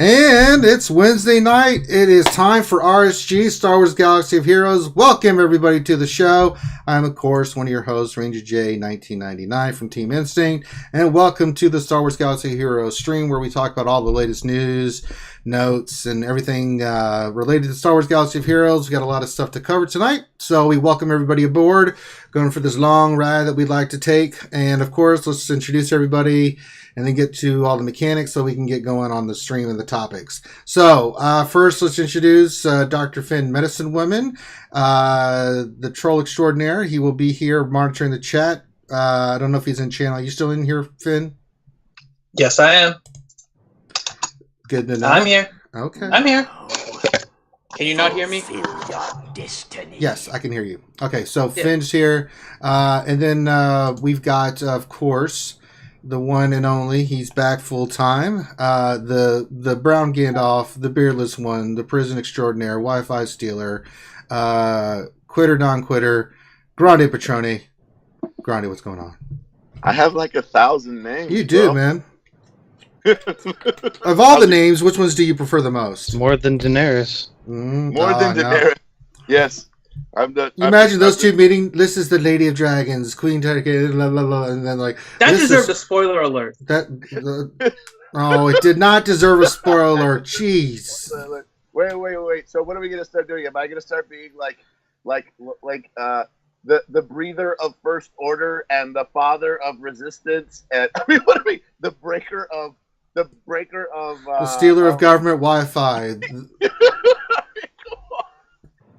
And it's Wednesday night. It is time for RSG, Star Wars Galaxy of Heroes. Welcome, everybody, to the show. I'm, of course, one of your hosts, Ranger J, 1999 from Team Instinct. And welcome to the Star Wars Galaxy of Heroes stream, where we talk about all the latest news, notes, and everything related to Star Wars Galaxy of Heroes. We've got a lot of stuff to cover tonight, so we welcome everybody aboard, going for this long ride that we'd like to take. And, of course, let's introduce everybody and then get to all the mechanics so we can get going on the stream and the topics. So, first, let's introduce Dr. Finn Medicine Woman, the troll extraordinaire. He will be here monitoring the chat. I don't know if he's in channel. Are you still in here, Finn? Yes, I am. Good to know. I'm here. Okay. I'm here. Can you not hear me? Yes, I can hear you. Okay, so yeah. Finn's here. And then we've got, of course, the one and only. He's back full time. The brown Gandalf, the beardless one, the prison extraordinaire, Wi-Fi stealer, quitter non-quitter, Grande Patrone. Grande, what's going on? I have like 1,000 names. You do, man. Of all the names, which ones do you prefer the most? More than Daenerys. More than Daenerys. No. Yes. Imagine those two meeting. This is the Lady of Dragons, Queen Targaryen, blah, blah, blah, and then like that deserved a spoiler alert. Oh, it did not deserve a spoiler alert. Jeez. Wait. So what are we gonna start doing? Am I gonna start being the breather of First Order and the father of Resistance? And I mean, what are we? The breaker of the stealer of government Wi-Fi.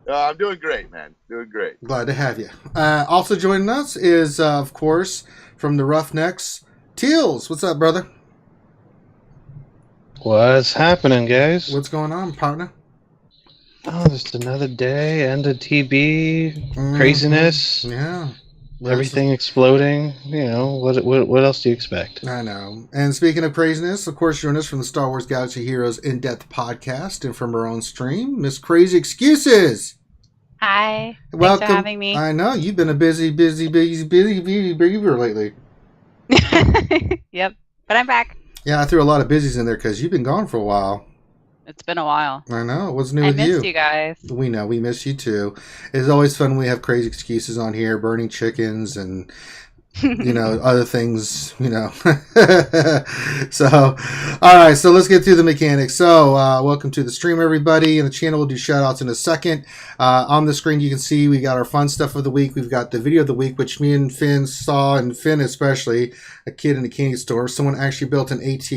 I'm doing great, man. Doing great. Glad to have you. Also joining us is, of course, from the Roughnecks, Teals. What's up, brother? What's happening, guys? What's going on, partner? Oh, just another day, end of TB, craziness. Yeah. Everything exploding. You know, what else do you expect? I know. And speaking of craziness, of course, joining us from the Star Wars Galaxy Heroes In-Depth podcast and from our own stream, Miss Crazy Excuses. Hi. Welcome. Thanks for having me. I know. You've been a busy beaver lately. Yep. But I'm back. Yeah, I threw a lot of busies in there because you've been gone for a while. It's been a while. I know. What's new with you? I missed you guys. We know. We miss you too. It's always fun when we have crazy excuses on here, burning chickens and, other things, So, all right. So let's get through the mechanics. So, welcome to the stream, everybody. And the channel will do shout outs in a second. On the screen, you can see we got our fun stuff of the week. We've got the video of the week, which me and Finn saw, and Finn especially, a kid in a candy store. Someone actually built an AT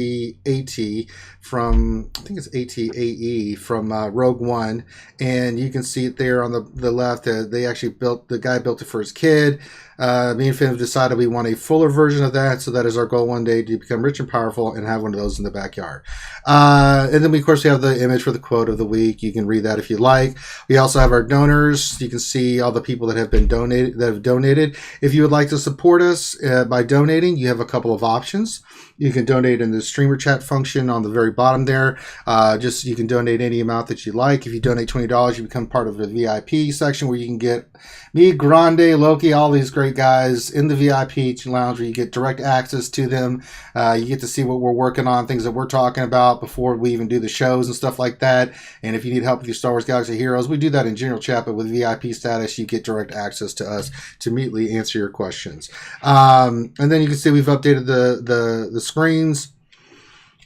from, I think it's AT-AE from Rogue One. And you can see it there on the left. They actually the guy built it for his kid. Me and Finn have decided we want a fuller version of that, so that is our goal one day, to become rich and powerful and have one of those in the backyard. And then, of course, we have the image for the quote of the week. You can read that if you like. We also have our donors. You can see all the people that have donated. If you would like to support us by donating, you have a couple of options. You can donate in the streamer chat function on the very bottom there. You can donate any amount that you like. If you donate $20, you become part of the VIP section where you can get me, Grande, Loki, all these great guys in the VIP lounge where you get direct access to them. You get to see what we're working on, things that we're talking about before we even do the shows and stuff like that. And if you need help with your Star Wars Galaxy Heroes, we do that in general chat, but with VIP status, you get direct access to us to immediately answer your questions. And then you can see we've updated the screens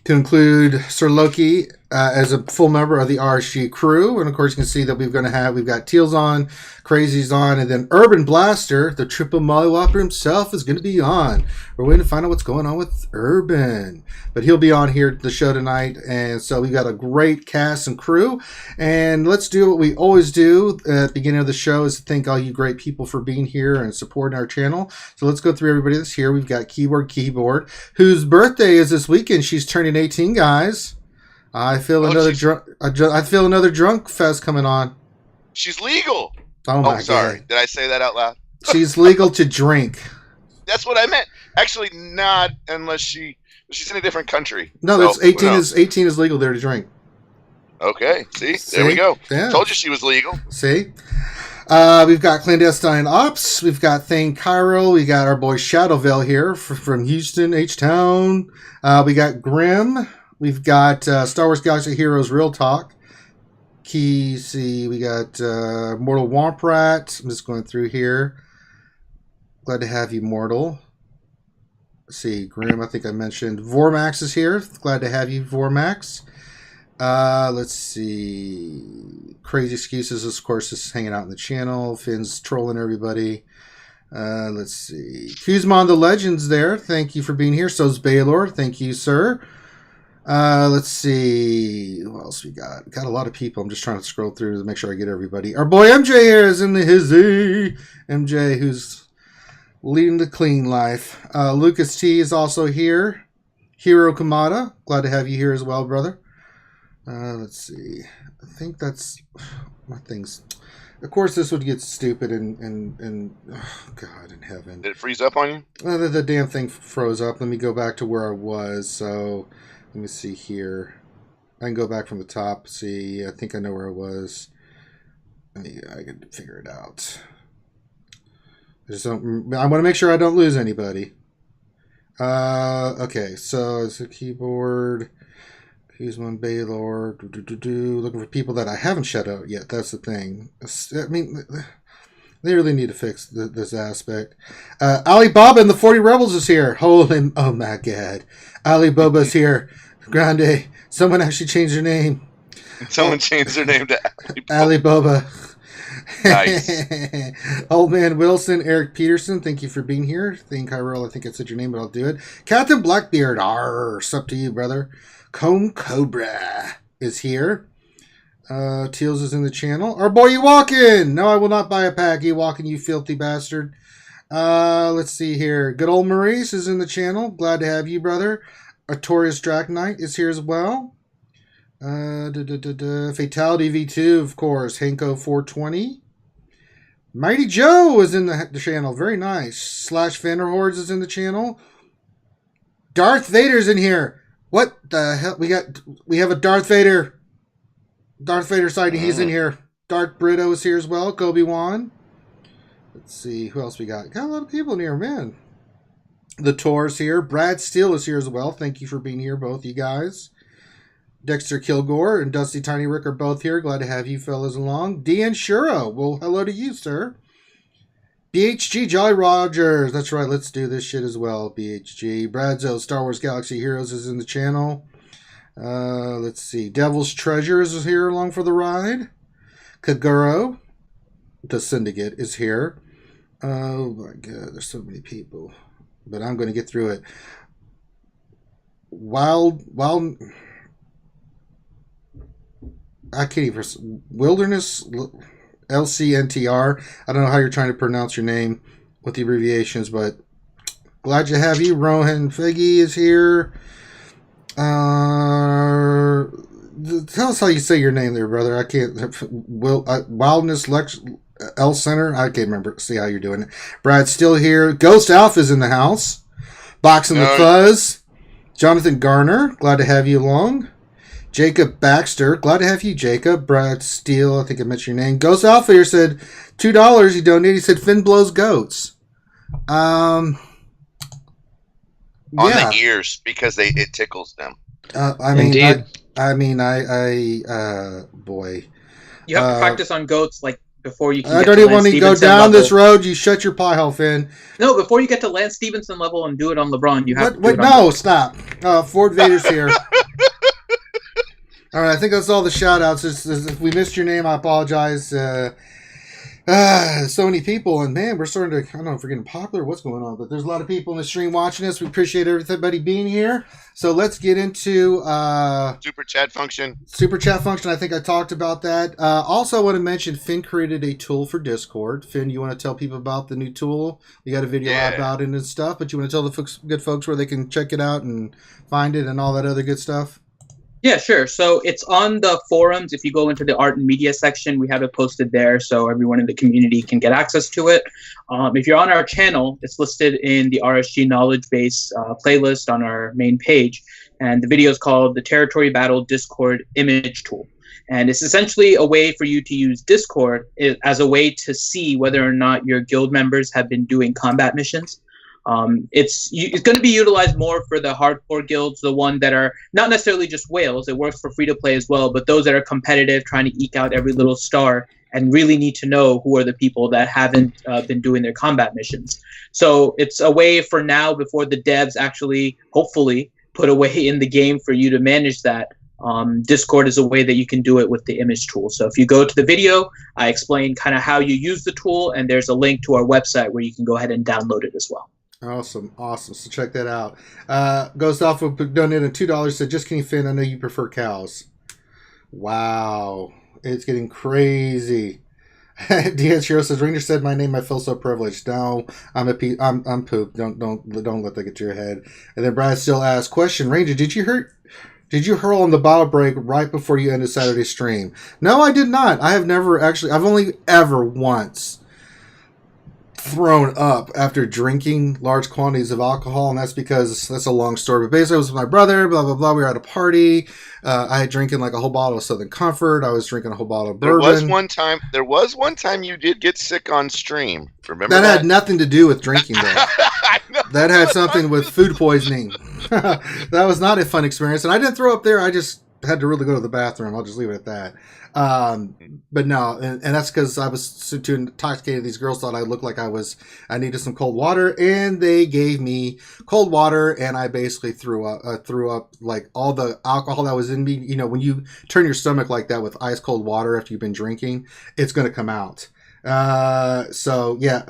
to include Sir Loki as a full member of the RSG crew. And of course, you can see that we've got Teals on, Crazy's on, and then Urban Blaster, the triple Molly Whopper himself, is going to be on. We're waiting to find out what's going on with Urban. But he'll be on here at the show tonight. And so we've got a great cast and crew. And let's do what we always do at the beginning of the show, is to thank all you great people for being here and supporting our channel. So let's go through everybody that's here. We've got Keyboard, whose birthday is this weekend. She's turning 18, guys. I feel another drunk fest coming on. She's legal. Oh my sorry. God. Did I say that out loud? She's legal to drink. That's what I meant. Actually, not unless she's in a different country. No, so, it's 18 is legal there to drink. Okay. See? There we go. Yeah. Told you she was legal. See? We've got Clandestine Ops. We've got Thane Cairo. We got our boy Shadowville here from Houston, H-Town. We got Grim. We've got Star Wars Galaxy Heroes Real Talk. We got Mortal Womp Rat. I'm just going through here. Glad to have you, Mortal. Let's see, Grim, I think I mentioned. Vormax is here. Glad to have you, Vormax. Let's see. Crazy Excuses, of course, is hanging out in the channel. Finn's trolling everybody. Let's see. Kuzman the Legend's there. Thank you for being here. So's Baylor. Thank you, sir. Let's see. Who else we got? Got a lot of people. I'm just trying to scroll through to make sure I get everybody. Our boy MJ here is in the hizzy. MJ, who's leading the clean life. Lucas T is also here. Hiro Kamada. Glad to have you here as well, brother. Let's see. I think that's my things. Of course, this would get stupid and oh, God in heaven. Did it freeze up on you? The damn thing froze up. Let me go back to where I was. So let me see here. I can go back from the top. See, I think I know where I was. I can figure it out. I want to make sure I don't lose anybody. Okay, so it's a keyboard. Here's one Baylor. Looking for people that I haven't shut out yet. That's the thing. I mean, they really need to fix this aspect. Alibaba and the 40 Rebels is here. Holy, oh my God. Alibaba's here. Grande. Someone actually changed their name. Someone changed their name to Alibaba. Nice. Old Man Wilson, Eric Peterson, thank you for being here. Kyrell, I think I said your name, but I'll do it. Captain Blackbeard, it's up to you, brother. Comb Cobra is here. Teals is in the channel. Our boy Ewalkin! No, I will not buy a pack. Ewalkin, you filthy bastard. Let's see here. Good old Maurice is in the channel. Glad to have you, brother. Artorius Draconite is here as well. Fatality V2, of course. Henko 420. Mighty Joe is in the channel. Very nice. Slash Vanderhordes is in the channel. Darth Vader's in here. What the hell? We have a Darth Vader. Darth Vader sighting. He's in here. Darth Brito is here as well. Kobe Wan. Let's see. Who else we got? Got a lot of people in here, man. The Tor's here. Brad Steele is here as well. Thank you for being here, both you guys. Dexter Kilgore and Dusty Tiny Rick are both here. Glad to have you fellas along. Dean Shuro. Well, hello to you, sir. BHG Jolly Rogers. That's right. Let's do this shit as well. BHG. Bradzo Star Wars Galaxy Heroes is in the channel. Let's see. Devil's Treasures is here along for the ride. Kaguro, the Syndicate, is here. Oh my God. There's so many people. But I'm going to get through it. I can't even. Wilderness LCNTR. I don't know how you're trying to pronounce your name with the abbreviations, but glad to have you. Rohan Figgy is here. Tell us how you say your name there, brother. I can't. Wildness L Center. I can't remember. See how you're doing it. Brad's still here. Ghost Alpha's in the house. Boxing the Fuzz. Jonathan Garner. Glad to have you along. Jacob Baxter. Glad to have you, Jacob. Brad Steele. I think I mentioned your name. Ghost Alpha here said $2 he donated. He said Finn blows goats. On the ears because it tickles them. Indeed. Boy. You have to practice on goats like before you can I don't even want to go down this road. You shut your pie hole, Finn. No, before you get to Lance Stevenson level and do it on LeBron, you have to do it on No, stop. Ford Vader's here. All right, I think that's all the shout-outs. If we missed your name, I apologize. So many people, and man, we're starting to, I don't know if we're getting popular, what's going on, but there's a lot of people in the stream watching us. We appreciate everybody being here. So let's get into Super chat function. Super chat function. I think I talked about that. Also, I want to mention Finn created a tool for Discord. Finn, you want to tell people about the new tool? You got a video out about it and stuff, but you want to tell the good folks where they can check it out and find it and all that other good stuff? Yeah, sure. So it's on the forums. If you go into the art and media section, we have it posted there so everyone in the community can get access to it. If you're on our channel, it's listed in the RSG Knowledge Base playlist on our main page. And the video is called the Territory Battle Discord Image Tool. And it's essentially a way for you to use Discord as a way to see whether or not your guild members have been doing combat missions. It's going to be utilized more for the hardcore guilds, the one that are not necessarily just whales. It works for free to play as well, but those that are competitive, trying to eke out every little star, and really need to know who are the people that haven't been doing their combat missions. So it's a way for now, before the devs actually, hopefully, put a way in the game for you to manage that. Discord is a way that you can do it with the image tool. So if you go to the video, I explain kind of how you use the tool, and there's a link to our website where you can go ahead and download it as well. Awesome. So check that out. Ghost Alpha donated $2, said, just kidding, Finn, I know you prefer cows. Wow. It's getting crazy. Diaz Hero says, Ranger said my name, I feel so privileged. No, I'm poop. Don't let that get to your head. And then Brad still asks, question, Ranger, did you hurl on the bottle break right before you ended Saturday's stream? No, I did not. I have never actually, I've only ever once thrown up after drinking large quantities of alcohol, and that's because that's a long story. But basically, I was with my brother, blah, blah, blah. We were at a party. I had drinking like a whole bottle of Southern Comfort. I was drinking a whole bottle of bourbon. There was one time you did get sick on stream. Remember that? That had nothing to do with drinking, though. I know. That had something with food poisoning. That was not a fun experience. And I didn't throw up there. I just had to really go to the bathroom. I'll just leave it at that. But no, and that's because I was too intoxicated. These girls thought I looked like I needed some cold water, and they gave me cold water, and I basically threw up like all the alcohol that was in me. You know, when you turn your stomach like that with ice cold water after you've been drinking, it's going to come out. So yeah.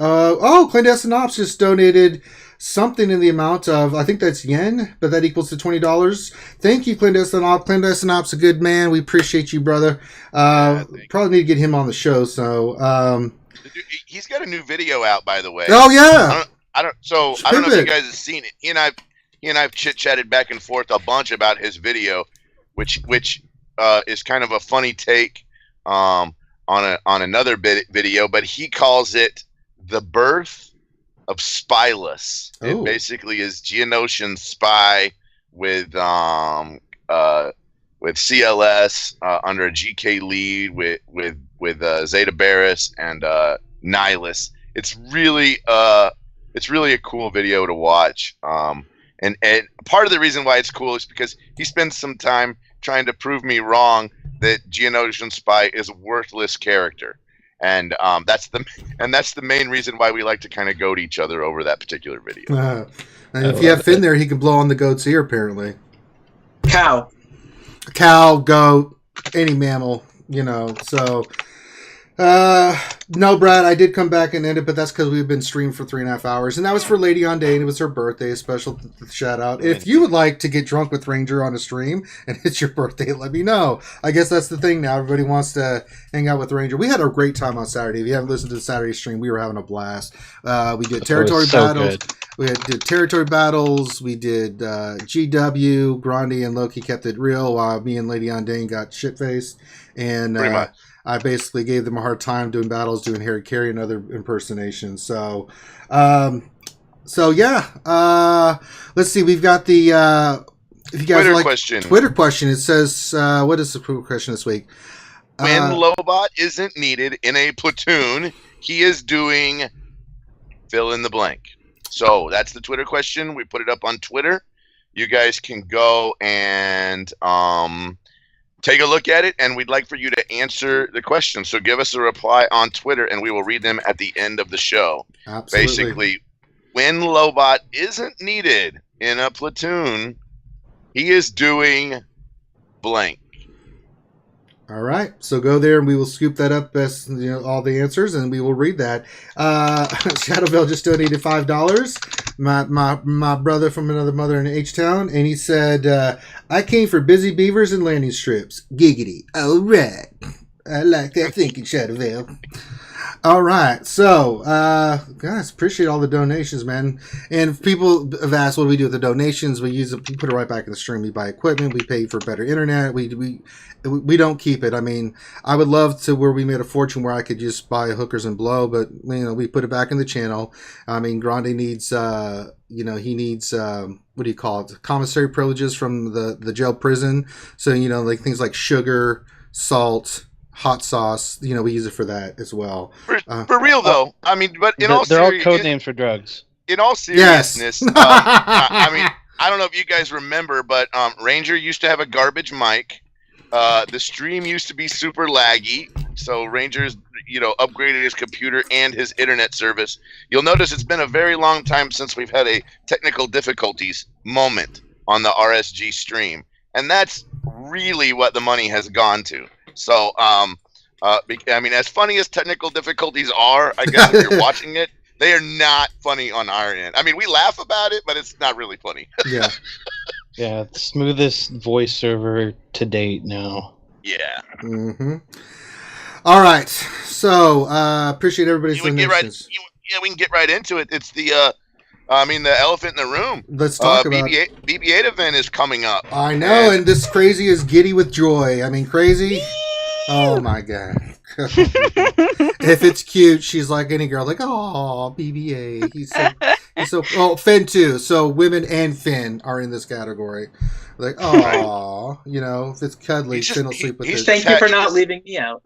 Clandestine Ops just donated something in the amount of, I think that's yen, but that equals to $20. Thank you, Clandestine Ops. Clandestine Ops, a good man. We appreciate you, brother. Probably need to get him on the show. So he's got a new video out, by the way. Oh yeah. I don't know if you guys have seen it. He and I've chit chatted back and forth a bunch about his video, which is kind of a funny take on another video, but he calls it The Birth of Spyless. It basically is Geonosian spy with CLS under a GK lead with Zeta Barris and Nihilus. It's really a cool video to watch. And part of the reason why it's cool is because he spends some time trying to prove me wrong that Geonosian spy is a worthless character. And that's the main reason why we like to kind of goat each other over that particular video. And if you have Finn there, he can blow on the goat's ear, apparently. Cow, goat, any mammal, you know. So, no, Brad, I did come back and end it, but that's because we've been streamed for 3.5 hours. And that was for Lady on Day, and it was her birthday, a special shout out. If you would like to get drunk with Ranger on a stream and it's your birthday, let me know. I guess that's the thing now. Everybody wants to hang out with Ranger. We had a great time on Saturday. If you haven't listened to the Saturday stream, we were having a blast. We did territory battles. Good. We did territory battles. We did GW. Grande and Loki kept it real while me and Lady on Day got shit-faced. And pretty much. I basically gave them a hard time doing battles, doing Harry Carey and other impersonations. So, yeah. Let's see. We've got the if you guys Twitter question. Twitter question. It says, what is the question this week? When Lobot isn't needed in a platoon, he is doing fill in the blank. So that's the Twitter question. We put it up on Twitter. You guys can go and take a look at it, and we'd like for you to answer the question. So give us a reply on Twitter, and we will read them at the end of the show. Absolutely. Basically, when Lobot isn't needed in a platoon, he is doing blank. All right, so go there and we will scoop that up as all the answers, and we will read that. Shadowville just donated $5. My brother from another mother in H-Town, and he said, I came for busy beavers and landing strips. Giggity. All right. I like that thinking, Shadowville. All right, so guys, appreciate all the donations, man. And if people have asked what do we do with the donations, we put it right back in the stream. We buy equipment, we pay for better internet. We don't keep it. I mean, I would love to where we made a fortune where I could just buy hookers and blow, but we put it back in the channel. I mean, Grande needs he needs what do you call it? Commissary privileges from the jail prison. So like things like sugar, salt, hot sauce, we use it for that as well. For real though, I mean, but they're all code names for drugs. in all seriousness, I mean, I don't know if you guys remember, but Ranger used to have a garbage mic. The stream used to be super laggy, so Ranger's, upgraded his computer and his internet service. You'll notice it's been a very long time since we've had a technical difficulties moment on the RSG stream, and that's really what the money has gone to. So, I mean, as funny as technical difficulties are, I guess if you're watching it, they are not funny on our end. I mean, we laugh about it, but it's not really funny. Yeah. Yeah, the smoothest voice server to date now. Yeah. Mm-hmm. All right. So, appreciate everybody's donations. We can get right into it. It's the elephant in the room. Let's talk about it. BB-8 event is coming up. I know, and this crazy is giddy with joy. I mean, crazy. Oh my god. If it's cute, she's like any girl, like, oh, BB-8. He's so. Oh, Finn too. So women and Finn are in this category. Like, oh, if it's cuddly, Finn will sleep with it. Thank you for not leaving me out.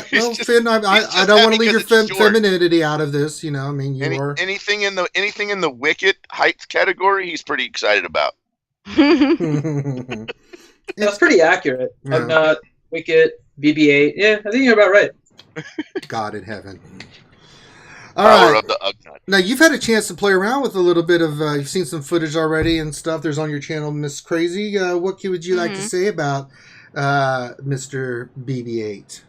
Finn, I don't want to leave your femininity out of this. I mean, are anything in the Wicket height category. He's pretty excited about. That's pretty accurate. Yeah. I'm not Wicket, BB-8. Yeah, I think you're about right. God in heaven. All right. Of the Ugnut. Now, you've had a chance to play around with a little bit of, you've seen some footage already and stuff. There's on your channel, Miss Crazy. What would you like to say about Mr. BB-8?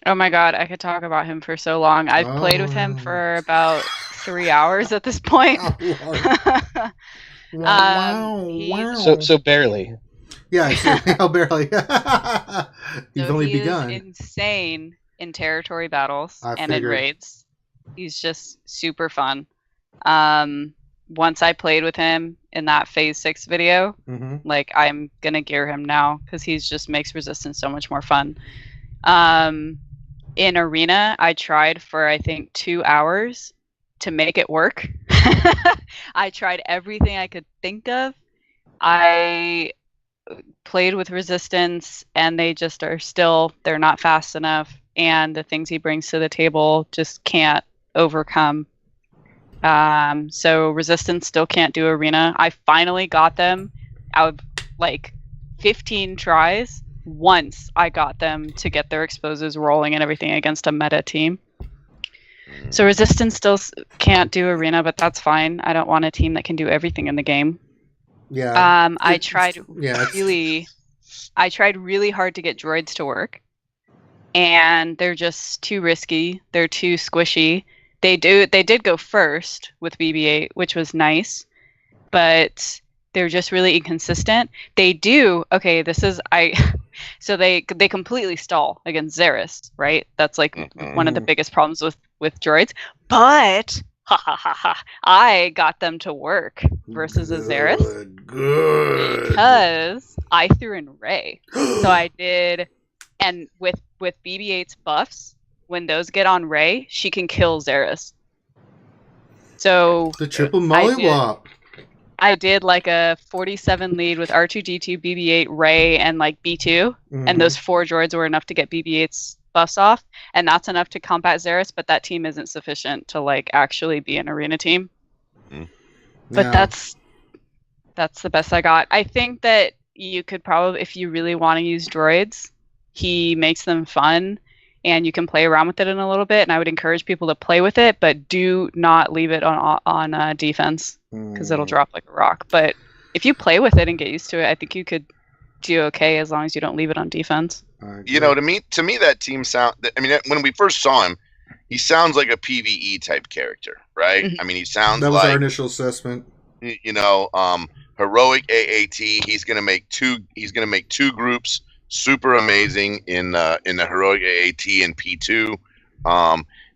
Oh my god, I could talk about him for so long. I've played with him for about 3 hours at this point. Wow. So barely. Yeah, how barely. You've only begun. He's insane in territory battles and in raids. He's just super fun. Once I played with him in that Phase 6 video, like, I'm going to gear him now because he just makes Resistance so much more fun. In Arena, I tried for, I think, 2 hours to make it work. I tried everything I could think of. I played with Resistance, and they just they're not fast enough, and the things he brings to the table just can't overcome. So Resistance still can't do Arena. I finally got them out of like 15 tries. Once I got them to get their exposes rolling and everything against a meta team. So Resistance still can't do Arena, but that's fine. I don't want a team that can do everything in the game. Yeah. I tried really hard to get droids to work, and they're just too risky. They're too squishy. They did go first with BB-8, which was nice, but they're just really inconsistent. They do so they completely stall against Xeris, right? That's like one of the biggest problems with droids. But I got them to work versus a Xeris. Good. Because I threw in Rey. So I did, and with BB-8's buffs, when those get on Rey, she can kill Xeris. So the triple mollywop. I did like a 47 lead with R2-D2, BB-8, Rey, and like B2, and those 4 droids were enough to get BB-8's buffs off, and that's enough to combat Xeris, but that team isn't sufficient to like actually be an arena team. But that's the best I got. I think that you could probably, if you really want to use droids, he makes them fun, and you can play around with it in a little bit, and I would encourage people to play with it, but do not leave it on defense, because it'll drop like a rock. But if you play with it and get used to it, I think you could do okay as long as you don't leave it on defense. To me that team when we first saw him, he sounds like a PvE type character, right? I mean, he sounds that was our initial assessment. Heroic AAT. He's gonna make two groups super amazing in the heroic AAT and P2.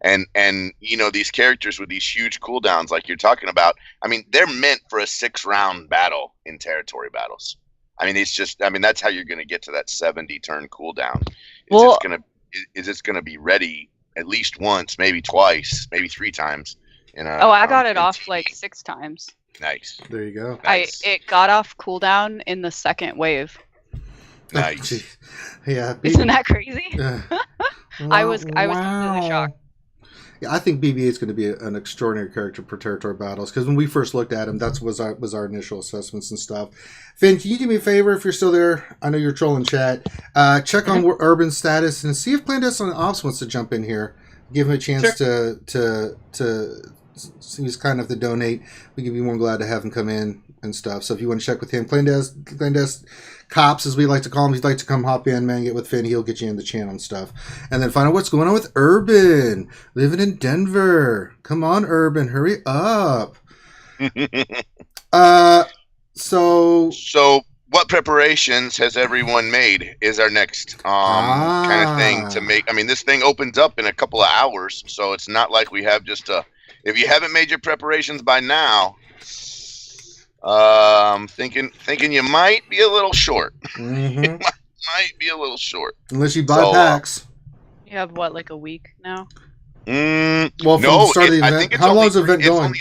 And these characters with these huge cooldowns like you're talking about, I mean, they're meant for a 6-round battle in territory battles. I mean, that's how you're going to get to that 70 turn cooldown. It's going to be ready at least once, maybe twice, maybe 3 times. I got it off like 6 times. Nice. There you go. Nice. It got off cooldown in the 2nd wave. Nice. Yeah. Isn't that crazy? I was completely shocked. Yeah, I think BB-8 is going to be an extraordinary character for territory battles because when we first looked at him, that was our initial assessments and stuff. Finn, can you do me a favor if you're still there? I know you're trolling chat. Check on Urban status and see if Plandesk on Ops wants to jump in here. Give him a chance to he's kind enough to donate. We can be more glad to have him come in and stuff. So if you want to check with him, Plandesk Cops, as we like to call him, if you'd like to come hop in, man, get with Finn, he'll get you in the channel and stuff. And then find out what's going on with Urban, living in Denver. Come on, Urban, hurry up. So what preparations has everyone made is our next kind of thing to make. I mean, this thing opens up in a couple of hours, so it's not like we have just if you haven't made your preparations by now, thinking you might be a little short. Mm-hmm. It might be a little short. Unless you buy packs. You have what, like a week now? Well, from the start of the event, how long is the event going?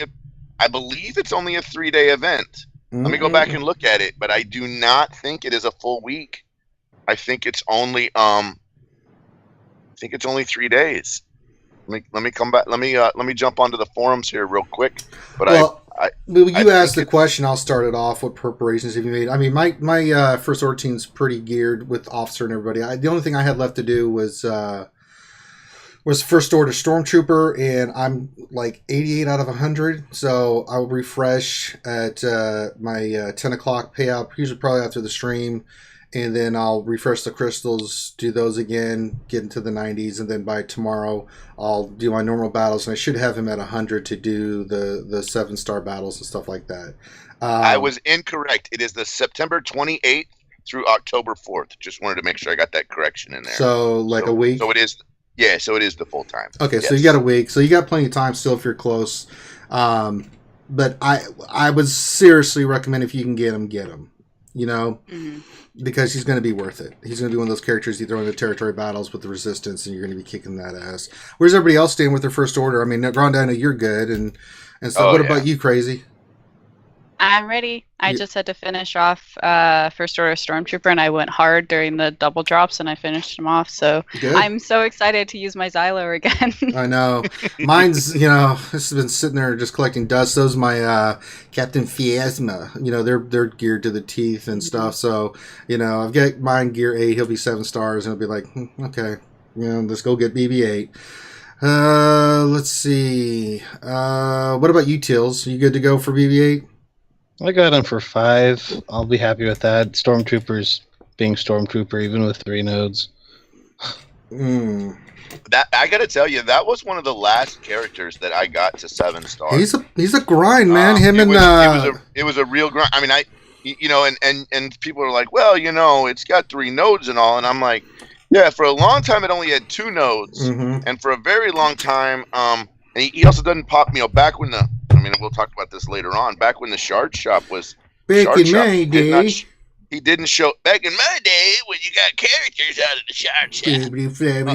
I believe it's only a 3-day event. Let me go back and look at it, but I do not think it is a full week. I think it's only 3 days. Let me come back. Let me jump onto the forums here real quick. But you asked the question. I'll start it off. What preparations have you made? I mean, my first order team's pretty geared with officer and everybody. The only thing I had left to do was first order stormtrooper, and I'm like 88 out of 100. So I'll refresh at my 10 o'clock payout, usually probably after the stream. And then I'll refresh the crystals, do those again, get into the 90s, and then by tomorrow I'll do my normal battles, and I should have him at 100 to do the 7-star battles and stuff like that. I was incorrect. It is the September 28th through October 4th. Just wanted to make sure I got that correction in there. So a week? So it is. Yeah, so it is the full time. Okay, yes. So you got a week. So you got plenty of time still if you're close. But I would seriously recommend if you can get him. You know? Mm-hmm. Because he's going to be worth it. He's going to be one of those characters you throw into territory battles with the resistance, and you're going to be kicking that ass. Where's everybody else staying with their first order? I mean, Grande, I know you're good, and so what about you, Crazy? I'm ready. I just had to finish off first order Stormtrooper, and I went hard during the double drops, and I finished them off. So good. I'm so excited to use my Xylo again. I know. Mine's, this has been sitting there just collecting dust. Those my Captain Phasma. They're geared to the teeth and stuff. So, I've got mine gear 8. He'll be 7 stars, and it'll be like, okay, let's go get BB-8. Let's see. What about you, Tills? You good to go for BB-8? I got him for 5. I'll be happy with that. Stormtroopers being Stormtrooper, even with 3 nodes. That I gotta tell you, that was one of the last characters that I got to 7 stars. He's a grind, man. It was a real grind. I mean, and people are like, well, it's got 3 nodes and all, and I'm like, yeah. For a long time, it only had 2 nodes, and for a very long time, and he also doesn't pop. Back when we'll talk about this later on. Back when the Shard Shop was back in my day, he didn't show. Back in my day, when you got characters out of the Shard Shop.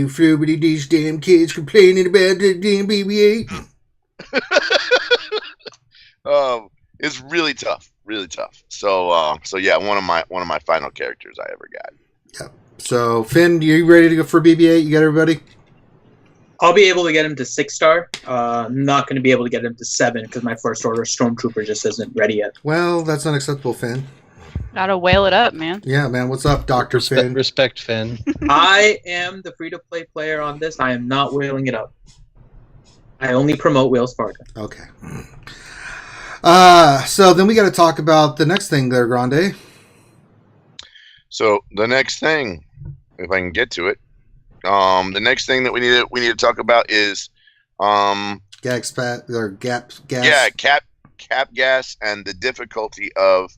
Flibbity, these damn kids complaining about the damn BB-8. It's really tough, really tough. So yeah, one of my final characters I ever got. Yeah. So Finn, you ready to go for BB-8? You got everybody? I'll be able to get him to 6-star. I'm not going to be able to get him to 7 because my first order Stormtrooper just isn't ready yet. Well, that's unacceptable, Finn. Gotta whale it up, man. Yeah, man. What's up, Dr. Finn? Respect, Finn. I am the free-to-play player on this. I am not whaling it up. I only promote Whale Sparta. Okay. So then we got to talk about the next thing there, Grande. So the next thing, if I can get to it, the next thing that we need to talk about is gap gas. Yeah, cap gas and the difficulty of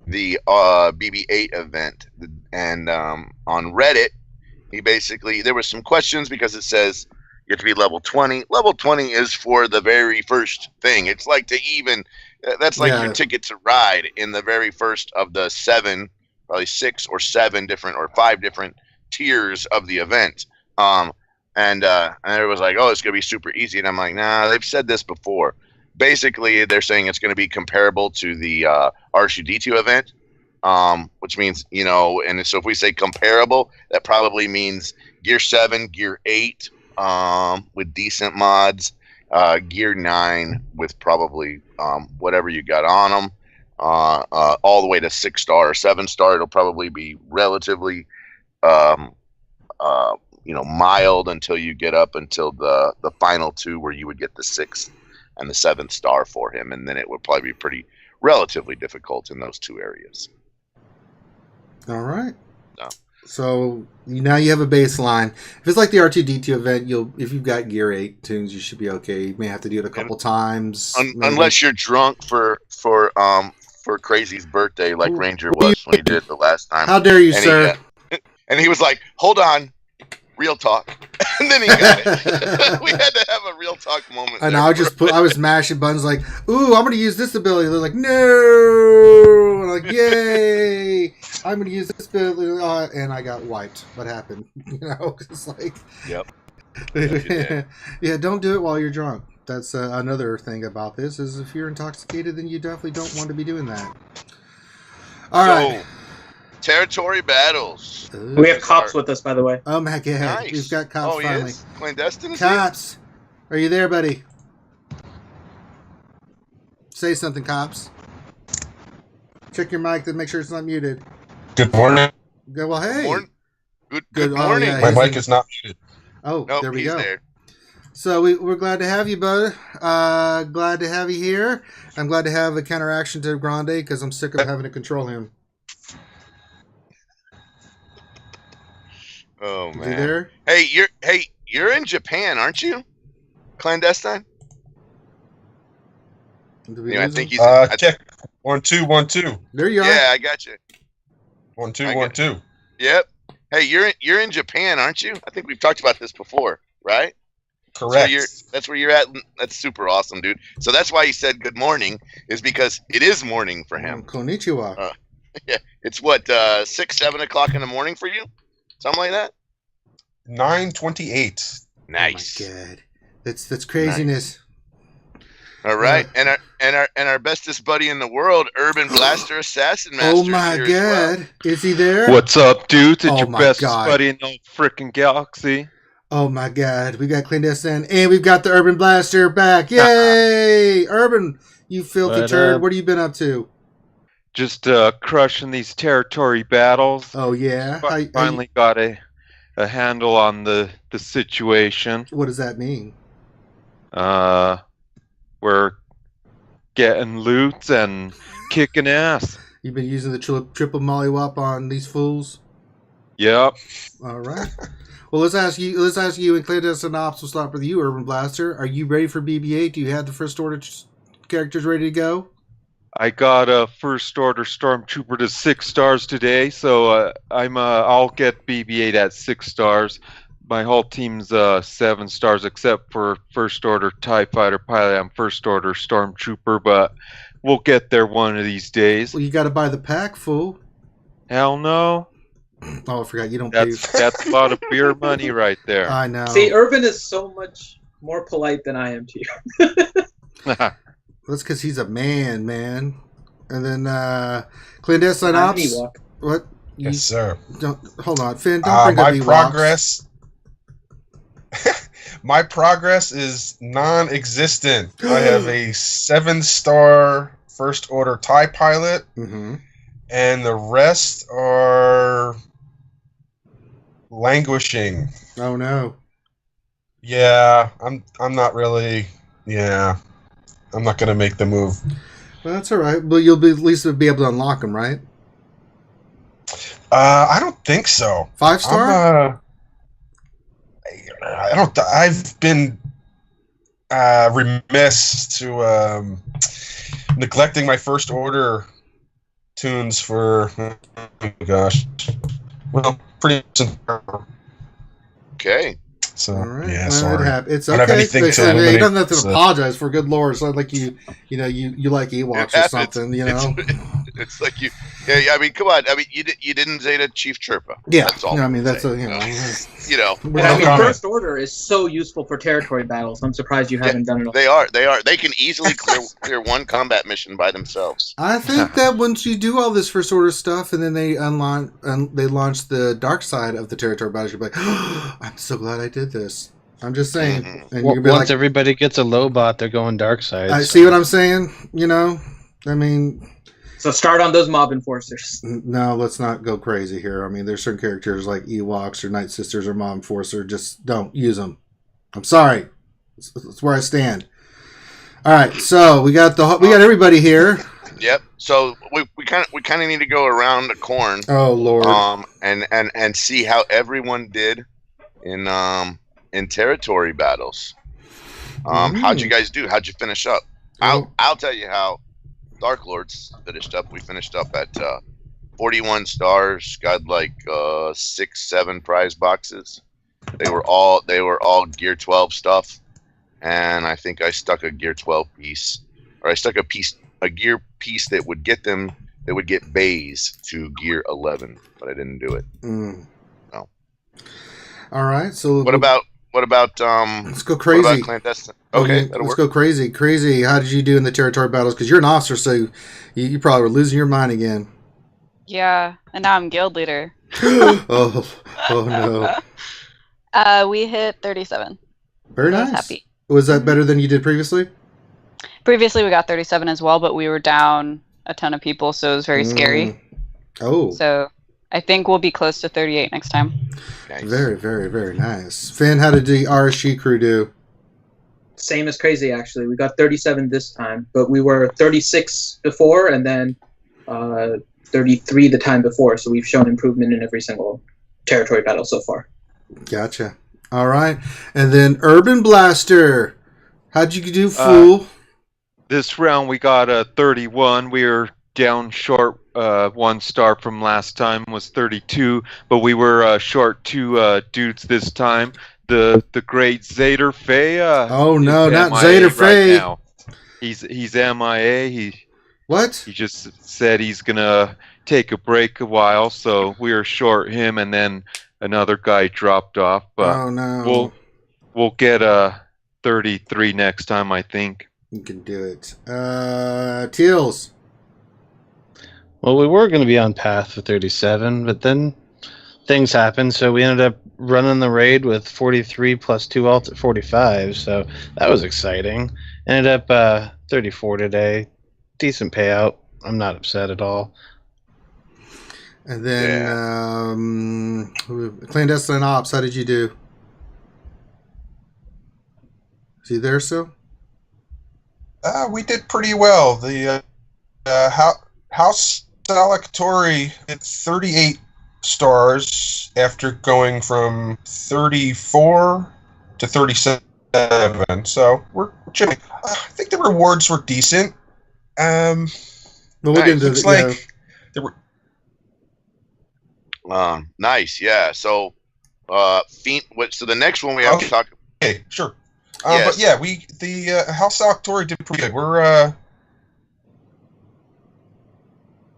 the BB-8 event. And on Reddit, there were some questions because it says you have to be level 20. Level 20 is for the very first thing. It's like that's like your ticket to ride in the very first of the 7, probably 6 or 7 different or 5 different tiers of the event. And it was like, oh, it's gonna be super easy, and I'm like, nah, they've said this before. Basically, they're saying it's gonna be comparable to the R2D2 event, which means, and so if we say comparable, that probably means Gear 7, Gear 8, with decent mods. Gear 9 with probably whatever you got on them. All the way to 6-star or 7-star. It'll probably be relatively mild until you get up until the final 2 where you would get the 6th and the 7th star for him, and then it would probably be pretty relatively difficult in those 2 areas. All right. No. So now you have a baseline. If it's like the R2D2 event, if you've got Gear 8 tunes, you should be okay. You may have to do it a couple times. Unless you're drunk for Crazy's birthday, like Ranger was when he did it the last time. How dare you, sir? And he was like, "Hold on, real talk," and then he got it. We had to have a real talk moment. And I was mashing buttons like, "Ooh, I'm going to use this ability." They're like, "No!" I'm like, "Yay! I'm going to use this ability," and I got wiped. What happened? It's like, yep. Yeah, don't do it while you're drunk. That's another thing about this is if you're intoxicated, then you definitely don't want to be doing that. All right. Territory battles. We have cops with us, by the way. Oh my god, nice. We've got cops finally. Is? Clandestine is Cops, are you there, buddy? Say something, cops. Check your mic to make sure it's not muted. Good morning. Well, hey. Good morning. Yeah, my mic is not muted. Oh, nope, there we go. There. So we're glad to have you, bud. Glad to have you here. I'm glad to have a counteraction to Grande because I'm sick of having to control him. Oh man. You there? Hey, you're in Japan, aren't you? Clandestine? I think he's check. 1 2 1 2. There you are. Yeah, I got you. 1 2 1 2. Yep. Hey, you're in Japan, aren't you? I think we've talked about this before, right? Correct. That's where you're at. That's super awesome, dude. So that's why he said good morning, is because it is morning for him. Konnichiwa. Yeah, it's what 6, 7 o'clock in the morning for you, something like that. 9:28. Nice. Oh my god, that's craziness. All right, and our bestest buddy in the world, Urban Blaster Assassin Master. Oh my god, is he there? What's up, dudes? It's your best god. buddy in the freaking galaxy. Oh my god, we got Clandestine and we've got the Urban Blaster back. Yay! Urban, you filthy turd. What have you been up to? Just crushing these territory battles. Oh yeah. Finally got a handle on the situation. What does that mean? We're getting loot and kicking ass. You've been using the triple mollywop on these fools? Yep. All right. Well, let's ask you and Clandestine Ops. We'll start with you, Urban Blaster. Are you ready for BB-8? Do you have the first order characters ready to go? I got a first order stormtrooper to 6 stars today, so I'll get BB-8 at 6 stars. My whole team's 7 stars except for first order TIE fighter pilot. I'm first order stormtrooper, but we'll get there one of these days. Well, you got to buy the pack, fool. Hell no. Oh, I forgot you don't pay. That's a lot of beer money right there. I know. See, Urban is so much more polite than I am to you. That's because he's a man. And then Clandestine Ops. What? Yes, sir. Hold on, Finn. Don't bring up my progress. My progress is non-existent. I have a 7-star first order TIE pilot, and the rest are languishing. Oh no. Yeah, I'm not really. Yeah, I'm not gonna make the move. Well, that's all right. Well, you'll at least be able to unlock them, right? I don't think so. 5-star? I don't. I've been remiss to neglecting my first order tunes for. Oh gosh. Well, pretty. Okay. So right. yeah, sorry. It's I don't have okay. anything to You eliminate, don't have to apologize for. Good lord, it's not like you like Ewoks or something. It's like you. Yeah, I mean, come on. I mean, you didn't Zeta Chief Trooper. Yeah, that's all. I mean, that's and I mean, first order is so useful for territory battles. I'm surprised you haven't done it. They are. They can easily clear one combat mission by themselves. I think that once you do all this first order stuff, and then they launch the dark side of the territory battles, you're like, oh, I'm so glad I did this. I'm just saying. Mm-hmm. And you can be Once like, everybody gets a low bot, they're going dark side. I so- see what I'm saying. You know, I mean, So start on those mob enforcers. no, let's not go crazy here. I mean, there's certain characters like Ewoks or Night Sisters or Mom Enforcer. Just don't use them. I'm sorry. That's where I stand. All right, so we got everybody here. Yep. So we kind of need to go around the corn. Oh Lord. And see how everyone did in territory battles. How'd you guys do? How'd you finish up? I'll tell you how Dark Lords finished up. We finished up at 41 stars. Got like 6-7 prize boxes. They were all Gear 12 stuff, and I think I stuck a Gear 12 piece, or I stuck a gear piece that would get bays to Gear 11, but I didn't do it. No. All right. So what about let's go crazy. What about clandestine? Okay, that'll let's work. go crazy. Crazy. How did you do in the territory battles? Because you're an officer, so you probably were losing your mind again. Yeah, and now I'm guild leader. oh no. We hit 37. Very I nice. was happy. Was that better than you did previously? Previously, we got 37 as well, but we were down a ton of people, so it was very scary. Oh. So I think we'll be close to 38 next time. Nice. Very, very, very nice. Finn, how did the RSG crew do? Same as crazy, actually. We got 37 this time, but we were 36 before, and then 33 the time before. So we've shown improvement in every single territory battle so far. Gotcha. All right. And then Urban Blaster. How'd you do, fool? This round we got a 31. We were down short 1 star from last time, was 32, but we were short 2 dudes this time. The great Zader Faye. Oh no, not MIA Zader Faye. right now. He's MIA. What? He just said he's gonna take a break a while, so we were short him, and then another guy dropped off. But Oh no. we'll get a 33 next time, I think. You can do it. Teals. Well, we were going to be on path for 37, but then things happened, so we ended up running the raid with 43 plus 2 alts at 45, so that was exciting. Ended up 34 today. Decent payout. I'm not upset at all. And then Clandestine Ops, how did you do? Is he there still? We did pretty well. The House Salactori at 38 stars after going from 34 to 37. So we're chipping. I think the rewards were decent. Well, we'll get into looks the, like there were. Nice, yeah. So, so the next one we have to talk. Okay, sure. Yes. But yeah, the House Salactori did pretty good. We're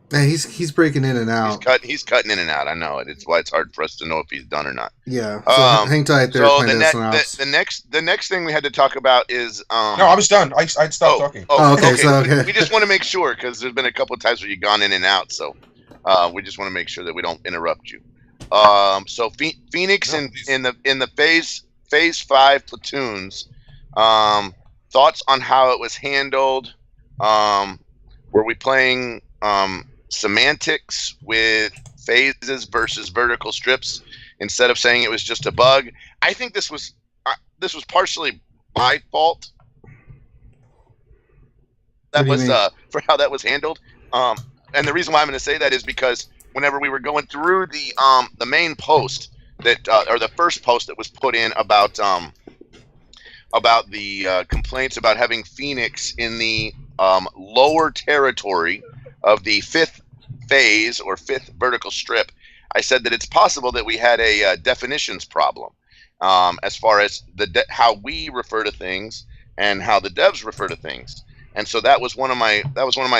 yeah, he's breaking in and out. He's cutting in and out. I know it. It's why it's hard for us to know if he's done or not. Yeah. So hang tight there. So Clandestine Ops. the next thing we had to talk about is no, I was done. I'd stopped talking. Okay. We just want to make sure, because there's been a couple of times where you've gone in and out, so we just want to make sure that we don't interrupt you. So Phoenix in the phase 5 platoons. Thoughts on how it was handled? Were we playing semantics with phases versus vertical strips instead of saying it was just a bug? I think this was partially my fault. That was for how that was handled. And the reason why I'm going to say that is because whenever we were going through the main post that or the first post that was put in about the complaints about having Phoenix in the lower territory of the 5th phase or 5th vertical strip, I said that it's possible that we had a definitions problem as far as how we refer to things and how the devs refer to things. And so that was one of my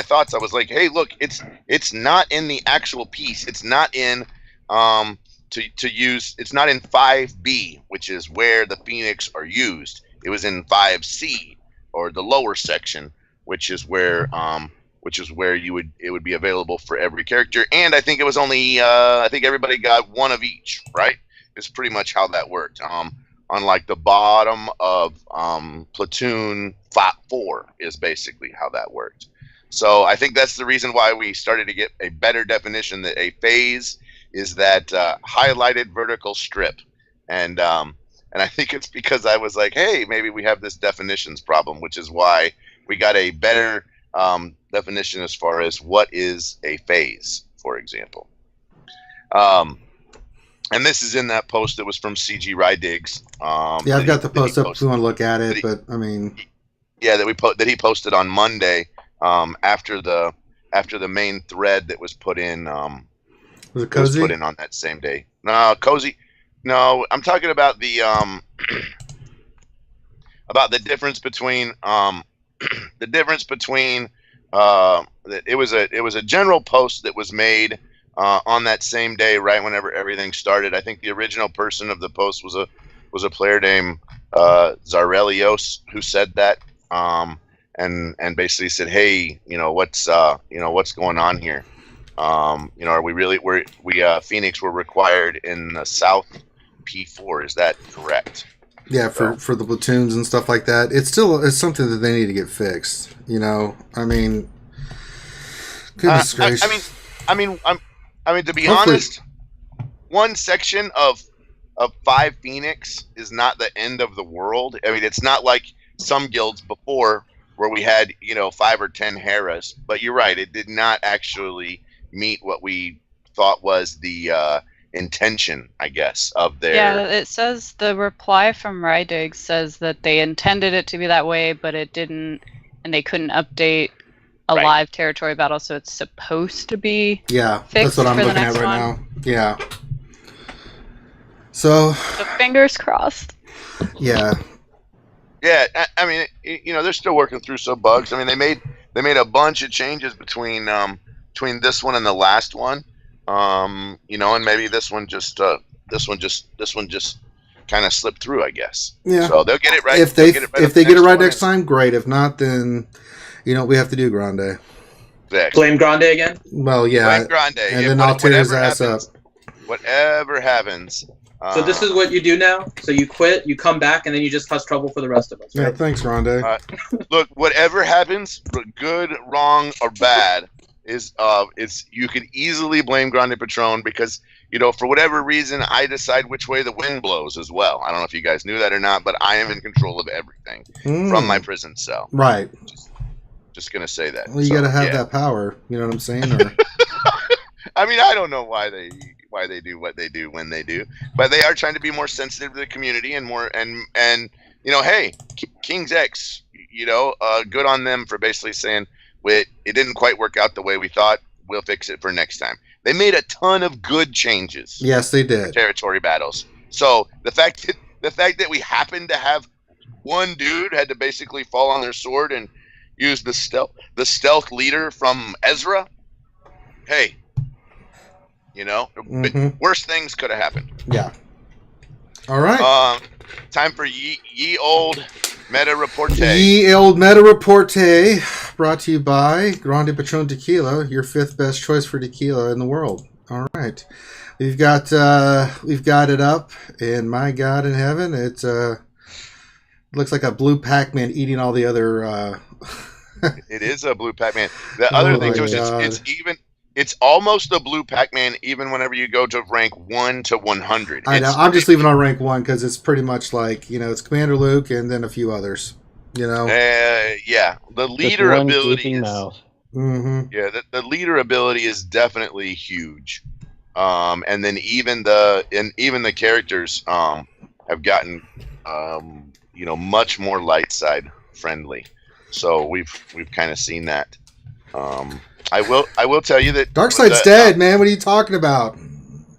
thoughts. I was like, hey, look, it's not in the actual piece. It's not in it's not in 5B, which is where the Phoenix are used. It was in 5C, or the lower section, which is where it would be available for every character. And I think it was only I think everybody got one of each, right? It's pretty much how that worked. like the bottom of platoon 4 is basically how that worked. So I think that's the reason why we started to get a better definition that a phase is that highlighted vertical strip, and I think it's because I was like, hey, maybe we have this definitions problem, which is why we got a better definition as far as what is a phase, for example. And this is in that post that was from CG Rydigs. Yeah, I've got the post up if you want to look at it, but I mean, yeah, that he posted on Monday after the main thread that was put in. Was it Cozy? Was put in on that same day. No, Cozy. No, I'm talking about the difference between it was a general post that was made on that same day, right whenever everything started. I think the original person of the post was a player named Zarelios who said that, and basically said, hey, what's going on here? Are we really Phoenix were required in the South P4? Is that correct? Yeah, for the platoons and stuff like that. It's something that they need to get fixed. I mean, goodness gracious. I mean, to be honest, one section of 5 Phoenix is not the end of the world. I mean, it's not like some guilds before where we had 5 or 10 Heras. But you're right; it did not actually meet what we thought was the intention, I guess, of their. Yeah, it says the reply from Rydig says that they intended it to be that way, but it didn't, and they couldn't update a live territory battle, so it's supposed to be fixed. That's what I'm looking at right now. Yeah. So fingers crossed. Yeah. Yeah, I mean, they're still working through some bugs. I mean, they made a bunch of changes between this one and the last one. And maybe this one just kind of slipped through, I guess. Yeah. So they'll get it right. If they get it right next time, great. If not, then we have to do Grande. Exactly. Blame Grande again? Well, yeah. Blame Grande. And then I'll tear his ass up. Whatever happens. So this is what you do now? So you quit, you come back, and then you just cause trouble for the rest of us, right? Yeah, thanks, Grande. Look, whatever happens, good, wrong, or bad, is you can easily blame Grande Patron because, for whatever reason, I decide which way the wind blows as well. I don't know if you guys knew that or not, but I am in control of everything from my prison cell. Right. Just gonna say that. Well, you got to have that power. You know what I'm saying? Or... I mean, I don't know why they do what they do when they do, but they are trying to be more sensitive to the community and more and hey, King's X, good on them for basically saying it didn't quite work out the way we thought. We'll fix it for next time. They made a ton of good changes. Yes, they did. Territory battles. So the fact that we happened to have one dude had to basically fall on their sword and use the stealth leader from Ezra. Hey, worse things could have happened. Yeah. All right. Time for ye old meta reporte. Ye old meta reporte, brought to you by Grande Patron Tequila, your 5th best choice for tequila in the world. All right. We've got it up, and my God in heaven, it looks like a blue Pac-Man eating all the other. It is a blue Pac-Man. The other thing too is it's almost a blue Pac-Man even whenever you go to rank 1 to 100. I know. I'm just leaving on rank 1 because it's pretty much like it's Commander Luke and then a few others. Yeah. The leader ability is. Mm-hmm. Yeah, the leader ability is definitely huge. And then even the characters have gotten much more light side friendly. So we've kind of seen that. I will tell you that Darkseid's dead, man. What are you talking about?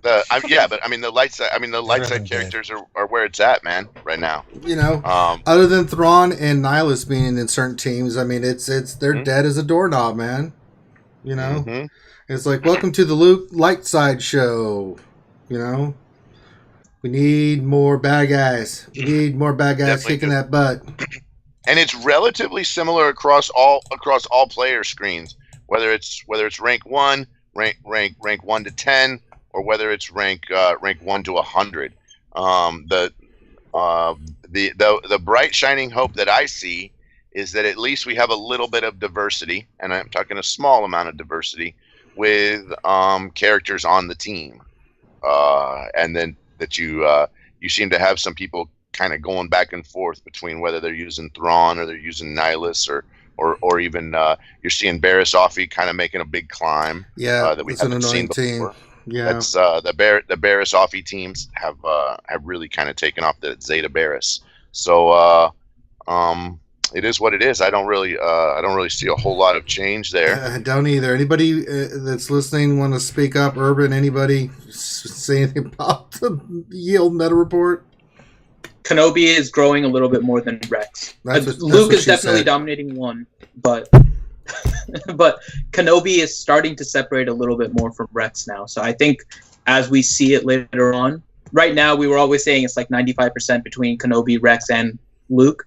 But the light side characters are where it's at, man, right now. Other than Thrawn and Nihilus being in certain teams, I mean, they're dead as a doorknob, man. It's like, welcome to the Luke light side show. We need more bad guys. We need more bad guys kicking that butt. And it's relatively similar across all player screens, whether it's rank 1, rank 1 to 10, or whether it's rank 1 to 100. The bright shining hope that I see is that at least we have a little bit of diversity, and I'm talking a small amount of diversity with characters on the team, and then that you seem to have some people kind of going back and forth between whether they're using Thrawn or they're using Nihilus or even you're seeing Barriss Offee kind of making a big climb. Yeah, that we it's an haven't seen annoying before. team. Yeah, That's the Barriss Offee teams have really kind of taken off the Zeta Barriss. So it is what it is. I don't really see a whole lot of change there. Don't either. Anybody that's listening want to speak up? Urban, anybody say anything about the yield meta report? Kenobi is growing a little bit more than Rex. Luke is definitely dominating one, but but Kenobi is starting to separate a little bit more from Rex now. So I think as we see it later on, right now we were always saying it's like 95% between Kenobi, Rex, and Luke.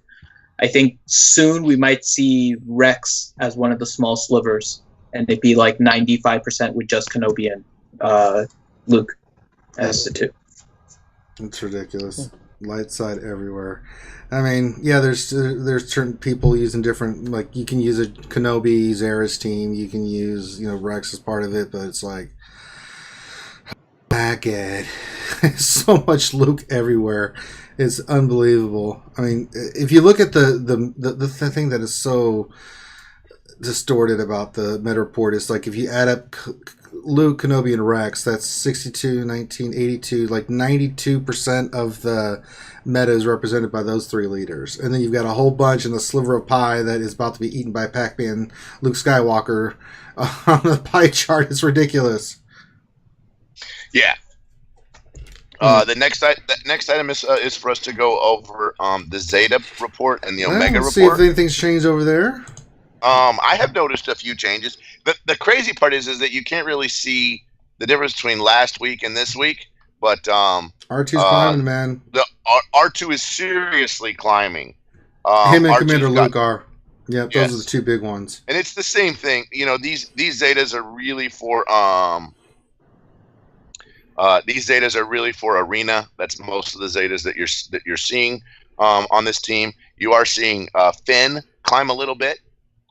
I think soon we might see Rex as one of the small slivers, and it'd be like 95% with just Kenobi and Luke as the two. It's ridiculous. Light side everywhere. I mean, yeah, there's certain people using different, like you can use a Kenobi Zera's team, you can use Rex as part of it, but it's like back at so much Luke everywhere. It's unbelievable. I mean, if you look at the thing that is so distorted about the meta report is like if you add up Luke, Kenobi, and Rex, that's 62, 19, 82, like 92% of the meta is represented by those three leaders. And then you've got a whole bunch in the sliver of pie that is about to be eaten by Pac-Man Luke Skywalker on the pie chart. It's ridiculous. Yeah. The next item is for us to go over the Zeta report and the Omega report. See if anything's changed over there. I have noticed a few changes. The crazy part is that you can't really see the difference between last week and this week. But R2's climbing, man. The R2 is seriously climbing. Him and R2's Commander Luke are. Yeah, those Yes. are the two big ones. And it's the same thing. These Zetas are really for arena. That's most of the Zetas that you're seeing on this team. You are seeing Finn climb a little bit,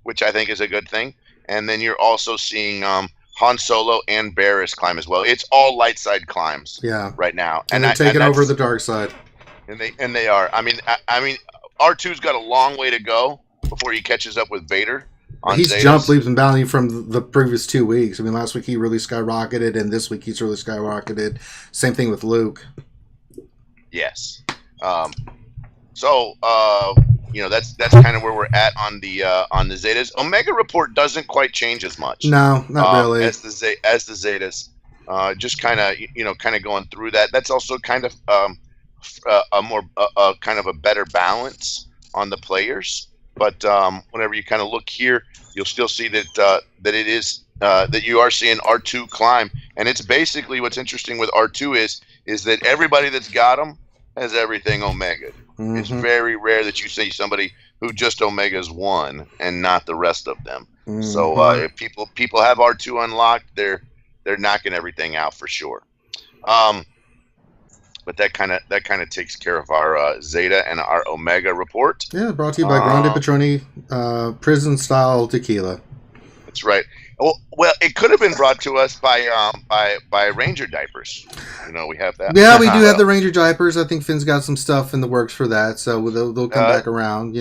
which I think is a good thing. And then you're also seeing Han Solo and Barriss climb as well. It's all light side climbs right now. And they're taking over the dark side. And they are. I mean R2's got a long way to go before he catches up with Vader. He's jumped leaps and bounds from the previous 2 weeks. I mean, last week he really skyrocketed, and this week he's really skyrocketed. Same thing with Luke. Yes. That's kind of where we're at on the Zetas. Omega report doesn't quite change as much. No, not really. As the Zetas. Just kind of going through that. That's also kind of a better balance on the players. But whenever you kind of look here, you'll still see that it is that you are seeing R2 climb, and it's basically what's interesting with R2 is that everybody that's got him has everything Omega. Mm-hmm. It's very rare that you see somebody who just Omega's one and not the rest of them. Mm-hmm. So if people have R2 unlocked, they're knocking everything out for sure. But that kind of takes care of our Zeta and our Omega report. Yeah, brought to you by Grande Patroni prison style tequila. That's right. Well, it could have been brought to us by Ranger diapers. We have that. Yeah, we do have the Ranger diapers. I think Finn's got some stuff in the works for that, so they'll come back around.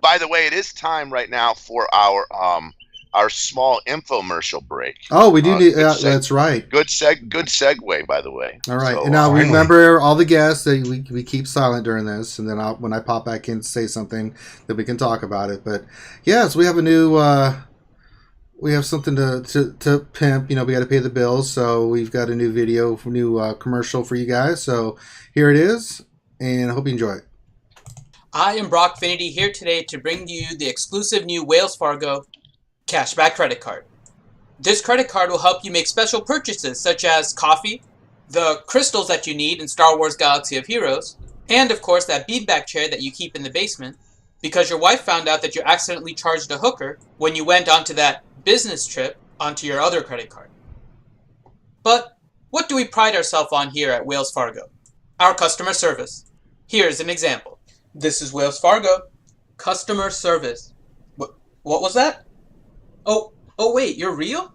By the way, it is time right now for our small infomercial break. Oh, we do need. That's right. Good segue, by the way. All right, so, and now remember all the guests that we keep silent during this, and then when I pop back in to say something, that we can talk about it. But yes, we have a new. We have something to pimp. We got to pay the bills, so we've got a new video, new commercial for you guys. So here it is, and I hope you enjoy it. I am Brock Finity here today to bring you the exclusive new Wells Fargo Cashback Credit Card. This credit card will help you make special purchases such as coffee, the crystals that you need in Star Wars Galaxy of Heroes, and of course that beanbag chair that you keep in the basement because your wife found out that you accidentally charged a hooker when you went onto that business trip onto your other credit card. But what do we pride ourselves on here at Wells Fargo? Our customer service. Here's an example. This is Wells Fargo. Customer service. What was that? Oh wait, you're real?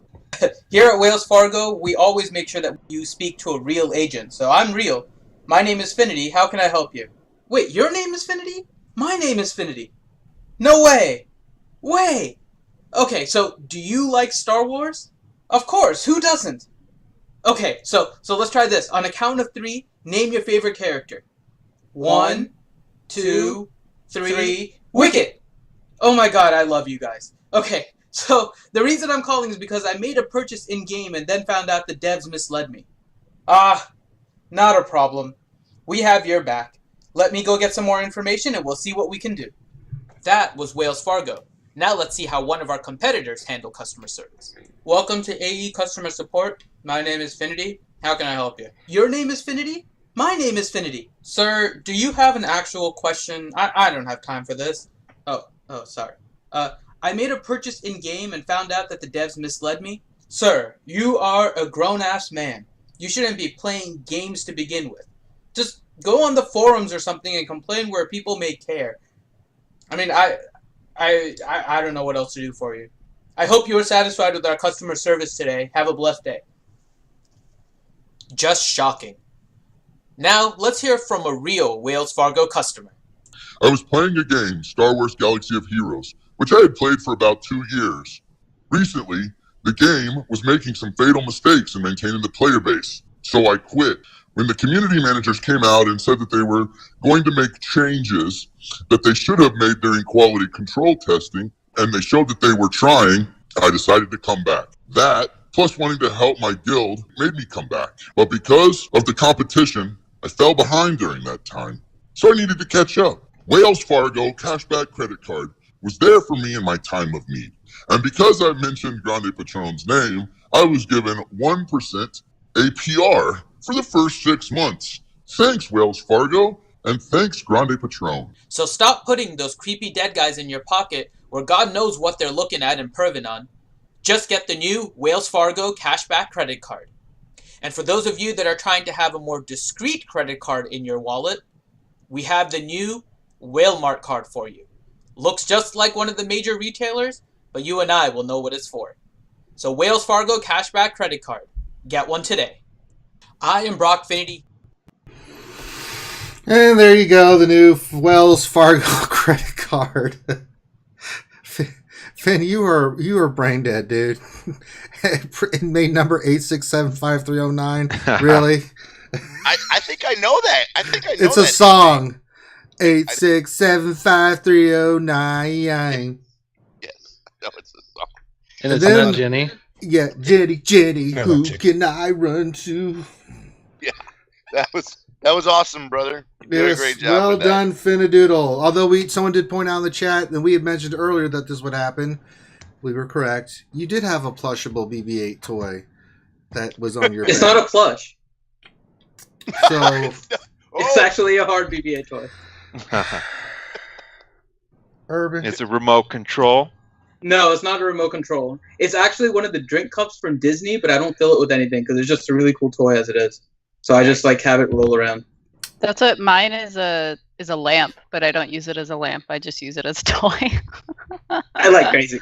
Here at Wells Fargo, we always make sure that you speak to a real agent. So I'm real. My name is Finity. How can I help you? Wait, your name is Finity? My name is Finity. No way! Way! Okay, so do you like Star Wars? Of course, who doesn't? Okay, so let's try this. On a count of 3, name your favorite character. 1, 2, 3. Wicket! Oh my god, I love you guys. Okay, so the reason I'm calling is because I made a purchase in-game and then found out the devs misled me. Not a problem. We have your back. Let me go get some more information and we'll see what we can do. That was Wells Fargo. Now let's see how one of our competitors handle customer service. Welcome to AE Customer Support. My name is Finity. How can I help you? Your name is Finity? My name is Finity. Sir, do you have an actual question? I don't have time for this. Oh, sorry. I made a purchase in-game and found out that the devs misled me. Sir, you are a grown-ass man. You shouldn't be playing games to begin with. Just go on the forums or something and complain where people may care. I mean, I don't know what else to do for you. I hope you are satisfied with our customer service today. Have a blessed day. Just shocking. Now, let's hear from a real Wells Fargo customer. I was playing a game, Star Wars Galaxy of Heroes, which I had played for about 2 years. Recently, the game was making some fatal mistakes in maintaining the player base, so I quit. When the community managers came out and said that they were going to make changes that they should have made during quality control testing, and they showed that they were trying, I decided to come back. That, plus wanting to help my guild, made me come back. But because of the competition, I fell behind during that time, so I needed to catch up. Wells Fargo cashback credit card was there for me in my time of need. And because I mentioned Grande Patron's name, I was given 1% APR for the first 6 months. Thanks, Wells Fargo, and thanks, Grande Patron. So stop putting those creepy dead guys in your pocket where God knows what they're looking at in Pervinon. Just get the new Wells Fargo cashback credit card. And for those of you that are trying to have a more discreet credit card in your wallet, we have the new Whalemart card for you. Looks just like one of the major retailers, but you and I will know what it's for. So Wells Fargo cashback credit card. Get one today. I am Brock Finity. And there you go, the new Wells Fargo credit card. Finn, you are brain dead, dude. Inmate number 8675309. Really? I think I know that. It's a song. 8675309. Yes, no, it's a song. And it's not Jenny. Yeah, Jenny, who can I run to? Yeah, that was awesome, brother. You did a great job. Well done, Finadoodle. Although someone did point out in the chat, and we had mentioned earlier that this would happen. We were correct. You did have a plushable BB-8 toy that was on your It's bed. not a plush. So It's actually a hard BB-8 toy. Urban. It's a remote control. No, it's not a remote control. It's actually one of the drink cups from Disney, but I don't fill it with anything because it's just a really cool toy as it is. So I just like have it roll around. That's what mine is a lamp, but I don't use it as a lamp. I just use it as a toy. I like Crazy.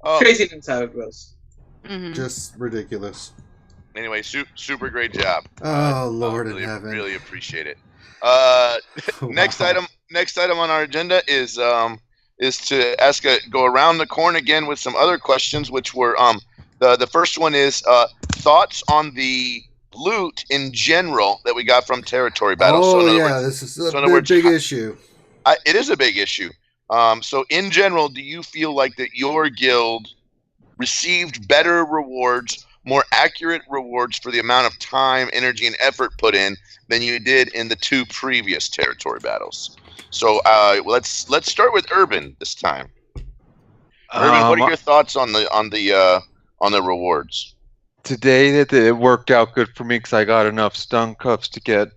Oh, Crazy knows how it goes. Mm-hmm. Just ridiculous. anyway, super great job. Oh, Lord really, in heaven. Really appreciate it. Wow. Next item on our agenda is to go around the corn again with some other questions, which were the first one is thoughts on the loot in general that we got from territory battles. Oh, so yeah, this is a big issue. It is a big issue. So in general, do you feel like that your guild received better rewards, more accurate rewards for the amount of time, energy, and effort put in than you did in the 2 previous territory battles? So let's start with Urban this time. Urban, what are your thoughts on the rewards? Today it worked out good for me because I got enough stun cups to get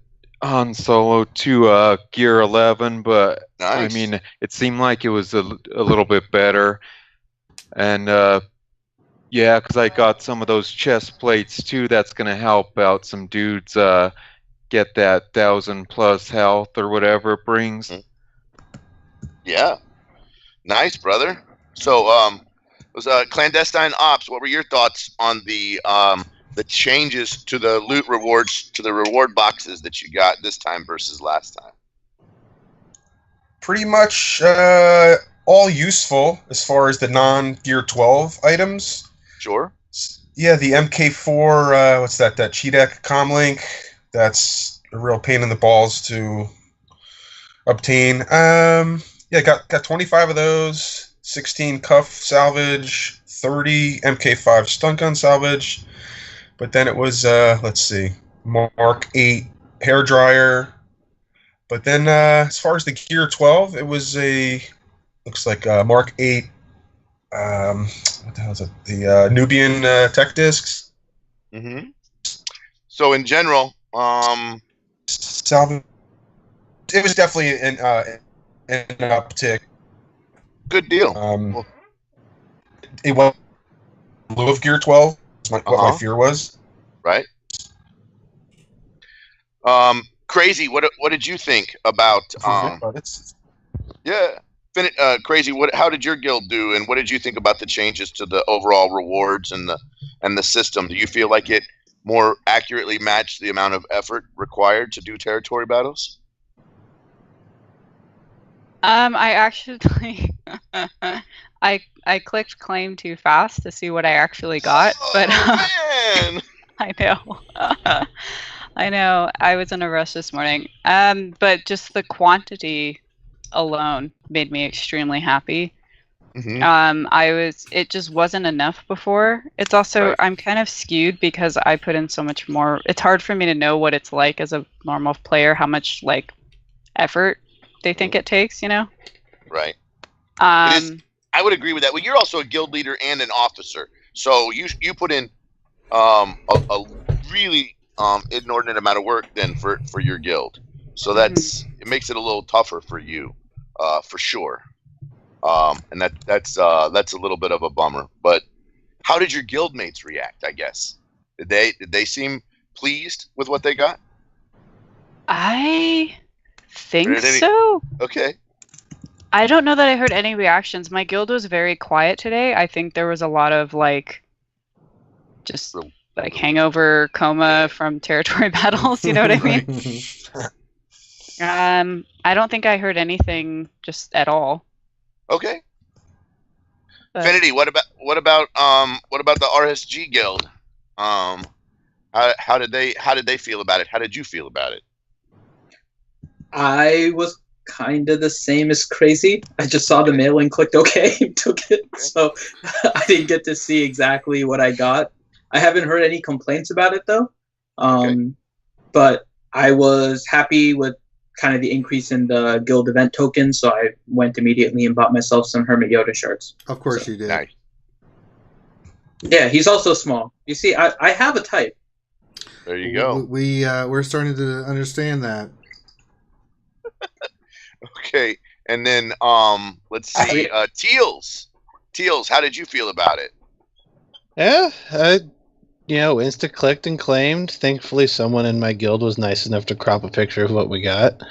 Han Solo to gear 11, but Nice. I mean, it seemed like it was a little bit better. And yeah, because I got some of those chest plates too. That's going to help out some dudes get that 1,000+ health or whatever it brings. Yeah, nice, brother. So, was clandestine ops. What were your thoughts on the changes to the loot rewards, to the reward boxes that you got this time versus last time? Pretty much all useful as far as the non-Gear 12 items. Sure. Yeah, the MK4, what's that? That Cheetah comlink. That's a real pain in the balls to obtain. Yeah, got 25 of those. 16 cuff salvage. 30 MK5 stun gun salvage. But then it was, let's see, Mark 8 hair dryer. But then as far as the Gear 12, it was looks like Mark 8, what the hell is it? The Nubian tech discs. Mm-hmm. So in general, salvage, it was definitely an uptick. Good deal. It was in lieu of Gear 12. What my fear was. Right. Crazy. What did you think about? Yeah, Crazy. How did your guild do, and what did you think about the changes to the overall rewards and the system? Do you feel like it more accurately matched the amount of effort required to do territory battles? I actually I clicked claim too fast to see what I actually got, but man. I know. I know. I was in a rush this morning. But just the quantity alone made me extremely happy. It just wasn't enough before. It's also, I'm kind of skewed because I put in so much more. It's hard for me to know what it's like as a normal player, how much like effort they think it takes, you know? Right. I would agree with that. Well, you're also a guild leader and an officer, so you put in a really inordinate amount of work then for your guild. So it makes it a little tougher for you, for sure. And that's a little bit of a bummer. But how did your guild mates react? I guess did they seem pleased with what they got? I think so. Okay. I don't know that I heard any reactions. My guild was very quiet today. I think there was a lot of just hangover coma from territory battles. You know what I mean? I don't think I heard anything just at all. Okay. Finity, what about the RSG guild? How did they feel about it? How did you feel about it? I was kind of the same as Crazy. I just saw the mail and clicked OK and took it. So I didn't get to see exactly what I got. I haven't heard any complaints about it though. But I was happy with kind of the increase in the guild event tokens, so I went immediately and bought myself some Hermit Yoda shards. Of course you did. Nice. Yeah, he's also small. You see, I have a type. There you go. We're starting to understand that. Okay, and then let's see, Teals, how did you feel about it? Yeah, insta clicked and claimed. Thankfully, someone in my guild was nice enough to crop a picture of what we got.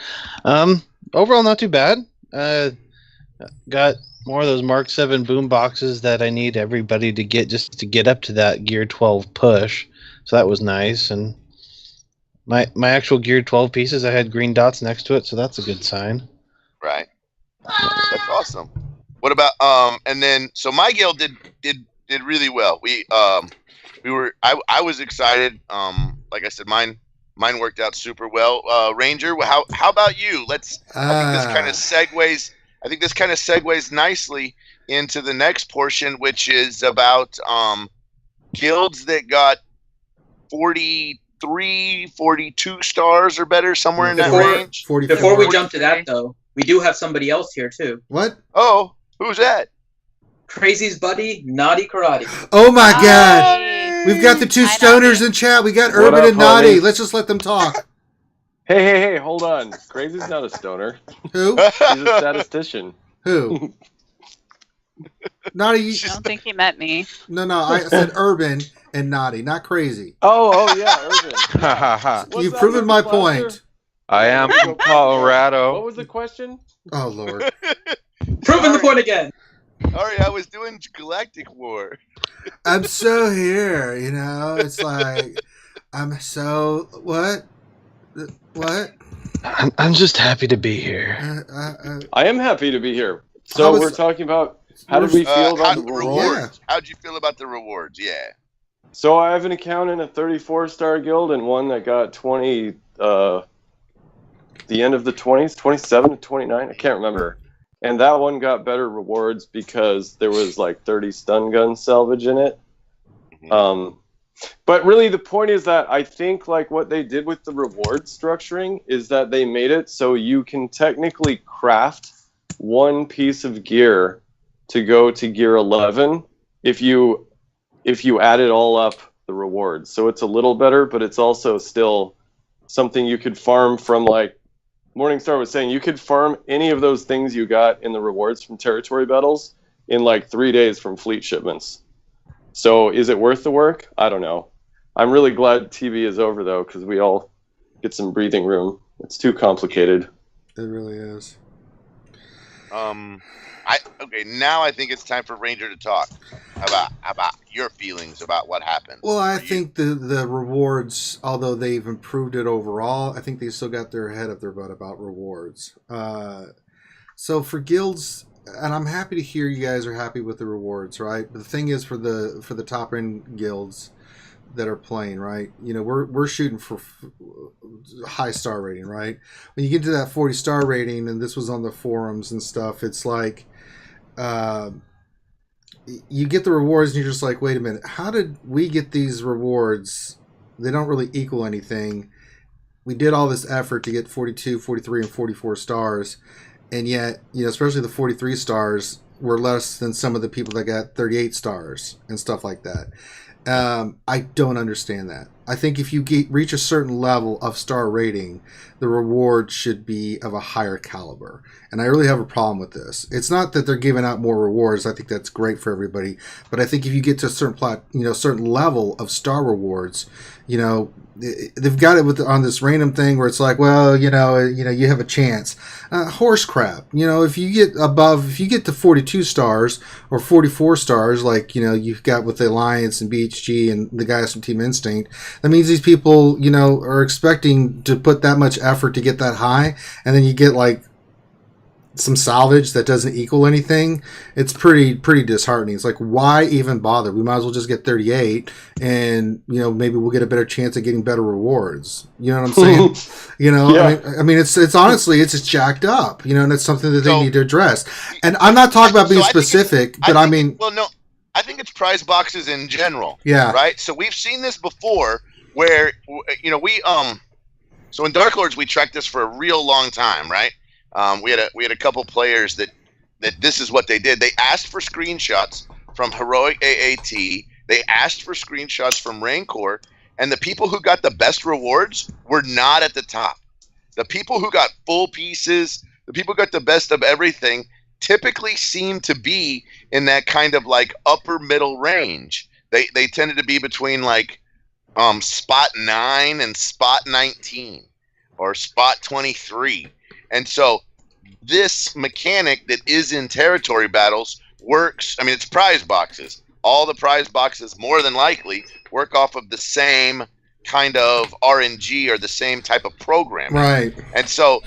Overall, not too bad. Got more of those Mark 7 boom boxes that I need everybody to get just to get up to that Gear 12 push. So that was nice. And my actual Gear 12 pieces, I had green dots next to it, so that's a good sign. Right. That's awesome. What about and then so my guild did really well. I was excited. Like I said, mine worked out super well. Ranger, how about you? I think this kind of segues nicely into the next portion, which is about guilds that got 43, 42 stars or better, somewhere in that range. Before we jump to that, though, we do have somebody else here too. What? Oh, who's that? Crazy's buddy, Naughty Karate. Oh my God! We've got the two stoners in chat. We got Urban and Naughty. Let's just let them talk. Hey, hold on. Crazy's not a stoner. Who? He's a statistician. Who? Naughty. I don't think he met me. No. I said Urban. and naughty, not crazy. Oh yeah, Irvin. What's You've that proven my movie, Blaster? point. I am from What Colorado. was the question? Oh Lord. Proving the point again. Sorry, I was doing Galactic War. I'm so here, you know. It's like I'm so what? I'm just happy to be here. I am happy to be here. How So was- we're talking about how did we feel about the rewards? rewards? How'd you feel about the rewards? Yeah. So I have an account in a 34-star guild and one that got 20, the end of the 20s, 27 to 29, I can't remember. And that one got better rewards because there was like 30 stun gun salvage in it. But really the point is that I think like what they did with the reward structuring is that they made it so you can technically craft one piece of gear to go to gear 11 if you add it all up the rewards. So it's a little better, but it's also still something you could farm from, like Morningstar was saying, you could farm any of those things you got in the rewards from territory battles in like 3 days from fleet shipments. So is it worth the work? I don't know. I'm really glad TV is over though, because we all get some breathing room. It's too complicated. It really is. Okay, now I think it's time for Ranger to talk about your feelings about what happened. Well, I think the rewards, although they've improved it overall, I think they still got their head up their butt about rewards. So for guilds, and I'm happy to hear you guys are happy with the rewards, right? But the thing is, for the top end guilds that are playing, right? You know, we're shooting for high star rating, right? When you get to that 40 star rating, and this was on the forums and stuff, it's like you get the rewards and you're just like, wait a minute, how did we get these rewards? They don't really equal anything. We did all this effort to get 42, 43, and 44 stars, and yet, you know, especially the 43 stars were less than some of the people that got 38 stars and stuff like that. I don't understand that. I think if you reach a certain level of star rating, the reward should be of a higher caliber. And I really have a problem with this. It's not that they're giving out more rewards. I think that's great for everybody. But I think if you get to a certain level of star rewards, you know, they've got it on this random thing where it's like, well, you have a chance. Horse crap. You know, if you get to 42 stars or 44 stars, like, you know, you've got with the Alliance and BHG and the guys from Team Instinct, that means these people, you know, are expecting to put that much effort to get that high, and then you get like some salvage that doesn't equal anything. It's pretty disheartening. It's like, why even bother? We might as well just get 38 and, you know, maybe we'll get a better chance at getting better rewards. You know what I'm saying? You know, yeah. I mean it's honestly, it's just jacked up, you know, and it's something that they need to address. And I'm not talking about being specific, but I mean, well, no, I think it's prize boxes in general. Yeah. Right. So we've seen this before where, you know, so in Dark Lords, we tracked this for a real long time. Right. We had a couple players that this is what they did. They asked for screenshots from Heroic AAT. They asked for screenshots from Rancor, and the people who got the best rewards were not at the top. The people who got full pieces, the people who got the best of everything, typically seem to be in that kind of like upper middle range. They tended to be between like spot 9 and spot 19 or spot 23. And so this mechanic that is in territory battles works. I mean, it's prize boxes. All the prize boxes, more than likely, work off of the same kind of RNG or the same type of program. right. And so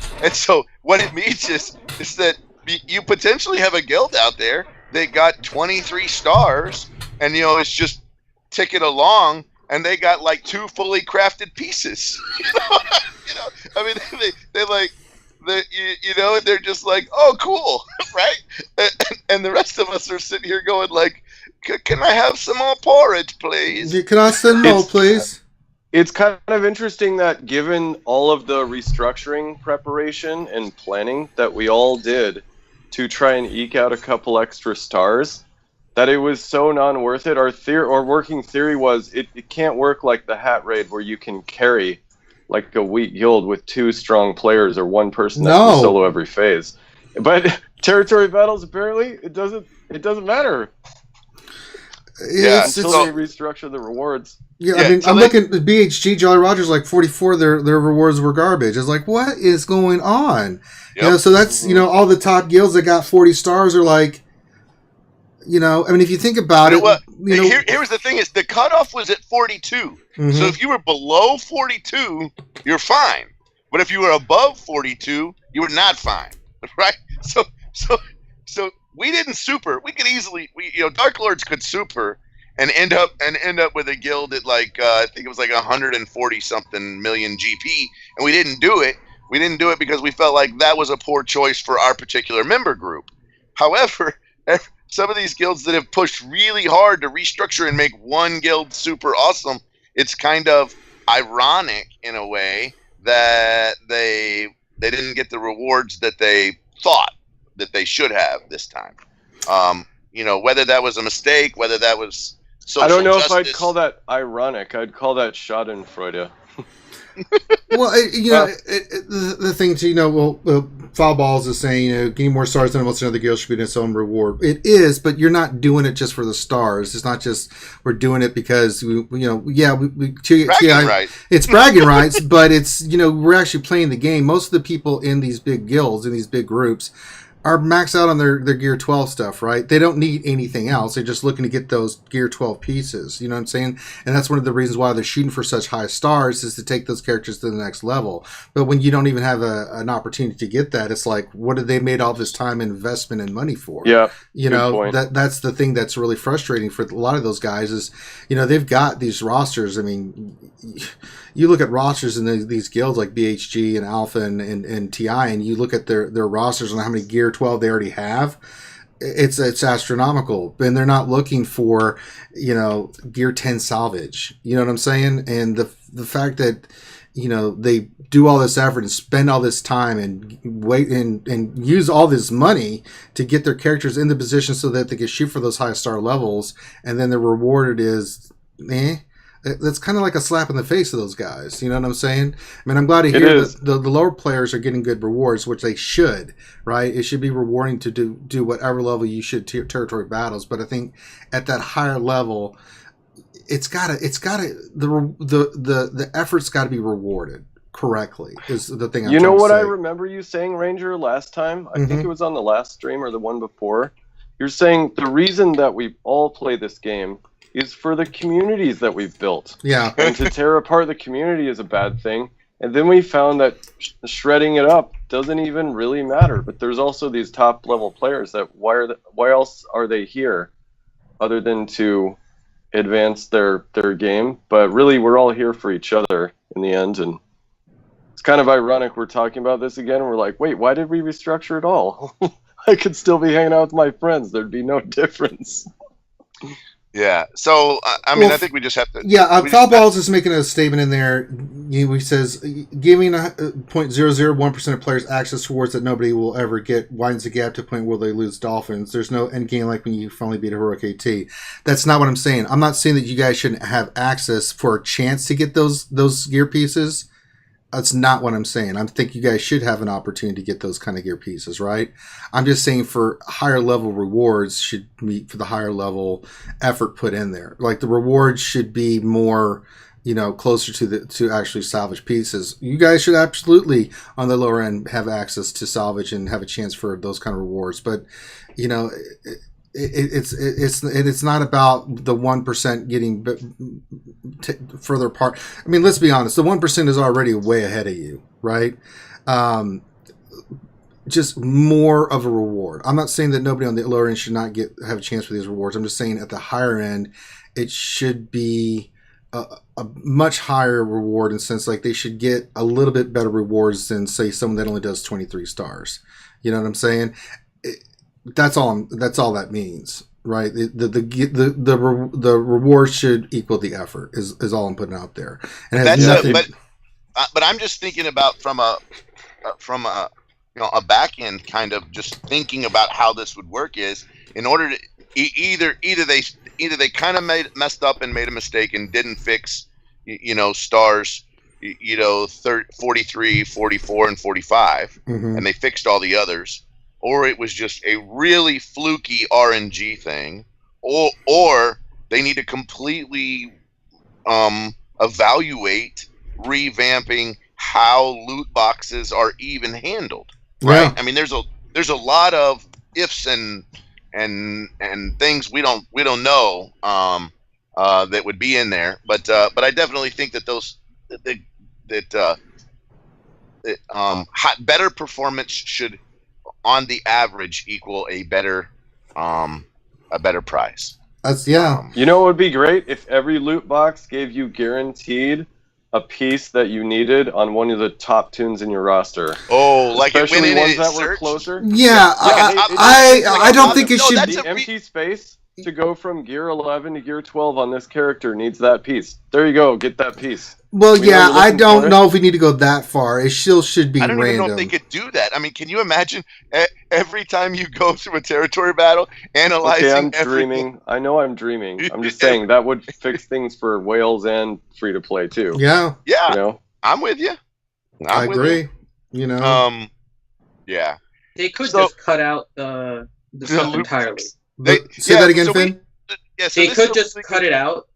what it means is that you potentially have a guild out there that got 23 stars, and, you know, it's just ticking along, and they got like 2 fully crafted pieces. You know, I mean, they like. You know, they're just like, oh, cool, right? And the rest of us are sitting here going like, can I have some more porridge, please? Can I send more, please? It's kind of interesting that given all of the restructuring preparation and planning that we all did to try and eke out a couple extra stars, that it was so non-worth it. Our working theory was it can't work like the Hat Raid where you can carry like a weak guild with 2 strong players or 1 person that can solo every phase. But territory battles, apparently, it doesn't matter. It's, Until it's, they restructure the rewards. yeah, I mean, I'm looking at BHG, Jolly Rogers, like 44, their rewards were garbage. It's like, what is going on? Yep. You know, so that's, you know, all the top guilds that got 40 stars are like, you know, I mean, if you think about it, you know, here's the thing: is the cutoff was at 42. Mm-hmm. So if you were below 42, you're fine. But if you were above 42, you were not fine, right? So we didn't super. We could easily, Dark Lords could super and end up with a guild at like I think it was like 140 something million GP, and we didn't do it. We didn't do it because we felt like that was a poor choice for our particular member group. However, some of these guilds that have pushed really hard to restructure and make one guild super awesome, it's kind of ironic in a way that they didn't get the rewards that they thought that they should have this time. Whether that was a mistake, whether that was social I don't know justice. if I'd call that ironic. I'd call that schadenfreude. well, the thing too, Foul Balls is saying, getting more stars than most other guilds should be its own reward. It is, but you're not doing it just for the stars. It's not just we're doing it because it's bragging rights, but it's we're actually playing the game. Most of the people in these big guilds, in these big groups, are maxed out on their Gear 12 stuff, right? They don't need anything else. They're just looking to get those Gear 12 pieces. You know what I'm saying? And that's one of the reasons why they're shooting for such high stars, is to take those characters to the next level. But when you don't even have an opportunity to get that, it's like, what did they made all this time and investment and money for? Yeah. That's the thing that's really frustrating for a lot of those guys is, they've got these rosters. I mean, you look at rosters in these guilds like BHG and Alpha and TI, and you look at their rosters and how many Gear 12 they already have. It's astronomical, and they're not looking for Gear 10 salvage. You know what I'm saying? And the fact that they do all this effort and spend all this time and wait and use all this money to get their characters in the position so that they can shoot for those high star levels, and then the rewarded is that's kind of like a slap in the face of those guys. You know what I'm saying? I mean, I'm glad to hear that the lower players are getting good rewards, which they should, right? It should be rewarding to do whatever level you should territory battles. But I think at that higher level, the effort's got to be rewarded correctly. Is the thing I'm trying to say. I remember you saying, Ranger, last time? I think it was on the last stream or the one before. You're saying the reason that we all play this game is for the communities that we've built. Yeah. And to tear apart the community is a bad thing. And then we found that shredding it up doesn't even really matter. But there's also these top level players that why else are they here other than to advance their game? But really, we're all here for each other in the end. And it's kind of ironic we're talking about this again. And we're like, wait, why did we restructure it all? I could still be hanging out with my friends. There'd be no difference. Yeah. So I think we just have to. Yeah. Foul Balls is making a statement in there. He says giving 0.001% of players access to rewards that nobody will ever get widens the gap to a point where they lose Dolphins. There's no end game like when you finally beat a heroic AT. That's not what I'm saying. I'm not saying that you guys shouldn't have access for a chance to get those gear pieces. That's not what I'm saying. I think you guys should have an opportunity to get those kind of gear pieces, right? I'm just saying for higher level rewards should meet for the higher level effort put in there. Like the rewards should be more, closer to actually salvage pieces. You guys should absolutely on the lower end have access to salvage and have a chance for those kind of rewards. But, it's not about the 1% getting further apart. I mean, let's be honest. The 1% is already way ahead of you, right? Just more of a reward. I'm not saying that nobody on the lower end should not have a chance for these rewards. I'm just saying at the higher end, it should be a much higher reward in the sense like they should get a little bit better rewards than say someone that only does 23 stars. You know what I'm saying? That's all that means, right? The reward should equal the effort is all I'm putting out there. And but I'm just thinking about from a back end kind of just thinking about how this would work is in order to either they kind of messed up and made a mistake and didn't fix stars 43, 44, and 45, and they fixed all the others. Or it was just a really fluky RNG thing, or they need to completely evaluate revamping how loot boxes are even handled. Right? Yeah. I mean, there's a lot of ifs and things we don't know that would be in there, but I definitely think that better performance should, on the average, equal a better price. That's You know what would be great if every loot box gave you guaranteed a piece that you needed on one of the top tunes in your roster. Oh, like especially it went ones in that search? were closer. Yeah, I don't think it should. The empty space to go from gear 11 to gear 12 on this character needs that piece. There you go, get that piece. Well, We know yeah, you're I looking don't for it. know if we need to go that far. It still should be I don't random. even know if they could do that. I mean, can you imagine every time you go through a territory battle, analyzing Okay, I'm everything? dreaming. I know I'm dreaming. I'm just saying that would fix things for whales and free to play too. Yeah, Yeah, You know? I'm with you. I agree. You know, Yeah. They could So- just cut out the stuff loot entirely. say that again, so Finn. So They this could is just cut it out.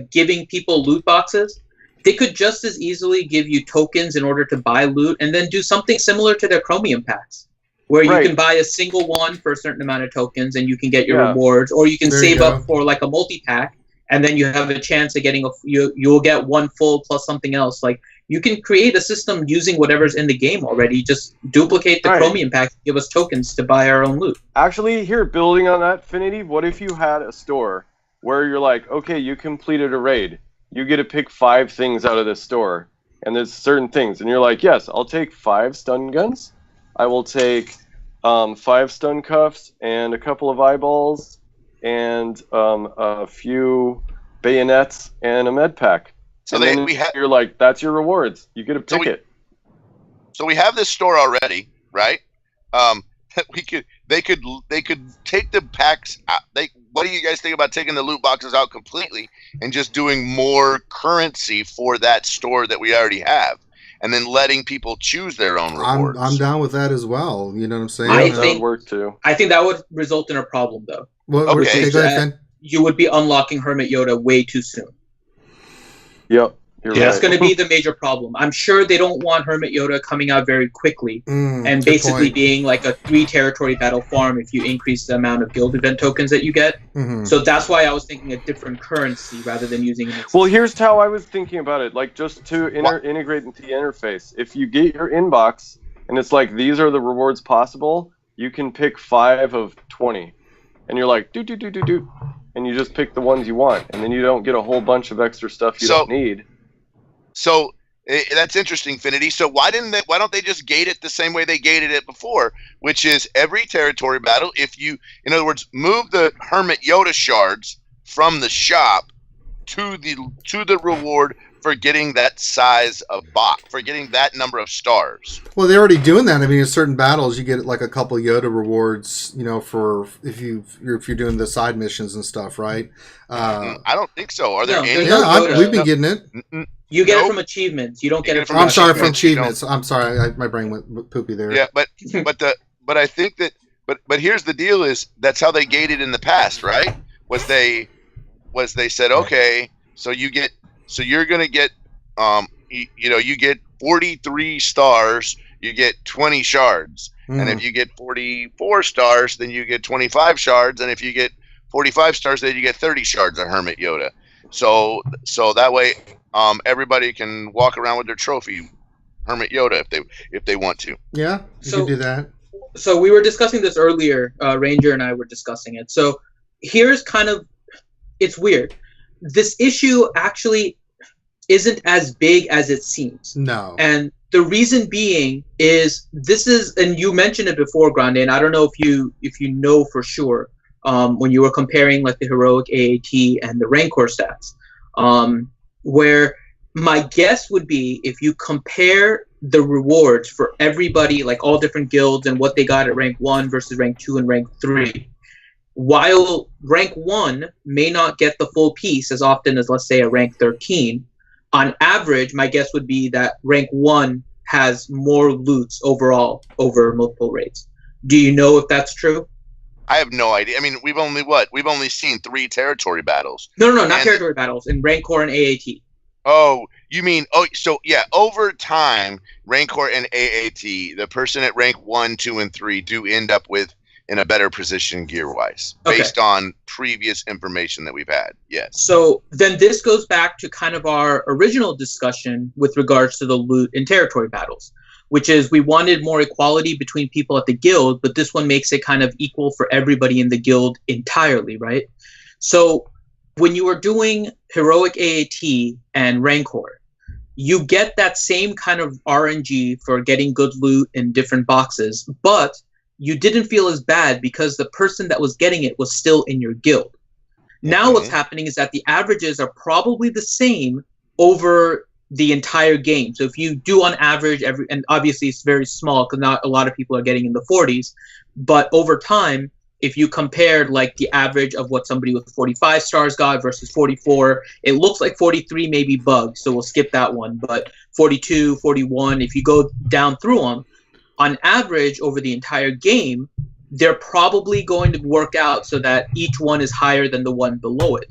Giving people loot boxes. They could just as easily give you tokens in order to buy loot, and then do something similar to their Chromium packs, where you Right. can buy a single one for a certain amount of tokens, and you can get your Yeah. rewards, or you can There you save go. up for like a multi-pack, and then you have a chance of getting you'll get one full plus something else. Like, you can create a system using whatever's in the game already. Just duplicate the Right. Chromium packs, give us tokens to buy our own loot. Actually, here, building on that, Finity, what if you had a store where you're like, okay, you completed a raid. You get to pick 5 things out of this store. And there's certain things. And you're like, yes, I'll take 5 stun guns. I will take 5 stun cuffs and a couple of eyeballs and a few bayonets and a med pack. So And then you're like, that's your rewards. You get to pick it. So we have this store already, right? They could take the packs out. What do you guys think about taking the loot boxes out completely and just doing more currency for that store that we already have, and then letting people choose their own rewards? I'm down with that as well. You know what I'm saying? I That think- would work too. I think that would result in a problem, though. Okay. Go ahead, Finn. You would be unlocking Hermit Yoda way too soon. Yep. You're That's right. going to be the major problem. I'm sure they don't want Hermit Yoda coming out very quickly and Good basically point. being like a 3-territory battle farm if you increase the amount of guild event tokens that you get. Mhm. So that's why I was thinking a different currency rather than using an Well, here's how I was thinking about it. Like, just to integrate into the interface. If you get your inbox and it's like, these are the rewards possible, you can pick 5 of 20. And you're like, do. And you just pick the ones you want. And then you don't get a whole bunch of extra stuff you don't need. So that's interesting, Finity. So why don't they just gate it the same way they gated it before, which is every territory battle, if you, in other words, move the Hermit Yoda shards from the shop to the reward for getting that size of box, for getting that number of stars. Well, they're already doing that. I mean, in certain battles, you get like a couple Yoda rewards. You know, for if you're doing the side missions and stuff, right? I don't think so. Are there No, any? there's Yeah, no Yoda. we've been getting it. You get it Nope. from achievements. You don't get it from. I'm sorry, from achievements, achievements. I'm sorry, my brain went poopy there. Yeah, but I think that but here's the deal: is that's how they gated in the past, right? Was they said, okay, so you're gonna get you get 43 stars, you get 20 shards, and if you get 44 stars, then you get 25 shards, and if you get 45 stars, then you get 30 shards of Hermit Yoda. So that way, everybody can walk around with their trophy Hermit Yoda if they want to. Yeah, you So- can do that. So we were discussing this earlier. Ranger and I were discussing it. So here's it's weird. This issue actually isn't as big as it seems. No. And the reason being is and you mentioned it before, Grande, and I don't know if you know for sure, when you were comparing like the heroic AAT and the Rancor stats, where my guess would be if you compare the rewards for everybody, like all different guilds and what they got at rank 1 versus rank 2 and rank 3, while rank 1 may not get the full piece as often as, let's say, a rank 13, on average, my guess would be that rank 1 has more loots overall over multiple raids. Do you know if that's true? I have no idea. I mean, we've only seen 3 territory battles. No, not territory battles in Rancor and AAT. Oh, you mean so yeah, over time, Rancor and AAT, the person at rank 1, 2, and 3 do end up in a better position gear-wise, based on previous information that we've had. Yes. So then this goes back to kind of our original discussion with regards to the loot in territory battles, which is we wanted more equality between people at the guild, but this one makes it kind of equal for everybody in the guild entirely, right? So when you are doing heroic AAT and Rancor, you get that same kind of RNG for getting good loot in different boxes, but you didn't feel as bad because the person that was getting it was still in your guild. Now what's happening is that the averages are probably the same over the entire game. So if you do on average and obviously it's very small because not a lot of people are getting in the 40s, but over time, if you compared like the average of what somebody with 45 stars got versus 44, it looks like 43 may be bugged, so we'll skip that one. But 42, 41, if you go down through them, on average over the entire game, they're probably going to work out so that each one is higher than the one below it.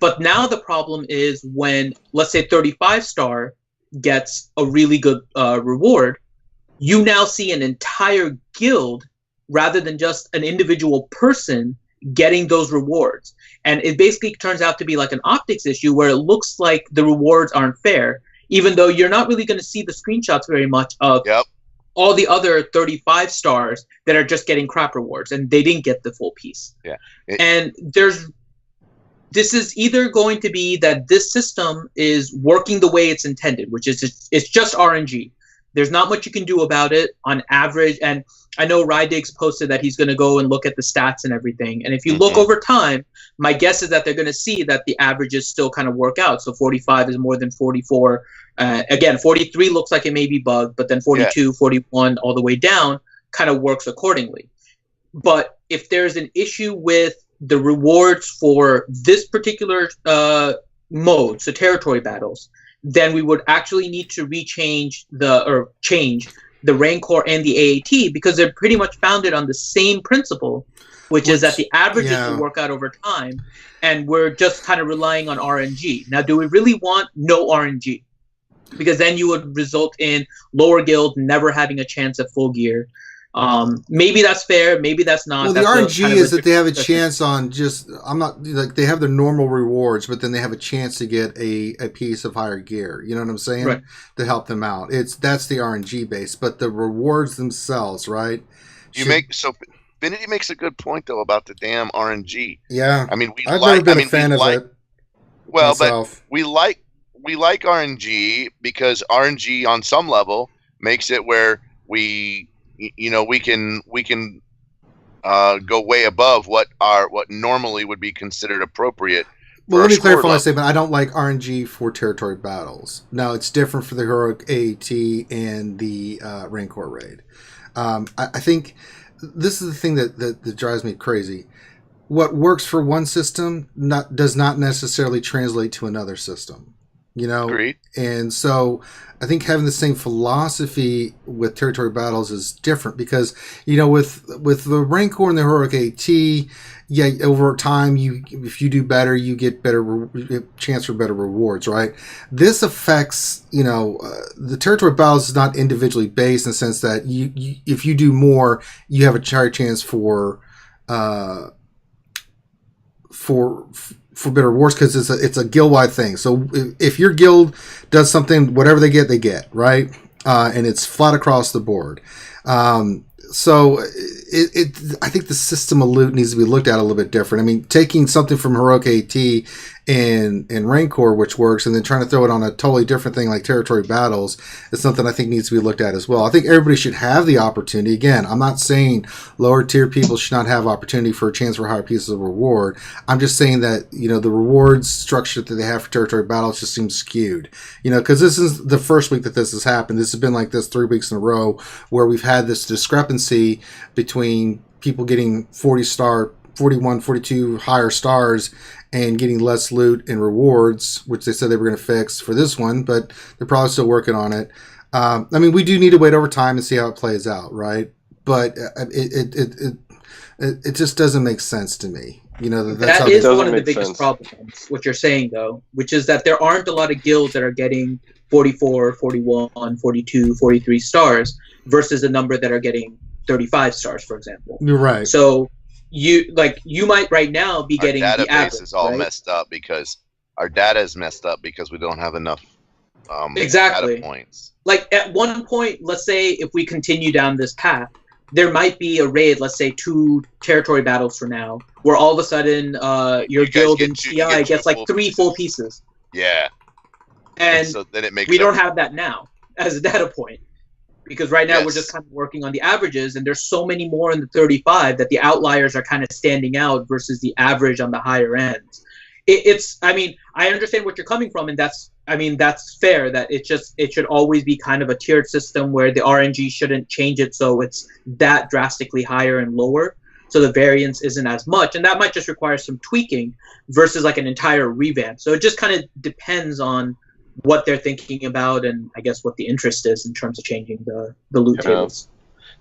But now the problem is when, let's say 35 star gets a really good reward, you now see an entire guild rather than just an individual person getting those rewards. And it basically turns out to be like an optics issue where it looks like the rewards aren't fair, even though you're not really going to see the screenshots very much of all the other 35 stars that are just getting crap rewards and they didn't get the full piece. Yeah. And this is either going to be that this system is working the way it's intended, which is it's just RNG. There's not much you can do about it on average. And I know Rydiggs posted that he's going to go and look at the stats and everything. And if you look over time, my guess is that they're going to see that the averages still kind of work out. So 45 is more than 44. Again, 43 looks like it may be bugged, but then 42, 41, all the way down kind of works accordingly. But if there's an issue with the rewards for this particular mode, so territory battles, then we would actually need to change the Rancor and the AAT because they're pretty much founded on the same principle, which is that the averages will work out over time, and we're just kind of relying on RNG. Now, do we really want no RNG? Because then you would result in lower guild never having a chance at full gear. Maybe that's fair. Maybe that's not. Well, the RNG is that they have a chance on they have their normal rewards, but then they have a chance to get a piece of higher gear. You know what I'm saying? Right. To help them out. That's the RNG base, but the rewards themselves, right? Finity makes a good point though about the damn RNG. Yeah. I mean, I've never been a fan of it. Well, myself. But we like RNG because RNG on some level makes it where we can go way above what normally would be considered appropriate. Well, let me clarify my statement. I don't like RNG for territory battles. Now, it's different for the heroic AAT and the Rancor raid. I think this is the thing that drives me crazy. What works for one system does not necessarily translate to another system. Agreed. And so I think having the same philosophy with territory battles is different because, with the Rancor and the heroic AT, over time, if you do better, you get chance for better rewards, right? This affects, the territory battles is not individually based in the sense that if you do more, you have a higher chance for better rewards because it's a guild-wide thing. So if your guild does something, whatever they get, right? And it's flat across the board. So I think the system of loot needs to be looked at a little bit different. I mean, taking something from heroic AT and Rancor, which works, and then trying to throw it on a totally different thing like territory battles is something I think needs to be looked at as well. I think everybody should have the opportunity. Again, I'm not saying lower tier people should not have opportunity for a chance for higher pieces of reward. I'm just saying that, the rewards structure that they have for territory battles just seems skewed. Because this is the first week that this has happened. This has been like this 3 weeks in a row where we've had this discrepancy between people getting 41, 42 higher stars and getting less loot and rewards, which they said they were going to fix for this one, but they're probably still working on it. We do need to wait over time and see how it plays out, right? But It just doesn't make sense to me. You know, that's That is doesn't one of the make biggest sense. problems, what you're saying, though, which is that there aren't a lot of guilds that are getting 44, 41, 42, 43 stars versus a number that are getting 35 stars, for example. You're right. So you might right now be getting Our the database average, is all right? messed up because our data is messed up because we don't have enough Exactly. data points. Like at one point, let's say if we continue down this path, there might be a raid, let's say 2 territory battles from now, where all of a sudden your You guys guild get in two- you CI get two gets like full 3 full pieces. Yeah. And so then it makes we don't every- have that now as a data point. Because right now we're Yes. just kind of working on the averages, and there's so many more in the 35 that the outliers are kind of standing out versus the average on the higher end. I mean, I understand what you're coming from, and that's fair that it should always be kind of a tiered system where the RNG shouldn't change it so it's that drastically higher and lower, so the variance isn't as much, and that might just require some tweaking versus like an entire revamp. So it just kind of depends on what they're thinking about, and I guess what the interest is in terms of changing the loot tables.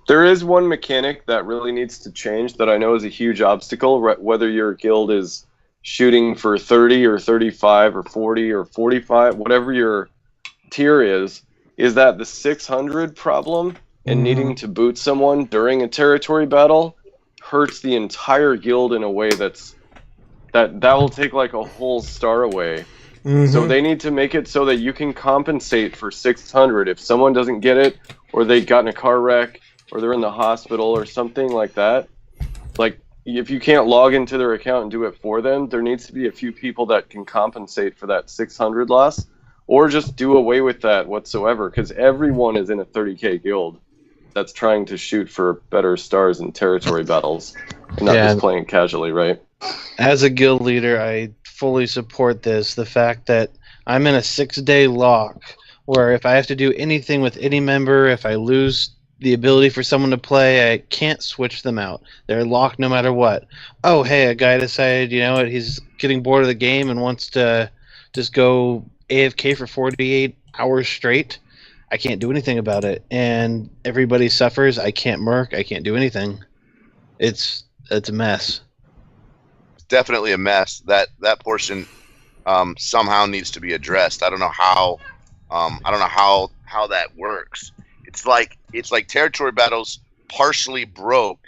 There is one mechanic that really needs to change that I know is a huge obstacle, whether your guild is shooting for 30 or 35 or 40 or 45, whatever your tier is that the 600 problem and needing to boot someone during a territory battle hurts the entire guild in a way that will take like a whole star away. So they need to make it so that you can compensate for 600 if someone doesn't get it, or they got in a car wreck, or they're in the hospital or something like that. Like, if you can't log into their account and do it for them, there needs to be a few people that can compensate for that 600 loss, or just do away with that whatsoever, because everyone is in a 30k guild that's trying to shoot for better stars in territory battles, and not just playing casually, right? As a guild leader, I fully support this. The fact that I'm in a 6-day lock, where if I have to do anything with any member, if I lose the ability for someone to play, I can't switch them out. They're locked no matter what. Oh, hey, a guy decided, you know what, he's getting bored of the game and wants to just go AFK for 48 hours straight. I can't do anything about it. And everybody suffers. I can't merc. I can't do anything. It's a mess. Definitely a mess. That portion somehow needs to be addressed. I don't know how. How that works. It's like territory battles partially broke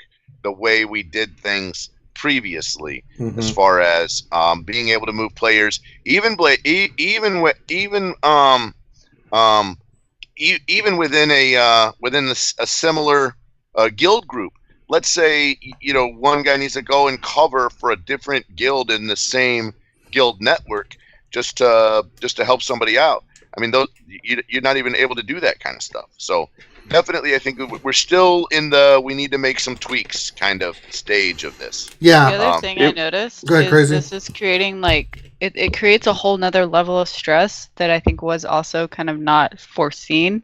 the way we did things previously, as far as being able to move players, even within a similar guild group. Let's say one guy needs to go and cover for a different guild in the same guild network just to help somebody out. I mean, you're not even able to do that kind of stuff. So definitely, I think we're still in the we need to make some tweaks kind of stage of this. Yeah. The other thing I noticed is Crazy. this is creating like it creates a whole nother level of stress that I think was also kind of not foreseen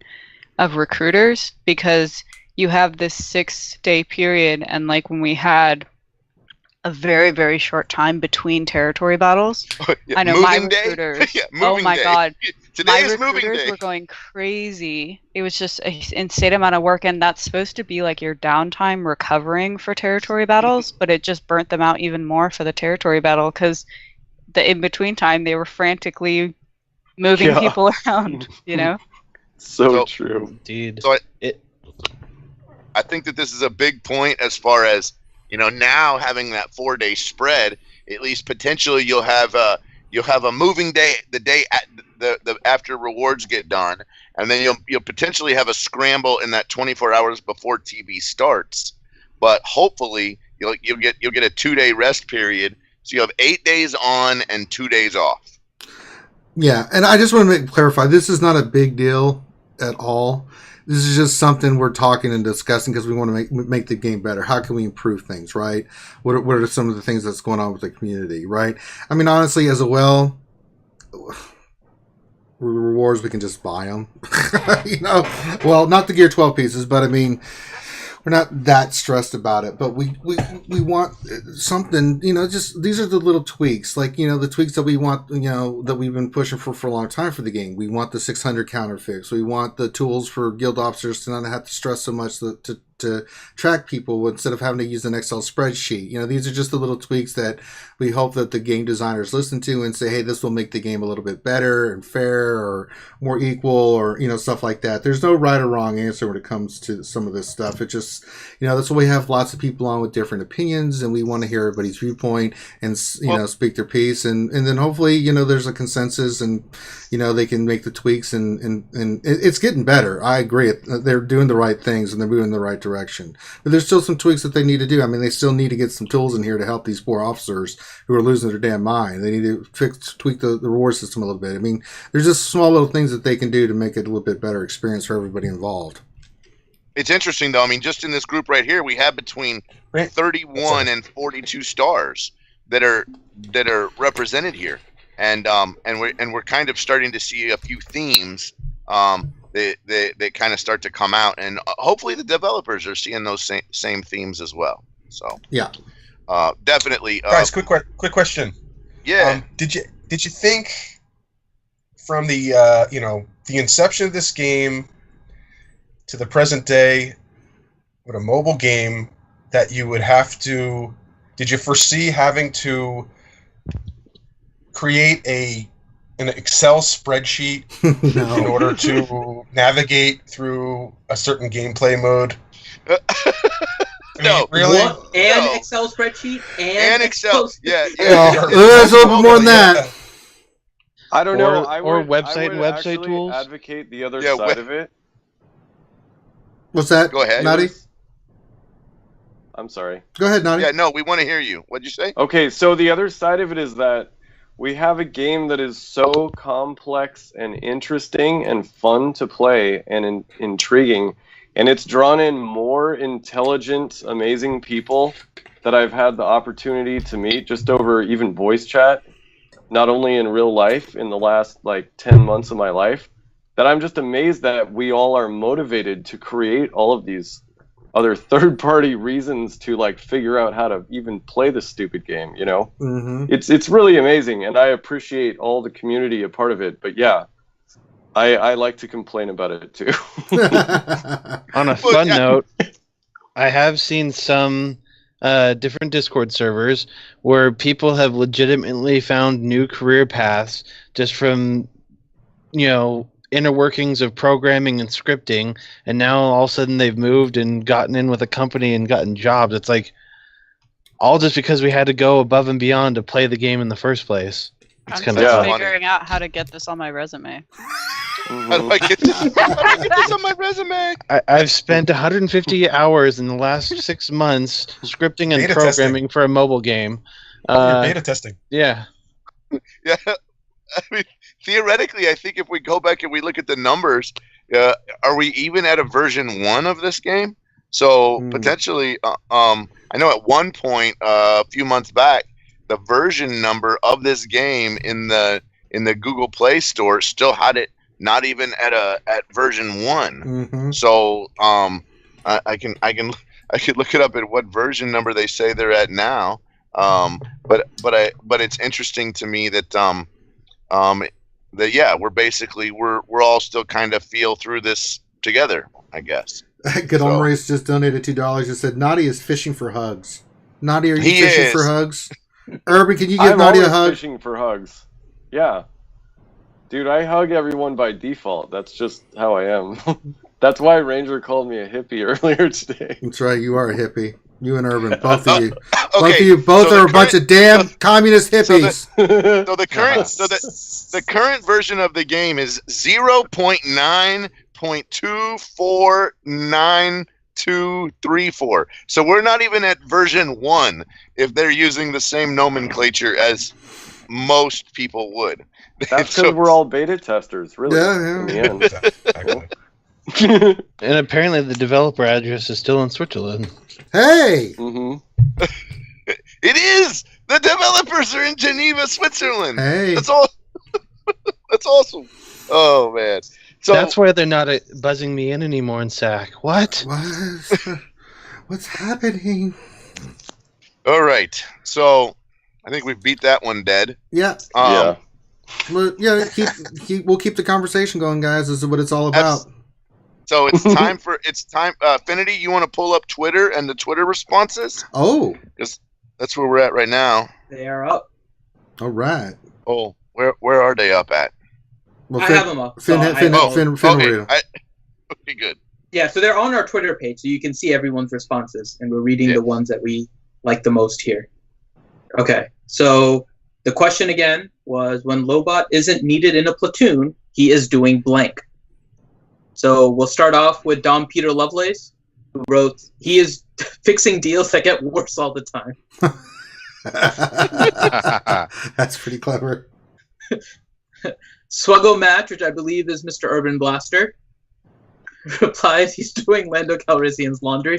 of recruiters, because you have this 6-day period, and like when we had a very, very short time between territory battles. Yeah, I know my recruiters. Yeah, oh my day. god. Today my is moving recruiters day. were going crazy. It was just an insane amount of work, and that's supposed to be like your downtime recovering for territory battles, but it just burnt them out even more for the territory battle, because the in-between time they were frantically moving people around, you know? So true. Indeed. So I think that this is a big point as far as now having that 4-day spread. At least potentially you'll have a moving day the day the after rewards get done, and then you'll potentially have a scramble in that 24 hours before TV starts. But hopefully you'll get a 2-day rest period, so you have 8 days on and 2 days off. Yeah, and I just want to clarify, this is not a big deal at all. This is just something we're talking and discussing because we want to make the game better. How can we improve things, right? What are some of the things that's going on with the community, right? I mean, honestly, as rewards, we can just buy them. Well, not the Gear 12 pieces, but I mean, we're not that stressed about it. But we want something, just these are the little tweaks, like, the tweaks that we want, that we've been pushing for a long time for the game. We want the 600 counter fix. We want the tools for guild officers to not have to stress so much to to track people instead of having to use an Excel spreadsheet. You know, these are just the little tweaks that we hope that the game designers listen to and say, hey, this will make the game a little bit better and fair or more equal, or, you know, stuff like that. There's no right or wrong answer when it comes to some of this stuff. It just, you know, that's why we have lots of people on with different opinions, and we want to hear everybody's viewpoint and, you know, speak their piece. And then hopefully, you know, there's a consensus and, you know, they can make the tweaks and it's getting better. I agree. They're doing the right things and they're moving in the right direction. But there's still some tweaks that they need to do. I mean, they still need to get some tools in here to help these poor officers who are losing their damn mind. They need to tweak the reward system a little bit. I mean, there's just small little things that they can do to make it a little bit better experience for everybody involved. It's interesting, though. I mean, just in this group right here, we have between 31 and 42 stars that are represented here, and we're kind of starting to see a few themes that kind of start to come out, and hopefully the developers are seeing those same themes as well. So yeah, definitely. Guys, quick question. Yeah. Did you think from the you know, the inception of this game to the present day with a mobile game that you would have to? Did you foresee having to create an Excel spreadsheet in order to navigate through a certain gameplay mode? No, really? An Excel spreadsheet and Excel. Yeah. There's a little bit more than that. I don't know. Or website actually tools. Advocate the other side of it. What's that? Go ahead, Nutty. I'm sorry. Go ahead, Nutty. Yeah, no, we want to hear you. What'd you say? Okay, so the other side of it is that we have a game that is so complex and interesting and fun to play and intriguing, and it's drawn in more intelligent, amazing people that I've had the opportunity to meet just over even voice chat, not only in real life in the last like 10 months of my life, that I'm just amazed that we all are motivated to create all of these other third-party reasons to like figure out how to even play this stupid game, you know? Mm-hmm. It's really amazing, and I appreciate all the community a part of it. But yeah, I like to complain about it too. On a fun note, I have seen some different Discord servers where people have legitimately found new career paths just from, you know, inner workings of programming and scripting, and now all of a sudden they've moved and gotten in with a company and gotten jobs. It's like all just because we had to go above and beyond to play the game in the first place. It's I'm kind still of figuring out how to get this on my resume. How do I get this? How do I get this on my resume? I've spent 150 hours in the last 6 months scripting and Beta programming for a mobile game. You're beta testing. Yeah. Yeah, I mean, theoretically, I think if we go back and we look at the numbers, are we even at a version 1 of this game? So potentially, I know at one point a few months back, the version number of this game in the Google Play Store still had it not even at version 1. Mm-hmm. So I could look it up at what version number they say they're at now. But it's interesting to me that yeah, we're all still kind of feel through this together, I guess. Good old Maurice just donated $2. Just said Naughty is fishing for hugs. Naughty, are you fishing for hugs? Urban, can you give Naughty a hug? Fishing for hugs. Yeah. Dude, I hug everyone by default. That's just how I am. That's why Ranger called me a hippie earlier today. That's right, you are a hippie. You and Urban, both of you. Okay, both are a bunch of damn communist hippies. So the current version of the game is 0.9.249234. So we're not even at version 1 if they're using the same nomenclature as most people would. That's because we're all beta testers, really. Yeah. In the end. And apparently the developer address is still in Switzerland. Hey! Mm-hmm. It is! The developers are in Geneva, Switzerland. Hey. That's all. That's awesome. Oh, man. So that's why they're not buzzing me in anymore in SAC. What? What's happening? All right. So I think we've beat that one dead. Yeah. Yeah. We'll keep the conversation going, guys. This is what it's all about. So it's time for Finity, you want to pull up Twitter and the Twitter responses? Oh, Because that's where we're at right now. They are up. all right. Oh, where are they up at? Well, I have them up. Finn so will read 'em. Okay, good. Yeah, so they're on our Twitter page, so you can see everyone's responses, and we're reading the ones that we like the most here. Okay, so the question again was, when Lobot isn't needed in a platoon, he is doing blank. So we'll start off with Dom Peter Lovelace, who wrote, he is fixing deals that get worse all the time. That's pretty clever. Swuggo Match, which I believe is Mr. Urban Blaster, replies he's doing Lando Calrissian's laundry.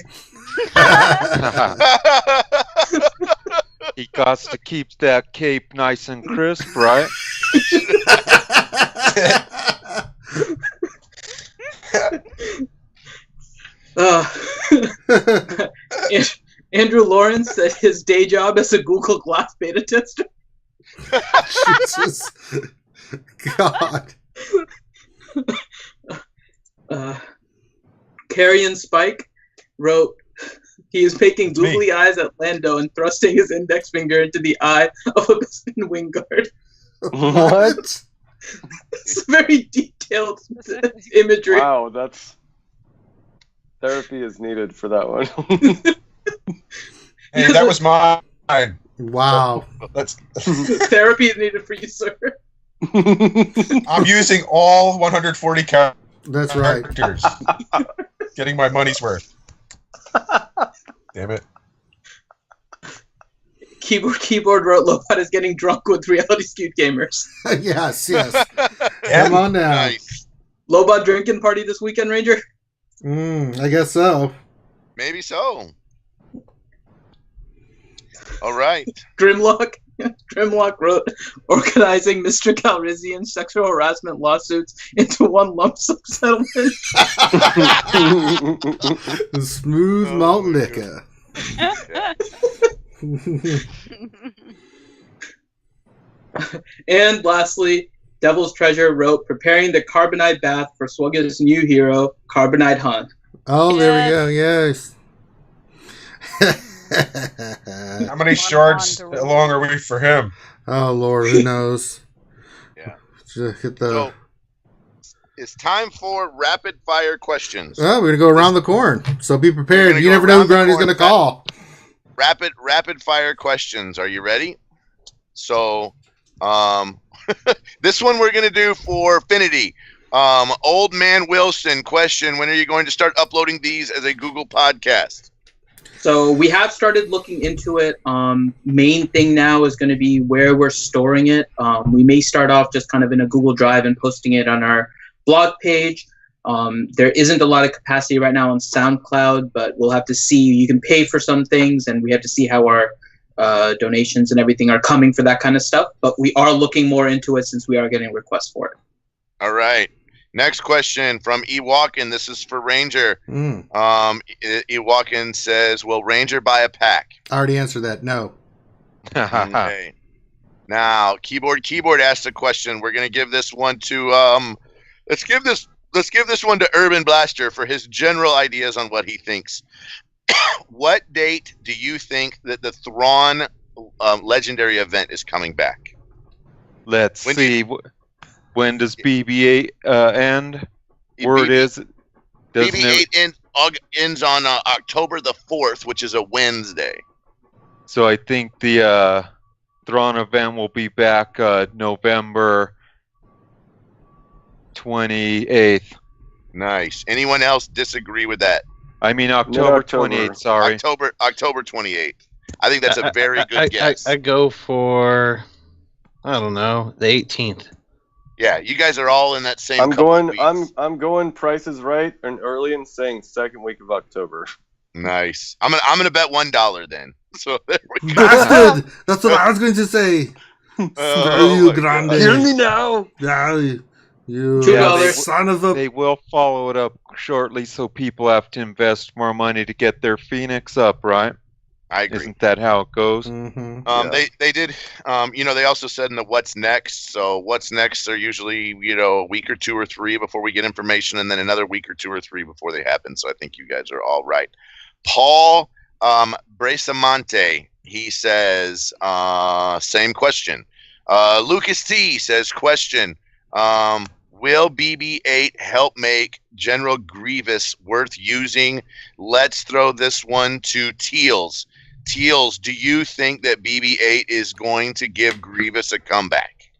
He got to keep that cape nice and crisp, right? Andrew Lawrence said his day job as a Google Glass beta tester. Jesus. God. Carrion Spike wrote, he is making googly eyes at Lando and thrusting his index finger into the eye of a piston wing guard. What? It's very detailed imagery. Wow, that's therapy is needed for that one. Hey, that was mine. Wow. That's Therapy is needed for you, sir. I'm using all 140 characters. That's right. Getting my money's worth. Damn it. Keyboard wrote, Lobot is getting drunk with Reality Skewed Gamers. Yes. Come on now. Nice. Lobot drinking party this weekend, Ranger? I guess so. Maybe so. All right. Grimlock wrote, organizing Mr. Calrissian's sexual harassment lawsuits into one lump sum settlement. Smooth malt liquor. And lastly, Devil's Treasure wrote, preparing the carbonite bath for Swuggo's new hero, Carbonite Hunt. Oh, there we go. Yes. How many shards along are we for him? Oh, Lord, who knows? Yeah. Just hit the... So, it's time for rapid fire questions. Oh, we're going to go around the corn. So be prepared. You go never know who around the Grundy's going to call. Rapid fire questions. Are you ready? So, this one we're going to do for Finity. Old Man Wilson question, when are you going to start uploading these as a Google podcast? So we have started looking into it. Main thing now is going to be where we're storing it. We may start off just kind of in a Google Drive and posting it on our blog page. There isn't a lot of capacity right now on SoundCloud, but we'll have to see. You can pay for some things, and we have to see how our donations and everything are coming for that kind of stuff. But we are looking more into it since we are getting requests for it. All right. Next question from Ewalkin. This is for Ranger. Ewalkin says, will Ranger buy a pack? I already answered that. No. Okay. Now, Keyboard asked a question. We're going to give this one to let's give this one to Urban Blaster for his general ideas on what he thinks. What date do you think that the Thrawn legendary event is coming back? Let's see. When does BB-8 end? Word is, BB-8 ends on October the 4th, which is a Wednesday. So I think the Thrawn event will be back November 28th. Nice. Anyone else disagree with that? I mean October 28th. Sorry. October 28th. I think that's a very good guess. I go for, I don't know, the 18th. Yeah, you guys are all in that same. I'm going Price is Right and early and saying second week of October. Nice. I'm gonna bet $1 then. So there we go. Bastard! That's what I was going to say. You grande. Hear me now. You son of a. They will follow it up shortly, so people have to invest more money to get their Phoenix up, right? I agree. Isn't that how it goes? Mm-hmm. They did. They also said in the what's next. So what's next are usually a week or 2 or 3 before we get information, and then another week or 2 or 3 before they happen. So I think you guys are all right. Paul Brasamante, he says same question. Lucas T says question. Will BB-8 help make General Grievous worth using? Let's throw this one to Teals. Teals, do you think that BB-8 is going to give Grievous a comeback?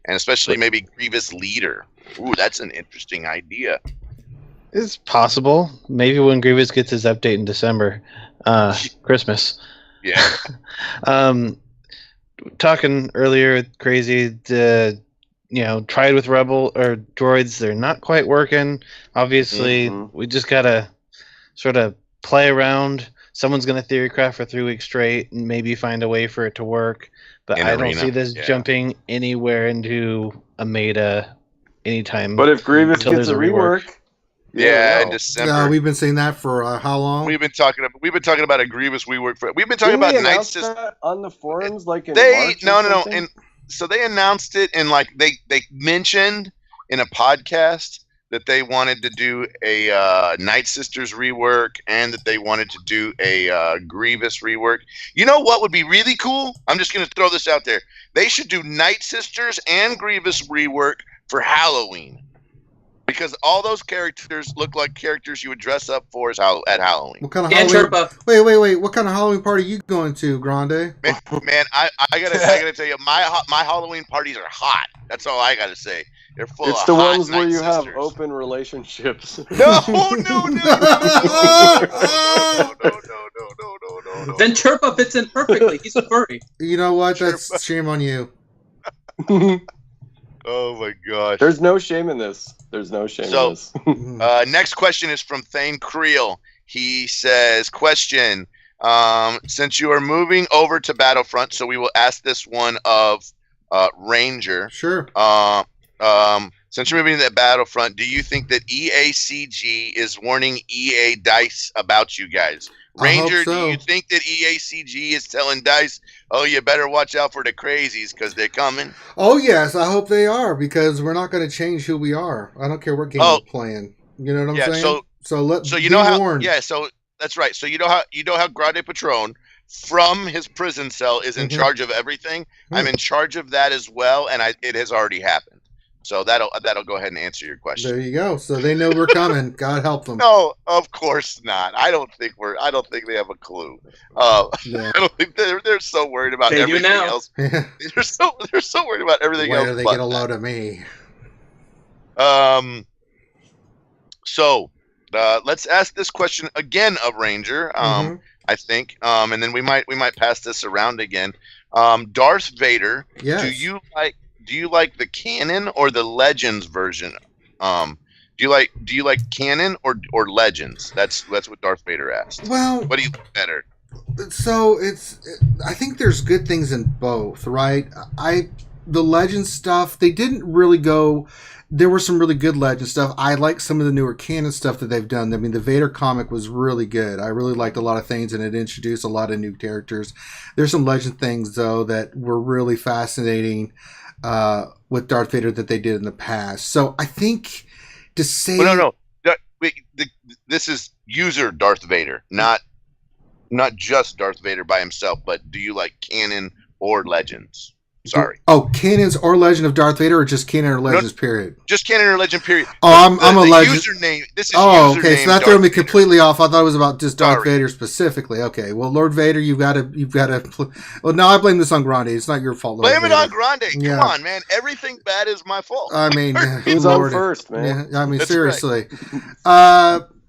And especially maybe Grievous leader. Ooh, that's an interesting idea. It's possible. Maybe when Grievous gets his update in December. Christmas. Yeah. Talking earlier, Crazy, tried with Rebel or droids. They're not quite working. Obviously, we just got to sort of play around. Someone's going to theory craft for 3 weeks straight and maybe find a way for it to work. But I don't see this jumping anywhere into a meta anytime. But if Grievous gets a rework, in December. We've been saying that for how long? We've been talking about a Grievous rework for. We've been talking about Night System on the forums, like in March no. And so they announced it, and like they mentioned in a podcast that they wanted to do a Night Sisters rework and that they wanted to do a Grievous rework. You know what would be really cool? I'm just going to throw this out there. They should do Night Sisters and Grievous rework for Halloween. Because all those characters look like characters you would dress up for at Halloween. What kind of Halloween? Wait. What kind of Halloween party are you going to, Grande? Man, I gotta tell you, my Halloween parties are hot. That's all I gotta say. They're full. It's of the hot ones where you sisters. have open relationships. No. Then Chirpa fits in perfectly. He's a furry. You know what? That's shame on you. Oh my gosh. There's no shame in this. There's no shame in this. Next question is from Thane Creel. He says, question, since you are moving over to Battlefront, so we will ask this one of Ranger. Sure. Since you're moving to Battlefront, do you think that EACG is warning EA DICE about you guys? Ranger, do you think that EACG is telling DICE, oh, you better watch out for the crazies because they're coming? Oh, yes. I hope they are, because we're not going to change who we are. I don't care what game we're playing. You know what I'm saying? So you know how warned. Yeah, so that's right. So you know how Grade Patron from his prison cell is in charge of everything? I'm in charge of that as well, and it has already happened. So that'll go ahead and answer your question. There you go. So they know we're coming. God help them. No, of course not. I don't think they have a clue. Yeah. I don't think they're so worried about everything else. They're so worried about everything else. Where do they get a load of me? So let's ask this question again of Ranger. I think, and then we might pass this around again. Darth Vader. Yes. Do you like the canon or the Legends version? Do you like canon or Legends? That's what Darth Vader asked. Well, what do you like better? So I think there's good things in both, right? The Legends stuff, they didn't really go. There were some really good Legend stuff. I like some of the newer canon stuff that they've done. I mean, the Vader comic was really good. I really liked a lot of things, and it introduced a lot of new characters. There's some Legend things though that were really fascinating. With Darth Vader that they did in the past. So I think to say... No. This is user Darth Vader, not just Darth Vader by himself, but do you like canon or Legends? Sorry. Oh, canons or Legend of Darth Vader, or just canon or Legends, period? Just canon or Legend, period. Oh, I'm a Legend. Username. This is okay. So that threw me completely off. I thought it was about just Darth Vader specifically. Okay. Well, Lord Vader, you've got to. Well, no, I blame this on Grande. It's not your fault, Lord Blame Vader. it on Grande. Come on, man. Everything bad is my fault. I mean, who's on first, man? Yeah, I mean, That's seriously.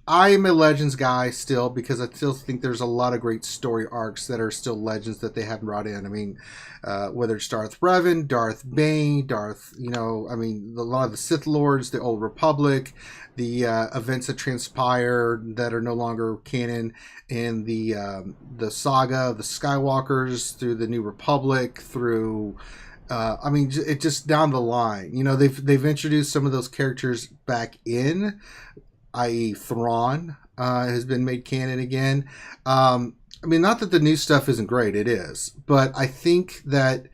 I am a Legends guy still, because I still think there's a lot of great story arcs that are still Legends that they haven't brought in. I mean, whether it's Darth Revan, Darth Bane, a lot of the Sith Lords, the Old Republic, the events that transpire that are no longer canon in the saga of the Skywalkers, through the New Republic, through... it just down the line. They've introduced some of those characters back in, i.e. Thrawn has been made canon again. I mean, not that the new stuff isn't great, it is, but I think that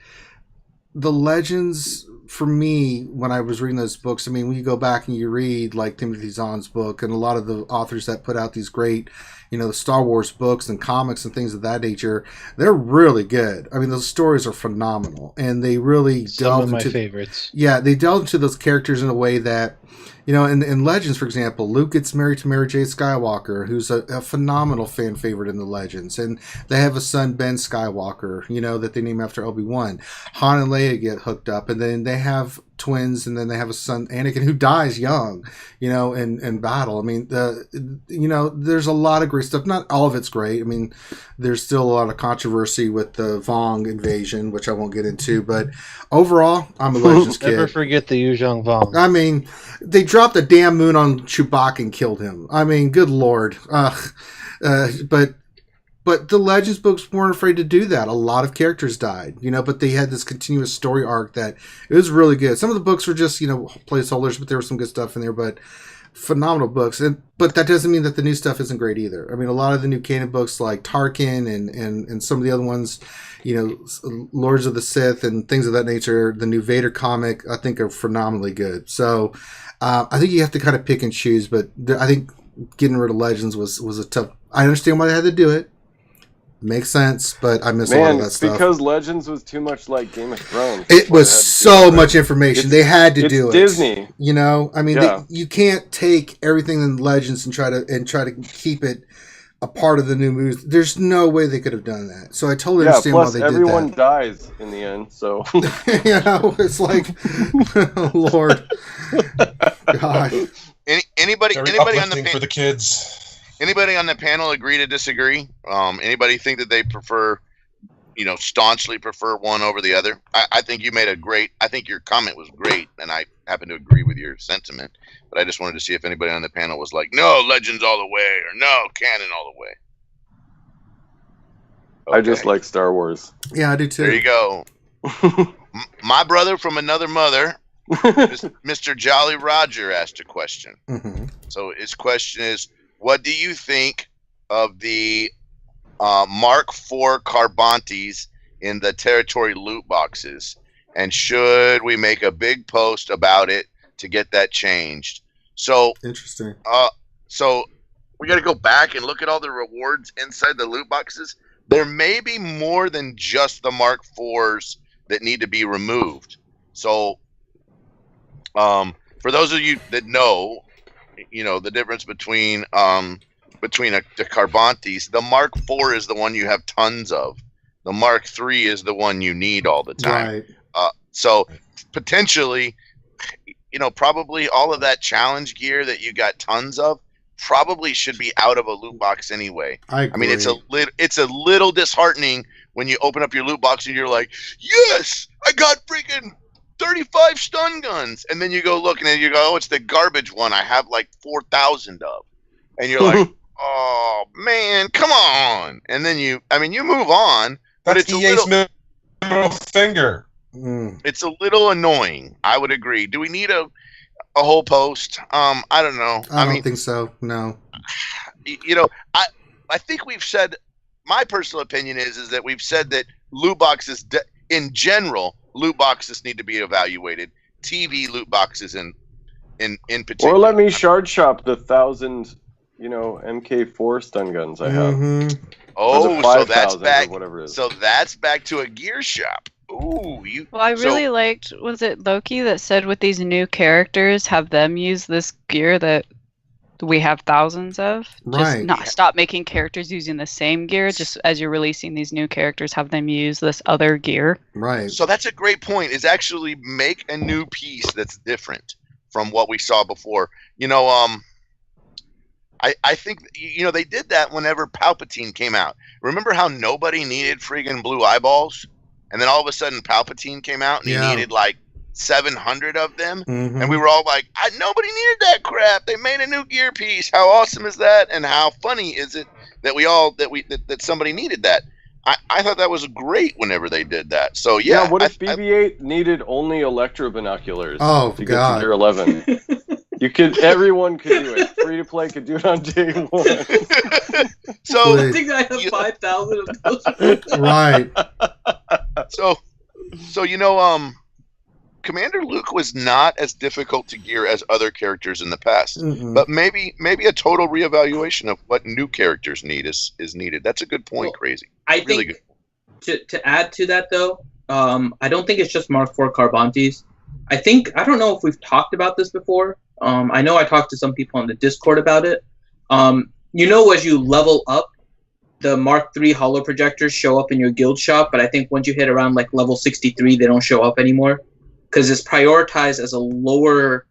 the Legends, for me, when I was reading those books, I mean, when you go back and you read like Timothy Zahn's book and a lot of the authors that put out these great, the Star Wars books and comics and things of that nature, they're really good. I mean, those stories are phenomenal, and they really delve into my favorites. Yeah, they delve into those characters in a way that, in Legends, for example, Luke gets married to Mary Jade Skywalker, who's a phenomenal fan favorite in the Legends. And they have a son, Ben Skywalker, that they name after Obi-Wan. Han and Leia get hooked up, and then they have twins, and then they have a son, Anakin, who dies young, in battle. I mean, there's a lot of great stuff. Not all of it's great. I mean, there's still a lot of controversy with the Vong invasion, which I won't get into. But overall, I'm a Legends kid. Never forget the Yuzhong Vong. I mean, they dropped a damn moon on Chewbacca and killed him. I mean, good lord. But the Legends books weren't afraid to do that. A lot of characters died, but they had this continuous story arc that it was really good. Some of the books were just, placeholders, but there was some good stuff in there, but phenomenal books. But that doesn't mean that the new stuff isn't great either. I mean, a lot of the new canon books like Tarkin and some of the other ones, Lords of the Sith and things of that nature, the new Vader comic, I think are phenomenally good. So I think you have to kind of pick and choose, but I think getting rid of Legends was a tough... I understand why they had to do it. Makes sense, but I miss a lot of that stuff. Because Legends was too much like Game of Thrones. It was so much information. They had to do it. Disney. I mean, you can't take everything in Legends and try to keep it a part of the new movies. There's no way they could have done that. So I totally understand why they did that. Everyone dies in the end, so it's like, Lord, God. Anybody on the for the kids. Anybody on the panel agree to disagree? Anybody think that they prefer, staunchly prefer one over the other? I think you made I think your comment was great, and I happen to agree with your sentiment. But I just wanted to see if anybody on the panel was like, no, Legends all the way, or no, canon all the way. Okay. I just like Star Wars. Yeah, I do too. There you go. My brother from another mother, Mr. Jolly Roger, asked a question. Mm-hmm. So his question is, what do you think of the Mark IV Carbantes in the territory loot boxes? And should we make a big post about it to get that changed? So interesting. So we got to go back and look at all the rewards inside the loot boxes. There may be more than just the Mark IVs that need to be removed. So for those of you that know, the difference between the Carbantes, the Mark IV is the one you have tons of. The Mark III is the one you need all the time. Right. So potentially, probably all of that challenge gear that you got tons of probably should be out of a loot box anyway. I mean, it's a little disheartening when you open up your loot box and you're like, yes, I got freaking 35 stun guns, and then you go look and you go, oh, it's the garbage one I have like 4,000 of, and you're like, oh man, come on. And then you move on, but That's EA's middle finger. It's a little annoying. I would agree. Do we need a whole post? I don't know. I don't think so. No. I think we've said, my personal opinion is that we've said that loot boxes in general, loot boxes need to be evaluated. TV loot boxes in particular. Or let me shard shop the 1,000, MK4 stun guns I have. Mm-hmm. Oh, so that's back. Whatever it is. So that's back to a gear shop. Ooh, Well, I really liked. Was it Loki that said with these new characters, have them use this gear that we have thousands of? Right. Just not stop making characters using the same gear. Just as you're releasing these new characters, have them use this other gear. Right. So that's a great point. Is actually make a new piece that's different from what we saw before. I think they did that whenever Palpatine came out. Remember how nobody needed friggin' blue eyeballs, and then all of a sudden Palpatine came out and he needed like 700 of them, and we were all like, nobody needed that crap. They made a new gear piece. How awesome is that? And how funny is it that that somebody needed that? I thought that was great whenever they did that. So yeah. What if BB-8 needed only electro binoculars? Oh to God. Get to year 11? Everyone could do it. Free to play could do it on day one. So I think I have 5,000 of those. Right. So Commander Luke was not as difficult to gear as other characters in the past. Mm-mm. But maybe a total reevaluation of what new characters need is needed. That's a good point, Well, Crazy. I Really think to add to that though, I don't think it's just Mark IV Carbantes. I don't know if we've talked about this before. I know I talked to some people on the Discord about it. As you level up, the Mark III holo projectors show up in your guild shop, but I think once you hit around like level 63, they don't show up anymore because it's prioritized as a lower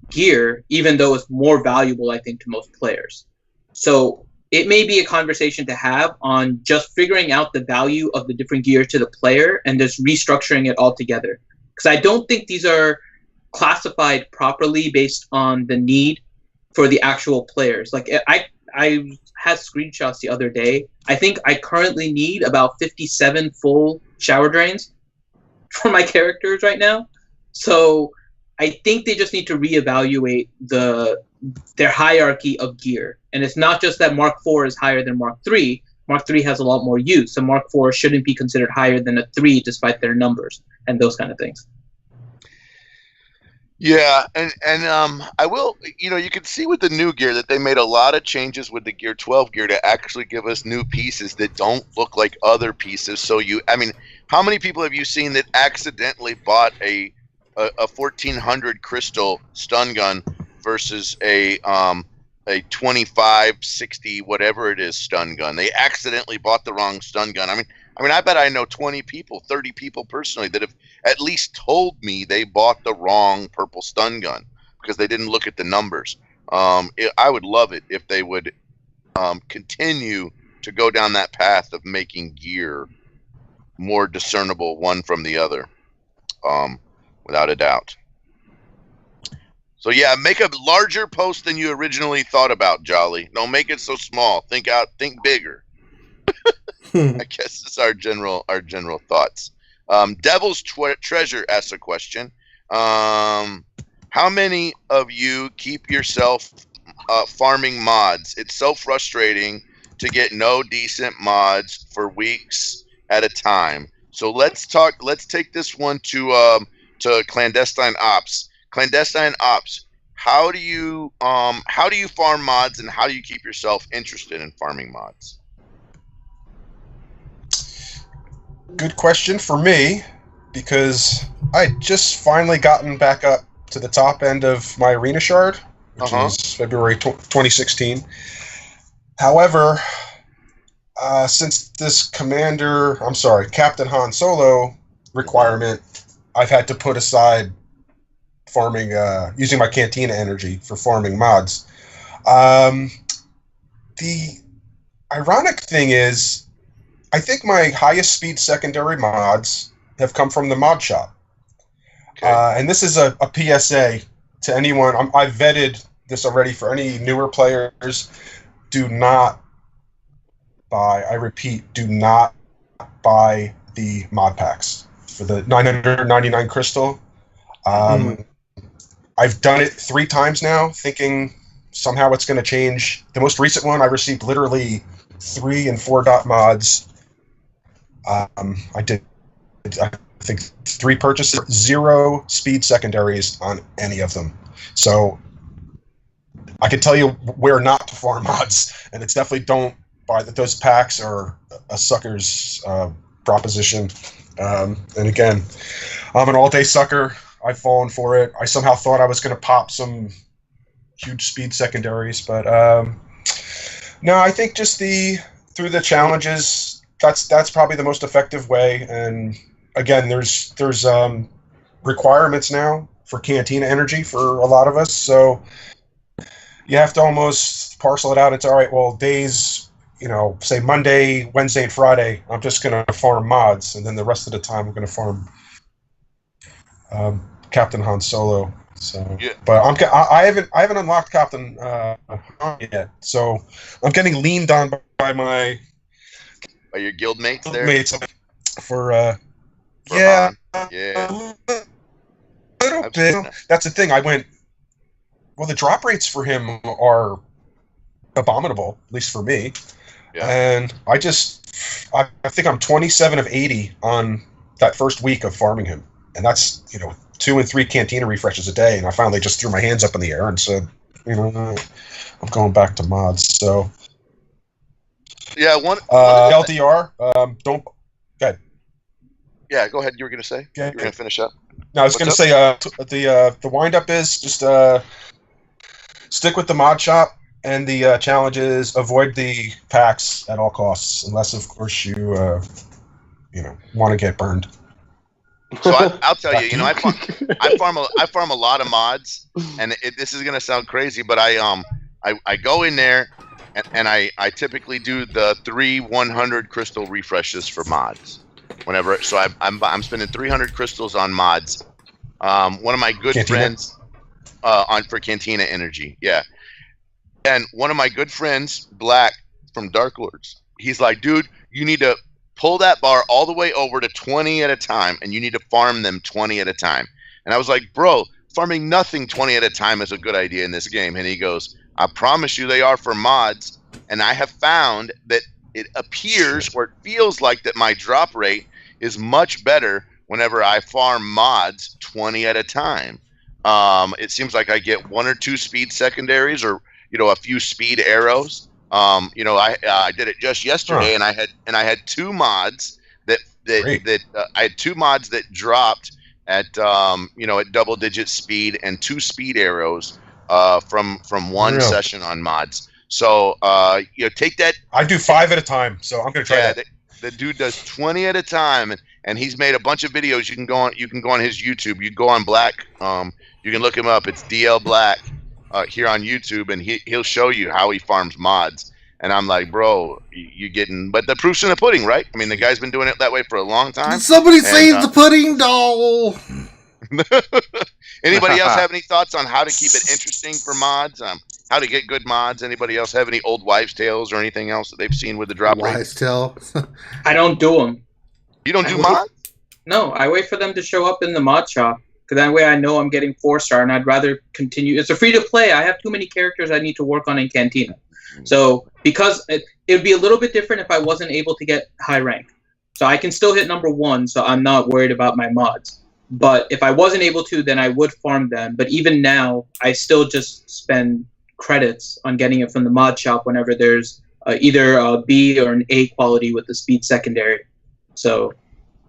gear, even though it's more valuable, I think, to most players. So it may be a conversation to have on just figuring out the value of the different gear to the player and just restructuring it all together. Because I don't think these are classified properly based on the need for the actual players. Like I had screenshots the other day. I think I currently need about 57 full shower drains for my characters right now. So I think they just need to reevaluate their hierarchy of gear. And it's not just that Mark IV is higher than Mark III. Mark III has a lot more use. So Mark IV shouldn't be considered higher than a 3 despite their numbers and those kind of things. Yeah, and I will, you can see with the new gear that they made a lot of changes with the Gear 12 gear to actually give us new pieces that don't look like other pieces. So how many people have you seen that accidentally bought a 1400 crystal stun gun versus a 2560 whatever it is stun gun? They accidentally bought the wrong stun gun. I bet I know 20 people, 30 people personally that have at least told me they bought the wrong purple stun gun because they didn't look at the numbers. I would love it if they would continue to go down that path of making gear more discernible one from the other, without a doubt. So yeah, make a larger post than you originally thought about, Jolly. Don't make it so small. Think bigger. I guess it's our general thoughts. Devil's Treasure asks a question. How many of you keep yourself farming mods? It's so frustrating to get no decent mods for weeks at a time. So let's take this one to Clandestine Ops. Clandestine Ops, how do you farm mods and how do you keep yourself interested in farming mods? Good question for me, because I just finally gotten back up to the top end of my arena shard, which was February 2016. However, since this Captain Han Solo requirement, I've had to put aside farming, using my Cantina energy for farming mods. The ironic thing is, I think my highest speed secondary mods have come from the mod shop. Okay. And this is a PSA to anyone. I've vetted this already for any newer players. Do not buy, I repeat, do not buy the mod packs for the 999 crystal. I've done it 3 times now, thinking somehow it's going to change. The most recent one, I received literally 3 and 4 dot mods. I think 3 purchases, 0 speed secondaries on any of them. So I can tell you where not to farm mods, and it's definitely don't buy that. Those packs are a sucker's proposition. And again, I'm an all-day sucker. I've fallen for it. I somehow thought I was going to pop some huge speed secondaries, but no, I think just through the challenges, that's probably the most effective way. And again, there's requirements now for Cantina energy for a lot of us, so you have to almost parcel it out. It's all right. Well, days, say Monday, Wednesday, and Friday, I'm just going to farm mods, and then the rest of the time I'm going to farm Captain Han Solo. So, yeah. But I haven't unlocked Captain Han yet, so I'm getting leaned on by my your guild mates there. For yeah, Han. Yeah, a little bit. That's the thing. I went Well, the drop rates for him are abominable, at least for me. Yeah. And I think I'm 27 of 80 on that first week of farming him. And that's, 2 and 3 Cantina refreshes a day. And I finally just threw my hands up in the air and said, I'm going back to mods. So, yeah, LDR, don't. Go ahead. Yeah, go ahead. You were going to say? Yeah. You were going to finish up? No, I was going to say the wind-up is just stick with the mod shop. And the challenge is avoid the packs at all costs, unless, of course, you want to get burned. So I'll tell you, I farm a lot of mods, and this is gonna sound crazy, but I go in there, and I typically do the 3 100 crystal refreshes for mods. Whenever, so I'm spending 300 crystals on mods. One of my good friends for Cantina Energy, yeah. And one of my good friends, Black from Dark Lords, he's like, dude, you need to pull that bar all the way over to 20 at a time, and you need to farm them 20 at a time. And I was like, bro, farming nothing 20 at a time is a good idea in this game. And he goes, I promise you they are for mods. And I have found that it appears or it feels like that my drop rate is much better whenever I farm mods 20 at a time. It seems like I get 1 or 2 speed secondaries or a few speed arrows. I did it just yesterday, and I had 2 mods that I had 2 mods that dropped at at double-digit speed and 2 speed arrows from one session on mods. So take that. I do 5 at a time, so I'm gonna try that. The dude does 20 at a time, and he's made a bunch of videos. You can go on his YouTube. You go on Black. You can look him up. It's DL Black. Here on YouTube, and he'll show you how he farms mods. And I'm like, bro, but the proof's in the pudding, right? I mean, the guy's been doing it that way for a long time. Somebody save the pudding doll. Anybody else have any thoughts on how to keep it interesting for mods? How to get good mods? Anybody else have any old wives' tales or anything else that they've seen with the drop rate? Wives' tale. I don't do them. You don't do mods? No, I wait for them to show up in the mod shop. Because that way I know I'm getting 4-star, and I'd rather continue. It's a free-to-play. I have too many characters I need to work on in Cantina. So because it would be a little bit different if I wasn't able to get high rank. So I can still hit number 1, so I'm not worried about my mods. But if I wasn't able to, then I would farm them. But even now, I still just spend credits on getting it from the mod shop whenever there's either a B or an A quality with the speed secondary. So,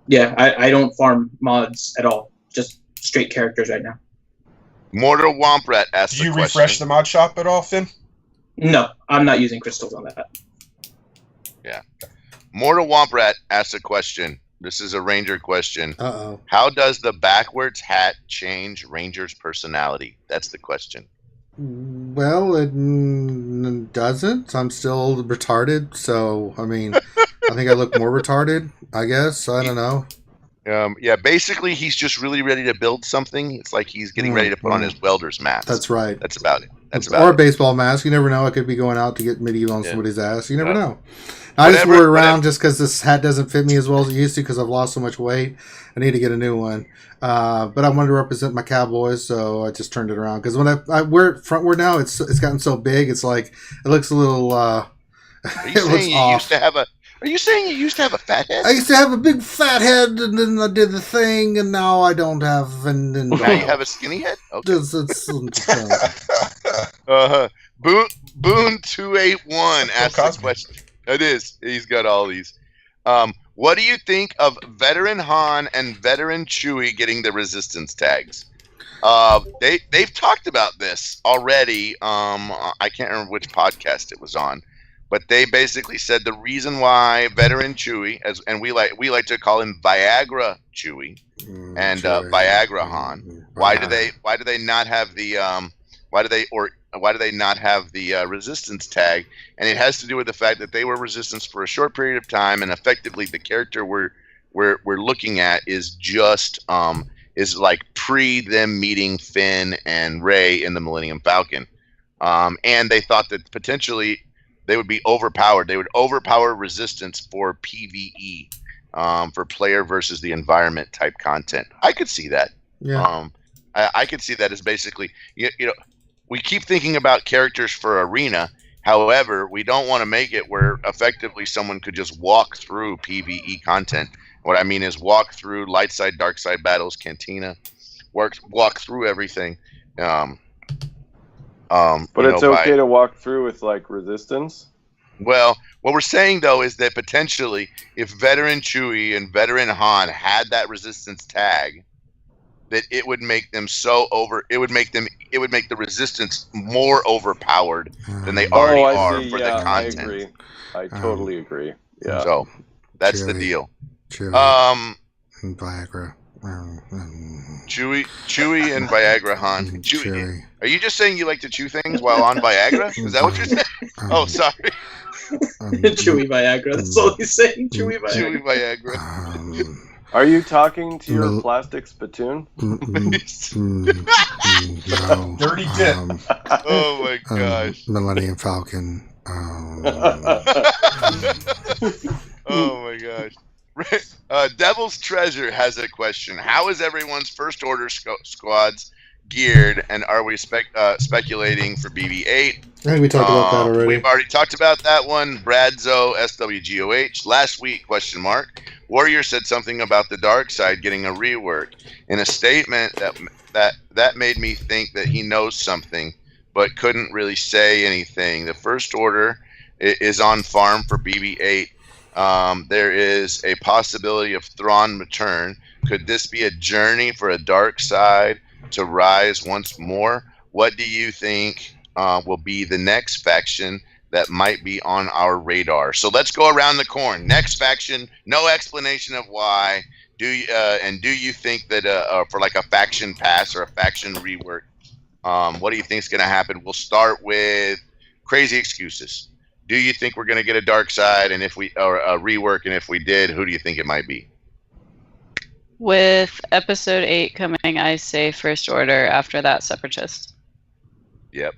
yeah, I don't farm mods at all. Just straight characters right now. Mortal Womprat asked Do you refresh the mod shop at all, Finn? No, I'm not using crystals on that. Yeah. Mortal Womprat asked a question. This is a Ranger question. Uh-oh. How does the backwards hat change Ranger's personality? That's the question. Well, it doesn't. I'm still retarded, so, I mean, I think I look more retarded, I guess. I don't know. Yeah, basically, he's just really ready to build something. It's like he's getting ready to put on his welder's mask. That's right. That's about it. Or a baseball mask. You never know. I could be going out to get medieval on somebody's ass. You never know. I just wear it around just because this hat doesn't fit me as well as it used to because I've lost so much weight. I need to get a new one. But I wanted to represent my Cowboys, so I just turned it around. Because when I wear it frontward now, it's gotten so big. It's like it looks a little. Are you saying you used to have a fat head? I used to have a big fat head, and then I did the thing, and now I don't have. And then now you have a skinny head. Okay. Boone281 asked this question. It is. He's got all these. What do you think of Veteran Han and Veteran Chewie getting the resistance tags? They've talked about this already. I can't remember which podcast it was on, but they basically said the reason why Veteran Chewie, and we like to call him Viagra Chewie, and Viagra Han. Why do they not have the why do they not have the resistance tag? And it has to do with the fact that they were resistance for a short period of time, and effectively the character we're looking at is just is like pre them meeting Finn and Rey in the Millennium Falcon, and they thought that potentially they would be overpowered. They would overpower resistance for PvE, for player versus the environment type content. I could see that. Yeah. I could see that as basically, you know, we keep thinking about characters for arena. However, we don't want to make it where effectively someone could just walk through PvE content. What I mean is walk through light side, dark side battles, Cantina, walk through everything. But it's okay to walk through with like resistance. Well, what we're saying though is that potentially, if Veteran Chewie and Veteran Han had that resistance tag, that it would make them so over. It would make the resistance more overpowered than they already are for the content. I agree. I totally agree. Yeah. So that's the deal. Chewie. Viagra. Chewie and Viagra Han. Chewie. Are you just saying you like to chew things while on Viagra? Is that what you're saying? Oh, sorry. Chewie Viagra. That's all he's saying. Chewie Viagra. Chewie Viagra. Are you talking to your plastic spittoon? No. Dirty dip. Oh my gosh. Millennium Falcon. Oh my gosh. Devil's Treasure has a question. How is everyone's first order squads geared, and are we speculating for BB-8? I think we talked about that already. We've already talked about that one. Bradzo, SWGOH. Last week, ? Warrior said something about the dark side getting a rework. In a statement that made me think that he knows something, but couldn't really say anything. The first order is on farm for BB-8. There is a possibility of Thrawn return. Could this be a journey for a dark side to rise once more? What do you think will be the next faction that might be on our radar? So let's go around the corn. Next faction, no explanation of why. Do you think that for like a faction pass or a faction rework, what do you think is going to happen? We'll start with crazy excuses. Do you think we're going to get a dark side, and or a rework, and if we did, who do you think it might be? With episode 8 coming, I say first order. After that, separatist. Yep,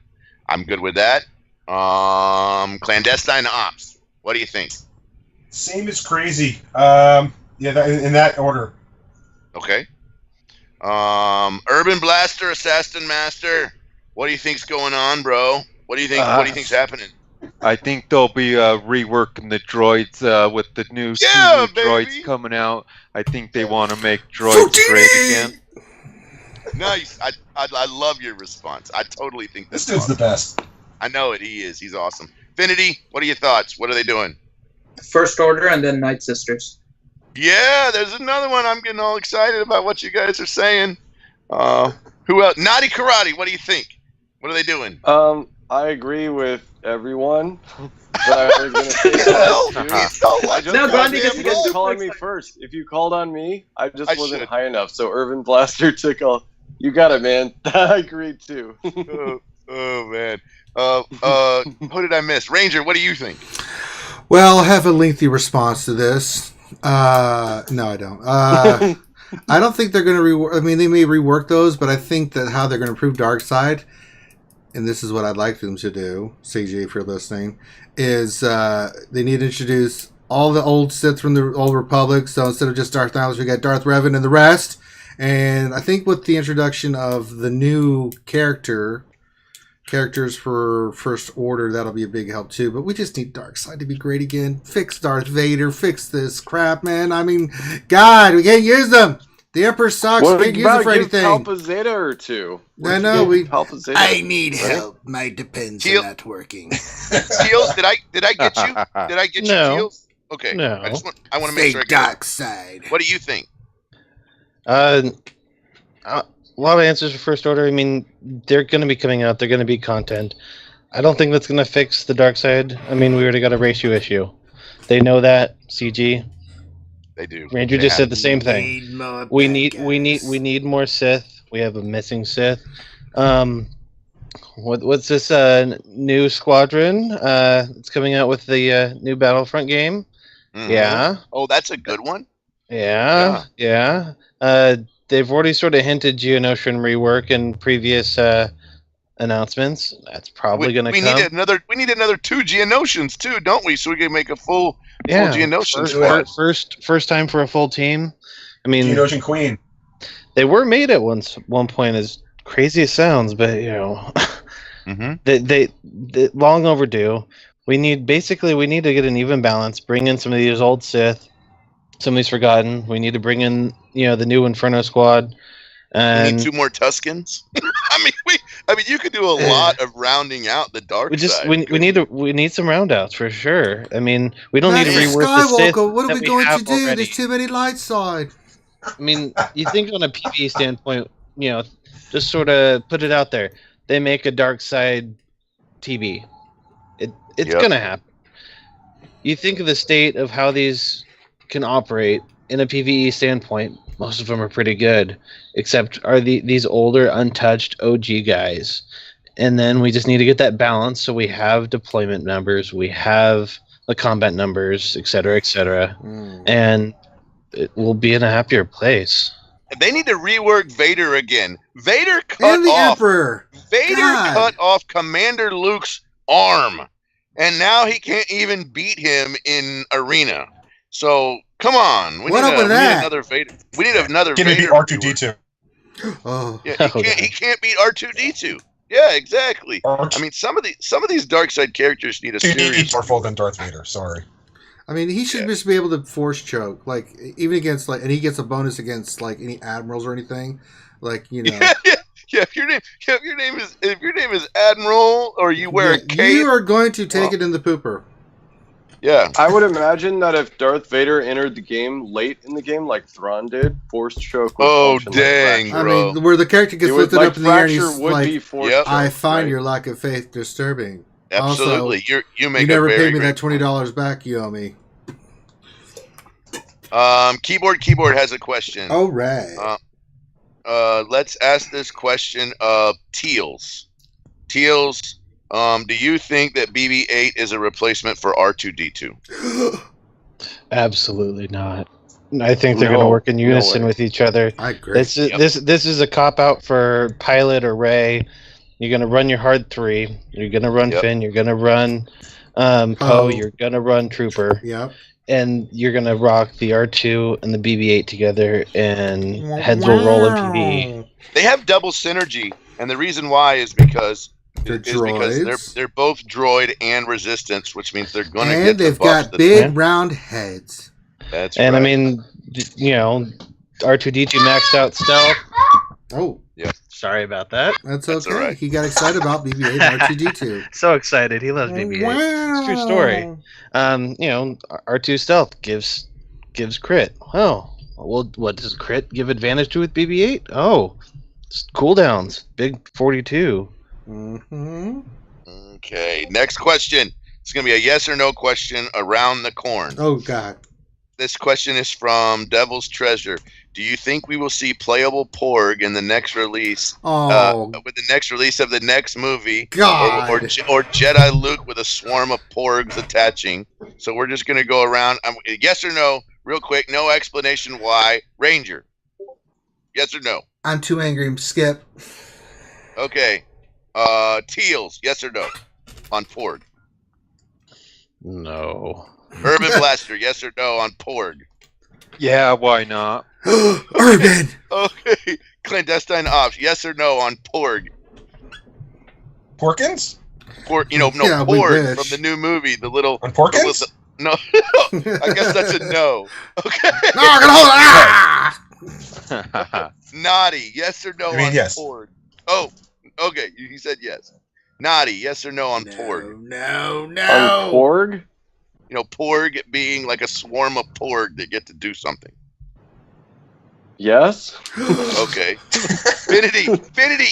I'm good with that. Clandestine ops. What do you think? Same as crazy. In that order. Okay. Urban Blaster, Assassin Master. What do you think's going on, bro? What do you think? What do you think's happening? I think they'll be reworking the droids with the new droids coming out. I think they want to make droids great again. Nice. I love your response. I totally think this dude's the best. I know it. He is. He's awesome. Finity, what are your thoughts? What are they doing? First Order and then Night Sisters. Yeah, there's another one. I'm getting all excited about what you guys are saying. Who else? Naughty Karate, what do you think? What are they doing? I agree with everyone. But I was going to say that too. Calling me first. If you called on me, I wasn't high enough. So Urban Blaster took all. You got it, man. I agreed too. Oh man. Who did I miss? Ranger, what do you think? Well, I have a lengthy response to this. No, I don't. I don't think they're going to rework. I mean, they may rework those, but I think that how they're going to improve Darkseid, and this is what I'd like them to do, CJ, if you're listening, is they need to introduce all the old Sith from the Old Republic. So instead of just Darth Nihilus, we got Darth Revan and the rest. And I think with the introduction of the new characters for First Order, that'll be a big help too. But we just need Darkseid to be great again. Fix Darth Vader. Fix this crap, man. I mean, God, we can't use them. The Emperor sucks. We can't use them for anything. Palpa Zeta or two. I know. I need help. My depends on not working. Teals, did I get you? Did I get you, Teals? Okay. No. I want to make sure I get Darkseid. What do you think? A lot of answers for First Order. I mean, they're going to be coming out. They're going to be content. I don't think that's going to fix the dark side. I mean, we already got a ratio issue. They know that. CG. They do. Ranger just said the same thing. We need more Sith. We have a missing Sith. What's this new squadron? It's coming out with the new Battlefront game. Mm-hmm. Yeah. Oh, that's a good one. Yeah. They've already sort of hinted Geonosian rework in previous announcements. That's probably going to come. We need another 2 Geonosians too, don't we? So we can make a full Geonosian squad. First time for a full team. I mean, Geonosian Queen. They were made at one point, as crazy as it sounds, but They long overdue. We need to get an even balance. Bring in some of these old Sith, some of these forgotten. We need to bring in the new Inferno squad. We need And 2 more Tuskens. I mean, you could do a lot of rounding out the dark side. we need some roundouts for sure. I mean, we don't need to Master rework the Sith. Skywalker, what are that we going have to do? already. There's too many light side. I mean, you think on a PvE standpoint, just sort of put it out there. They make a dark side TV. It's gonna happen. You think of the state of how these can operate in a PvE standpoint. Most of them are pretty good, except are these older, untouched OG guys. And then we just need to get that balance so we have deployment numbers, we have the combat numbers, etc., etc., and it will be in a happier place. They need to rework Vader again. Vader And the Emperor. Vader God. cut off Commander Luke's arm, and now he can't even beat him in Arena. So come on, we need another Vader. We need another. Can he beat R2D2? Oh, yeah, he can't beat R2D2. Yeah, exactly. I mean, some of these dark side characters need a serious. He's more powerful than Darth Vader. Sorry. I mean, he should just be able to force choke, like even against and he gets a bonus against any admirals or anything, Yeah, if your name is Admiral or you wear a cape, you are going to take it in the pooper. Yeah, I would imagine that if Darth Vader entered the game late in the game, like Thrawn did, force choke. Oh dang, bro! I mean, where the character gets lifted up in the air and he's like, "I find your lack of faith disturbing." Absolutely, Also, you make. You never paid me that $20 back you owe me. Keyboard has a question. All right. Let's ask this question of Teals. Teals, do you think that BB-8 is a replacement for R2-D2? Absolutely not. I think they're going to work in unison with each other. I agree. This is a cop out for Pilot or Rey. You're going to run your hard 3. You're going to run Finn. You're going to run Poe. You're going to run Trooper. Yep. And you're going to rock the R2 and the BB-8 together, and heads will roll in PvE. They have double synergy, and the reason why is because they're both droid and resistance, which means they're going to get. And they've got big round heads. That's and right. I mean, R2D2 maxed out stealth. Oh, yeah. Sorry about that. That's okay. Right. He got excited about BB-8 and R2D2. So excited. He loves BB-8. Wow. It's a true story. R2 stealth gives crit. Oh, well, what does crit give advantage to with BB-8? Oh, cooldowns. Big 42. Mm-hmm. Okay, next question. It's going to be a yes or no question around the corn. Oh, God. This question is from Devil's Treasure. Do you think we will see playable Porg in the next release? With the next release of the next movie? God. Or Jedi Luke with a swarm of Porgs attaching? So we're just going to go around. Yes or no, real quick. No explanation why. Ranger. Yes or no? I'm too angry. Skip. Okay. Teals. Yes or no? On Porg. No. Urban Blaster. Yes or no on Porg? Yeah, why not? Urban. Okay. Clandestine Ops. Yes or no on Porg? Porkins? Porg from the new movie. The little on Porkins? No, I guess that's a no. Okay. No, I'm gonna hold it. Naughty. Yes or no on yes. Porg? Oh, okay. You said yes. Naughty. Yes or no on Porg? No. On Porg? Porg being like a swarm of Porg that get to do something. Yes. Okay. Finity,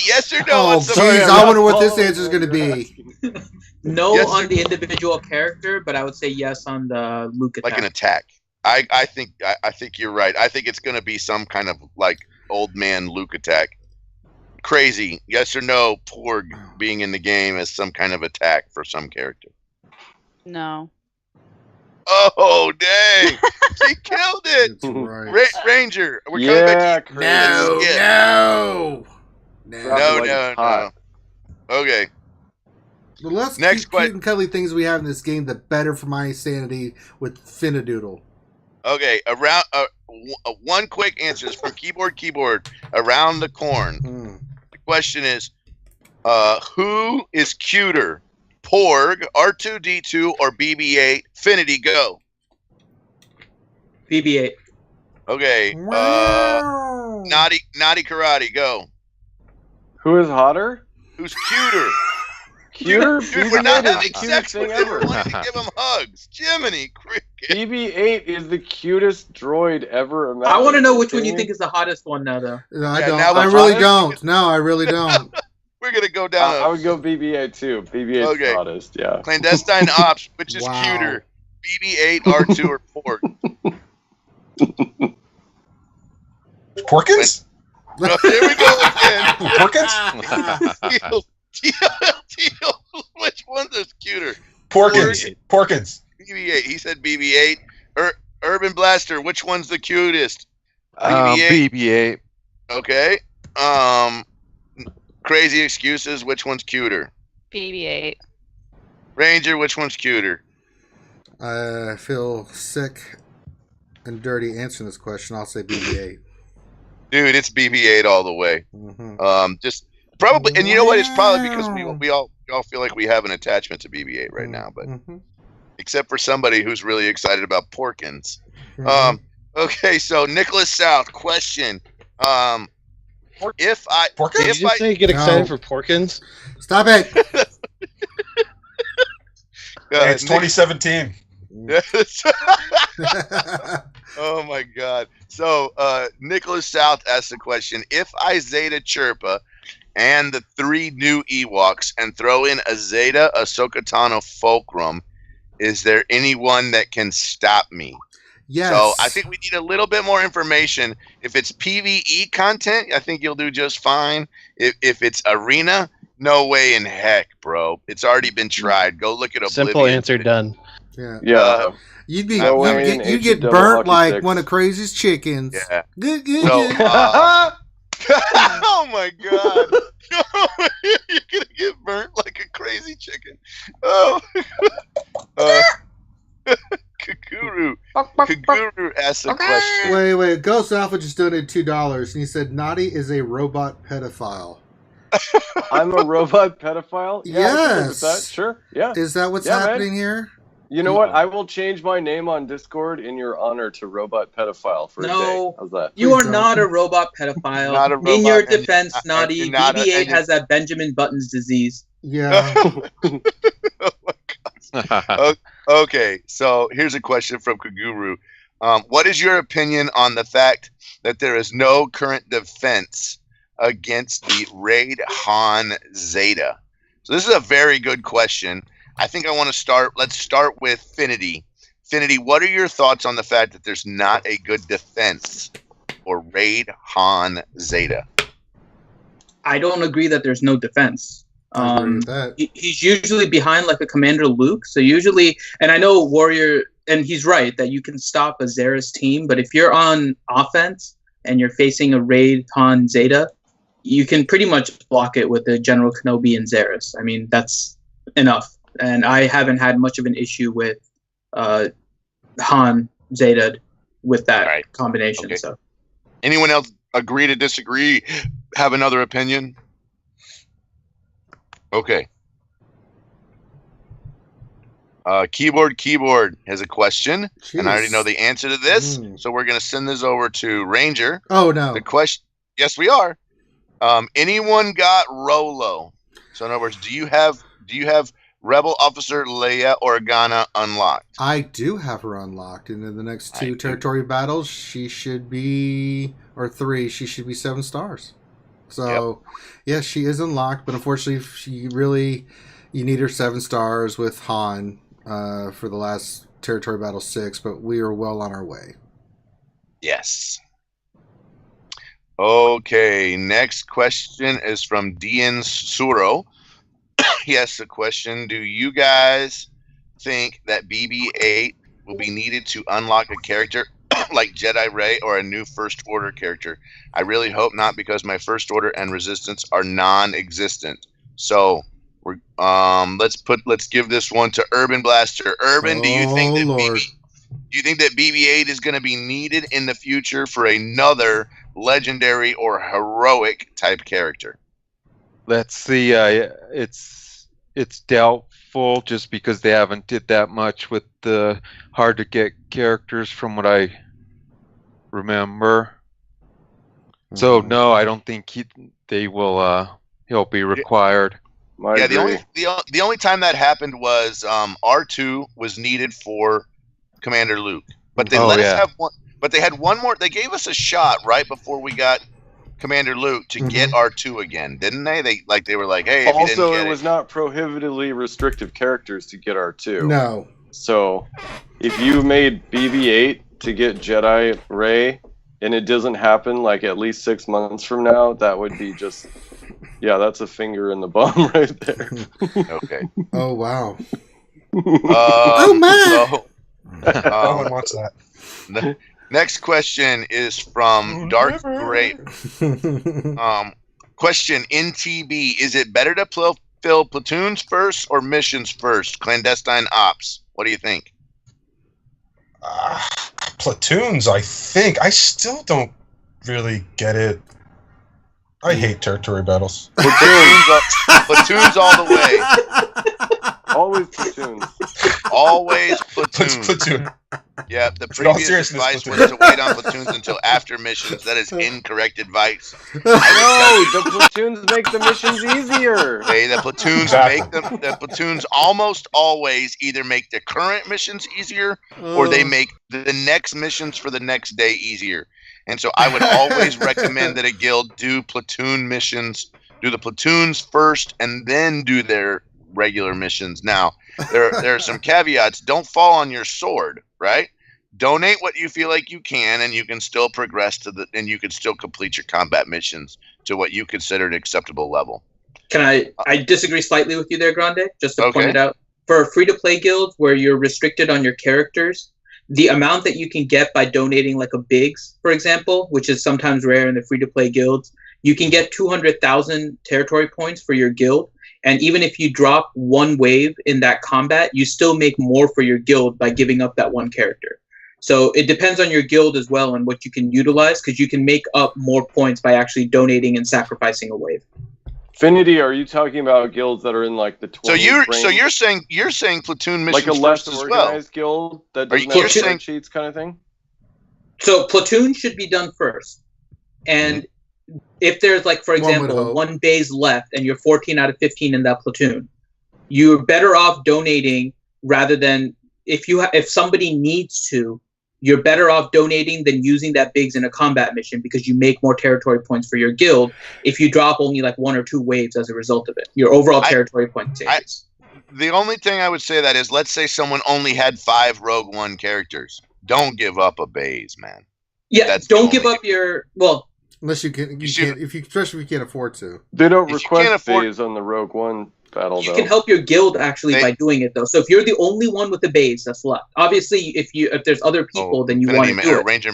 yes or no? Oh, jeez, I wonder what this answer is going to be. No yes on the individual character, but I would say yes on the Luke attack. Like an attack. I think you're right. I think it's going to be some kind of like old man Luke attack. Crazy. Yes or no? Porg being in the game as some kind of attack for some character. No. Oh, dang. She killed it. That's right. Ranger. We're coming back to No. No. Okay. The less cute and cuddly things we have in this game, the better for my sanity with Finadoodle. Okay, around one quick answer is from Keyboard around the corn. The question is, Who is cuter? Porg, R2D2, or BB-8? Finity, go. BB-8. Okay. Naughty Karate, go. Who is hotter? Who's cuter? Cuter? Dude, we're not BB-8 is having the sex cutest with thing him. ever. We're wanting to give him hugs. Jiminy Cricket. BB-8 is the cutest droid ever imagined. I want to know which one you think is the hottest one now, though. No, I Yeah, don't. now the I really hottest- don't. No, I really don't. We're going to go down I would go BB-8 too. BB-8's Okay. the hottest, yeah. clandestine ops, which is Wow. cuter? BB-8, R2, or Porg? Porkins? No, here we go again. Porkins? Teal, which ones is cuter? Porkins. Porkins. BB-8. He said BB-8. Urban Blaster, which one's the cutest? BB-8. BB-8. Okay. Crazy Excuses, which one's cuter? BB-8. Ranger, which one's cuter? I feel sick and dirty answering this question. I'll say BB-8. Dude, it's BB-8 all the way. Mm-hmm. Just probably, and you know what? It's probably because we all feel like we have an attachment to BB-8 right now, but except for somebody who's really excited about Porkins. Okay, so Nicholas South, question. If I Porkins? Did you just say get excited for Porkins? Stop it. Hey, it's 2017. Oh my God. So Nicholas South asked the question, if I Zeta Chirpa and the 3 new Ewoks and throw in a Zeta Ahsoka Tano Fulcrum, is there anyone that can stop me? Yes. So I think we need a little bit more information. If it's PvE content, I think you'll do just fine. If it's arena, no way in heck, bro. It's already been tried. Go look at Oblivion. Simple answer, done. Yeah. You'd be No way in you'd get HW burnt Hockey like Sticks. one of Crazy's chickens. Yeah. Good, good, So, good. oh my God. You're going to get burnt like a crazy chicken. Oh. Kaguru asked a question. Wait. Ghost Alpha just donated $2 and he said Naughty is a robot pedophile. I'm a robot pedophile? Yeah, I can live with Yes. that. Sure. Yeah. Is that what's Yeah, man. happening here? You know what? I will change my name on Discord in your honor to robot pedophile for a day. No, How's that? you are not a robot pedophile. Not a In robot, your and defense, you're Naughty, not a- BB-8 and you- has that Benjamin Buttons disease. Yeah. Okay, so here's a question from Kaguru. What is your opinion on the fact that there is no current defense against the Raid Han Zeta? So this is a very good question. I think I want to start. Let's start with Finity. Finity, what are your thoughts on the fact that there's not a good defense for Raid Han Zeta? I don't agree that there's no defense. I agree with that. He's usually behind like a Commander Luke. So usually, and I know Warrior, and he's right that you can stop a Zera's team, but if you're on offense and you're facing a Raid Han Zeta, you can pretty much block it with the General Kenobi and Zeras. I mean, that's enough. And I haven't had much of an issue with Han Zeta with that combination. Okay. So, Anyone else agree to disagree? Have another opinion? Okay. Keyboard has a question, and I already know the answer to this, so we're going to send this over to Ranger. Oh no. The question, yes, we are. Anyone got Rolo? So in other words, do you have Rebel Officer Leia Organa unlocked? I do have her unlocked, and in the next 2 territory battles, she should be, or 3, she should be 7 stars. So, yes, she is unlocked, but unfortunately, you need her 7 stars with Han for the last territory battle 6, but we are well on our way. Yes. Okay, next question is from Dian Suro. He asks the question, do you guys think that BB-8 will be needed to unlock a character like Jedi Rey or a new First Order character? I really hope not, because my First Order and Resistance are non-existent. So we're let's give this one to Urban Blaster. Urban, do you think that BB-8 is going to be needed in the future for another legendary or heroic type character? Let's see. It's doubtful just because they haven't did that much with the hard to get characters from what I remember. So no, I don't think they will. He'll be required. Yeah, the only time that happened was R2 was needed for Commander Luke, but they let us have one. But they had one more. They gave us a shot right before we got Commander Luke to get R2 again, didn't they? They were like, hey. If Also, you didn't get it was not prohibitively restrictive characters to get R2. No. So, if you made BB-8 to get Jedi Rey, and it doesn't happen like at least 6 months from now, that would be just, yeah, that's a finger in the bum right there. Okay. Oh wow. Oh my. No one wants that. Next question is from Dark Grape. Question: in TB, is it better to fill platoons first or missions first? Clandestine ops. What do you think? Platoons, I think. I still don't really get it. I hate territory battles. Platoons all the way. Always platoons. Always platoons. Platoon. Yeah, the previous advice was to wait on platoons until after missions. That is incorrect advice. No, the platoons make the missions easier. Hey, the platoons make them. The platoons almost always either make the current missions easier or they make the next missions for the next day easier. And so I would always recommend that a guild do platoon missions, do the platoons first, and then do their regular missions. Now, there are some caveats. Don't fall on your sword, right? Donate what you feel like you can, and you can still progress and you can still complete your combat missions to what you consider an acceptable level. Can I disagree slightly with you there, Grande, just to point it out. For a free-to-play guild where you're restricted on your characters, the amount that you can get by donating like a Biggs, for example, which is sometimes rare in the free-to-play guilds, you can get 200,000 territory points for your guild. And even if you drop one wave in that combat, you still make more for your guild by giving up that one character. So it depends on your guild as well and what you can utilize, because you can make up more points by actually donating and sacrificing a wave. Finity, are you talking about guilds that are in like the 20 So you're saying platoon missions like a less first as organized guild that doesn't have spreadsheets kind of thing? So platoon should be done first. And if there's like, for example, one base left and you're 14 out of 15 in that platoon, you're better off donating rather than if somebody needs to, you're better off donating than using that Biggs in a combat mission because you make more territory points for your guild if you drop only like 1 or 2 waves as a result of it. Your overall territory points changes. The only thing I would say that is, let's say someone only had 5 Rogue One characters. Don't give up a base, man. Yeah, don't give up your unless you can, especially if you can't afford to. They don't request phase on the Rogue One battle. You can help your guild actually by doing it though. So if you're the only one with the base that's left, obviously if there's other people, then you want to do it. Ranger,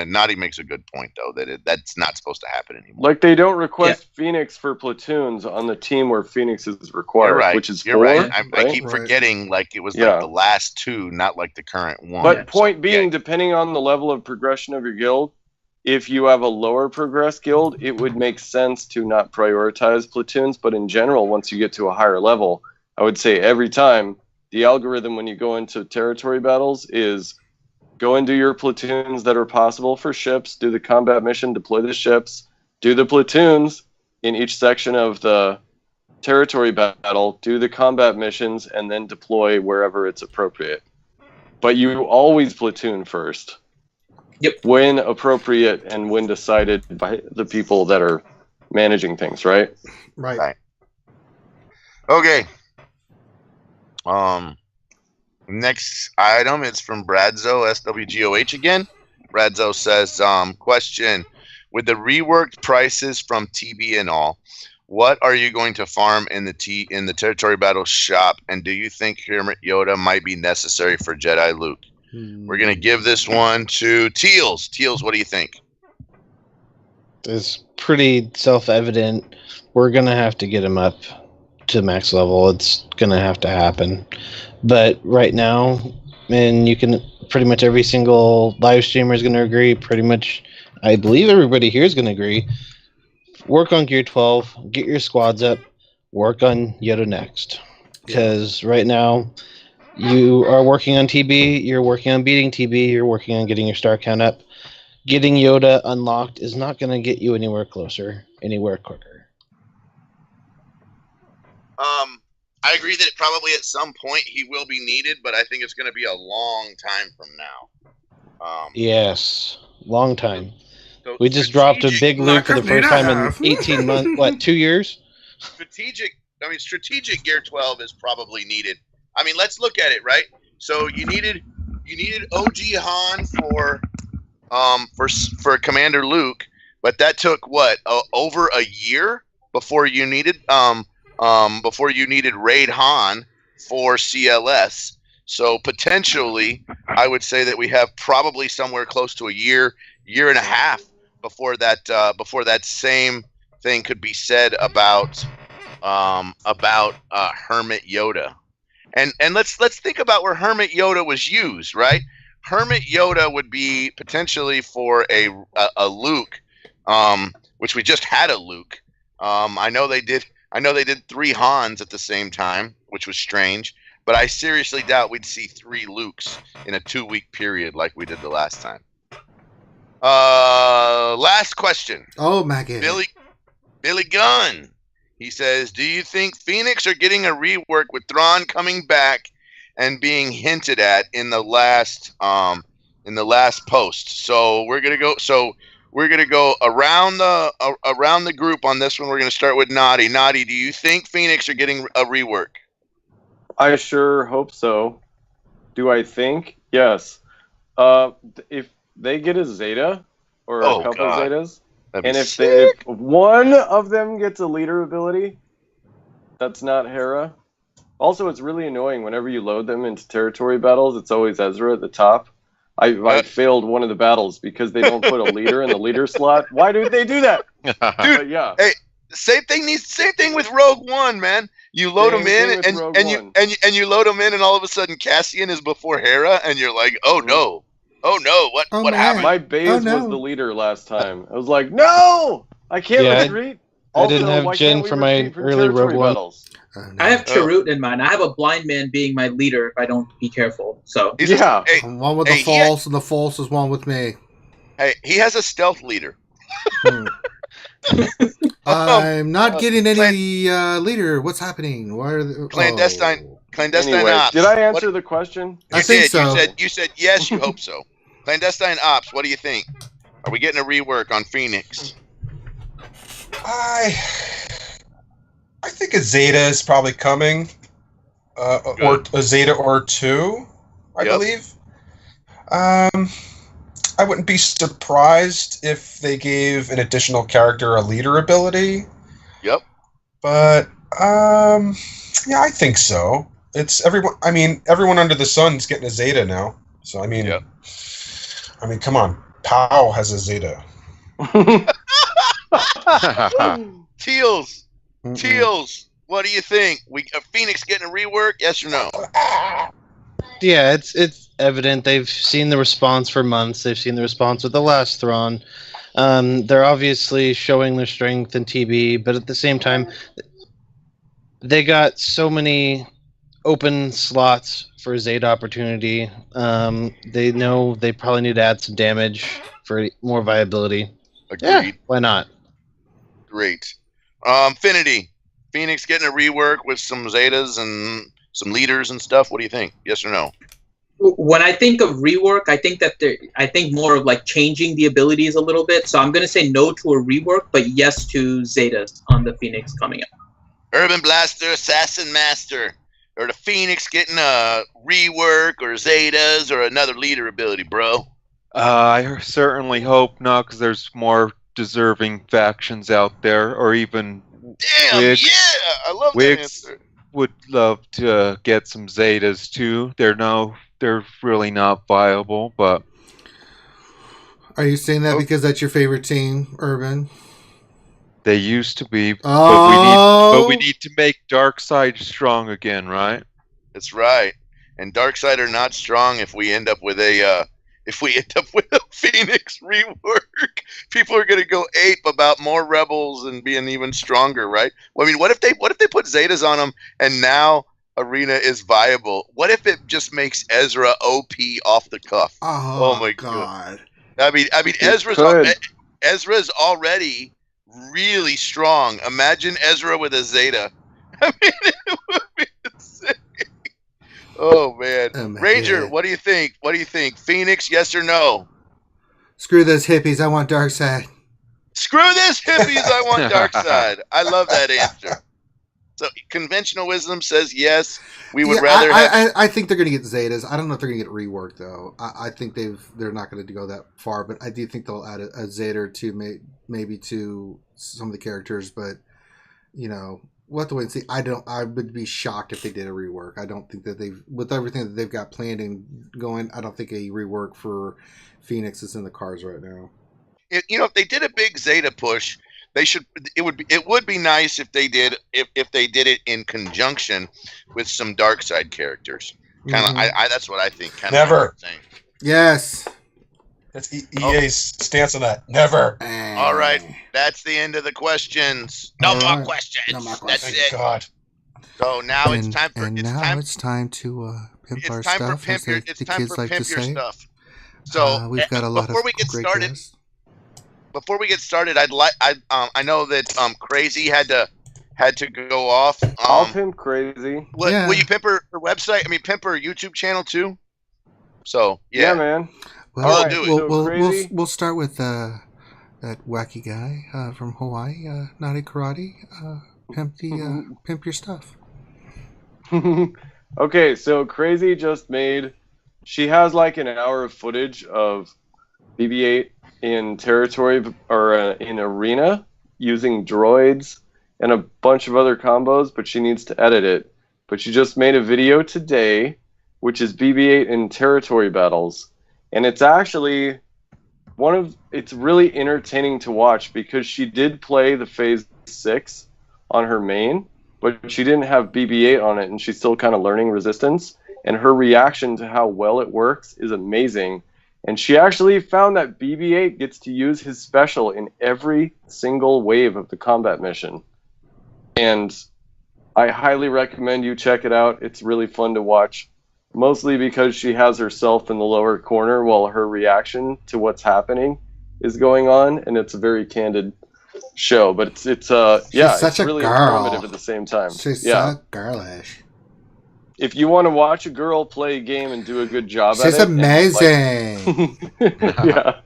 Naughty makes a good point though that's not supposed to happen anymore. Like they don't request Phoenix for platoons on the team where Phoenix is required, which is 4. Right. I keep forgetting like it was like the last 2, not like the current 1. But point being, depending on the level of progression of your guild, if you have a lower progress guild, it would make sense to not prioritize platoons. But in general, once you get to a higher level, I would say every time the algorithm when you go into territory battles is go and do your platoons that are possible for ships, do the combat mission, deploy the ships, do the platoons in each section of the territory battle, do the combat missions, and then deploy wherever it's appropriate. But you always platoon first. Yep. When appropriate and when decided by the people that are managing things, right? Right. Okay. Next item is from Bradzo, SWGOH again. Bradzo says, question, with the reworked prices from TB and all, what are you going to farm in the territory battle shop, and do you think Hermit Yoda might be necessary for Jedi Luke? We're going to give this one to Teals. Teals, what do you think? It's pretty self-evident. We're going to have to get him up to max level. It's going to have to happen. But right now, and you can pretty much every single live streamer is going to agree. Pretty much, I believe everybody here is going to agree. work on Gear 12, get your squads up, work on Yoda next. Because right now, you are working on TB, you're working on beating TB, you're working on getting your star count up. Getting Yoda unlocked is not going to get you anywhere closer, anywhere quicker. I agree that probably at some point he will be needed, but I think it's going to be a long time from now. Yes, long time. So We just dropped a big loop for the Luckily first time in enough. 18 months. What, 2 years? Strategic Gear 12 is probably needed. I mean, let's look at it, right? So you needed OG Han for Commander Luke, but that took what, over a year before you needed Raid Han for CLS. So potentially, I would say that we have probably somewhere close to a year and a half before that same thing could be said about Hermit Yoda. And let's think about where Hermit Yoda was used, right? Hermit Yoda would be potentially for a Luke, which we just had a Luke. I know they did 3 Hans at the same time, which was strange. But I seriously doubt we'd see 3 Lukes in a 2-week period like we did the last time. Last question. Oh, Maggie. Billy Gunn. He says, "Do you think Phoenix are getting a rework with Thrawn coming back and being hinted at in the last post?" So we're gonna go around the group on this one. We're gonna start with Naughty. Naughty, do you think Phoenix are getting a rework? I sure hope so. Do I think? Yes. If they get a Zeta or a couple Zetas, and if one of them gets a leader ability, that's not Hera. Also, it's really annoying whenever you load them into territory battles. It's always Ezra at the top. I failed one of the battles because they don't put a leader in the leader slot. Why do they do that? Dude, but yeah. Hey, same thing with Rogue One, man. You load them in, and you load them in, and all of a sudden Cassian is before Hera, and you're like, oh no, what happened? My base was the leader last time. I was like, no, I can't retreat. I didn't have Jin for my early Rogue One. I have Chirrut in mine. I have a blind man being my leader if I don't be careful. So I'm one with the false, and the false is one with me. Hey, he has a stealth leader. I'm not getting any leader. What's happening? Why are they, clandestine anyway, ops? Did I answer the question? I think so. You said yes. You hope so. Clandestine ops. What do you think? Are we getting a rework on Phoenix? I think a Zeta is probably coming, or a Zeta or 2, I believe. I wouldn't be surprised if they gave an additional character a leader ability. Yep. But yeah, I think so. It's everyone. I mean, everyone under the sun's getting a Zeta now. So I mean, come on, Pow has a Zeta. Teals, what do you think? Phoenix getting a rework? Yes or no? Yeah, it's evident. They've seen the response for months. They've seen the response with the last Thrawn. They're obviously showing their strength in TB, but at the same time, they got so many open slots for Zeta opportunity. They know they probably need to add some damage for more viability. Agreed. Yeah, why not? Great. Finity, Phoenix getting a rework with some Zetas and some leaders and stuff. What do you think? Yes or no? When I think of rework, I think more of like changing the abilities a little bit. So I'm going to say no to a rework, but yes to Zetas on the Phoenix coming up. Urban Blaster, Assassin Master, or the Phoenix getting a rework or Zetas or another leader ability, bro? I certainly hope not, because there's more deserving factions out there, or even Wigs. Yeah, I love that answer. Would love to get some Zetas too. They're really not viable, but are you saying that because that's your favorite team, Urban? They used to be, but we need to make Darkseid strong again, right? That's right. And Darkseid are not strong if we end up with a if we end up with a Phoenix rework. People are going to go ape about more rebels and being even stronger, right? Well, I mean, what if they put Zetas on them and now Arena is viable? What if it just makes Ezra OP off the cuff? Oh my God! I mean, Ezra's already really strong. Imagine Ezra with a Zeta. I mean, it would be insane. Oh man, Ranger, what do you think? What do you think? Phoenix, yes or no? Screw those hippies. I want dark side. Screw this hippies. I want dark side. I love that answer. So conventional wisdom says yes. We would rather have. I think they're going to get Zetas. I don't know if they're going to get reworked though. I think they're not going to go that far, but I do think they'll add a Zeta or two, maybe to some of the characters. But you know, we'll have to wait and see. I would be shocked if they did a rework. I don't think that with everything that they've got planned and going, I don't think a rework for Phoenix is in the cards right now. If they did a big Zeta push, they should. It would be nice if they did it in conjunction with some dark side characters. Kind of. That's what I think. Kinda Never. Yes. That's EA's stance on that. Never. All right. That's the end of the questions. No more questions. That's Thank it. God. So now it's time for it's time to pimp our stuff. It's time for pimp your stuff. So we've got a lot of great guests. Before we get started, I know that Crazy had to go off. I'll pimp Crazy. Will you pimp her website? I mean, pimp her YouTube channel too. So yeah man. Well, right, we'll start with that wacky guy from Hawaii, Naughty Karate. Pimp your stuff. Okay, so Crazy just she has like an hour of footage of BB-8 in territory or in arena using droids and a bunch of other combos, but she needs to edit it. But she just made a video today, which is BB-8 in territory battles. And it's actually it's really entertaining to watch because she did play the Phase 6 on her main, but she didn't have BB-8 on it, and she's still kind of learning resistance. And her reaction to how well it works is amazing. And she actually found that BB-8 gets to use his special in every single wave of the combat mission. And I highly recommend you check it out. It's really fun to watch. Mostly because she has herself in the lower corner while her reaction to what's happening is going on, and it's a very candid show. But it's really informative at the same time. She's so girlish. If you want to watch a girl play a game and do a good job at it, she's amazing. Yeah.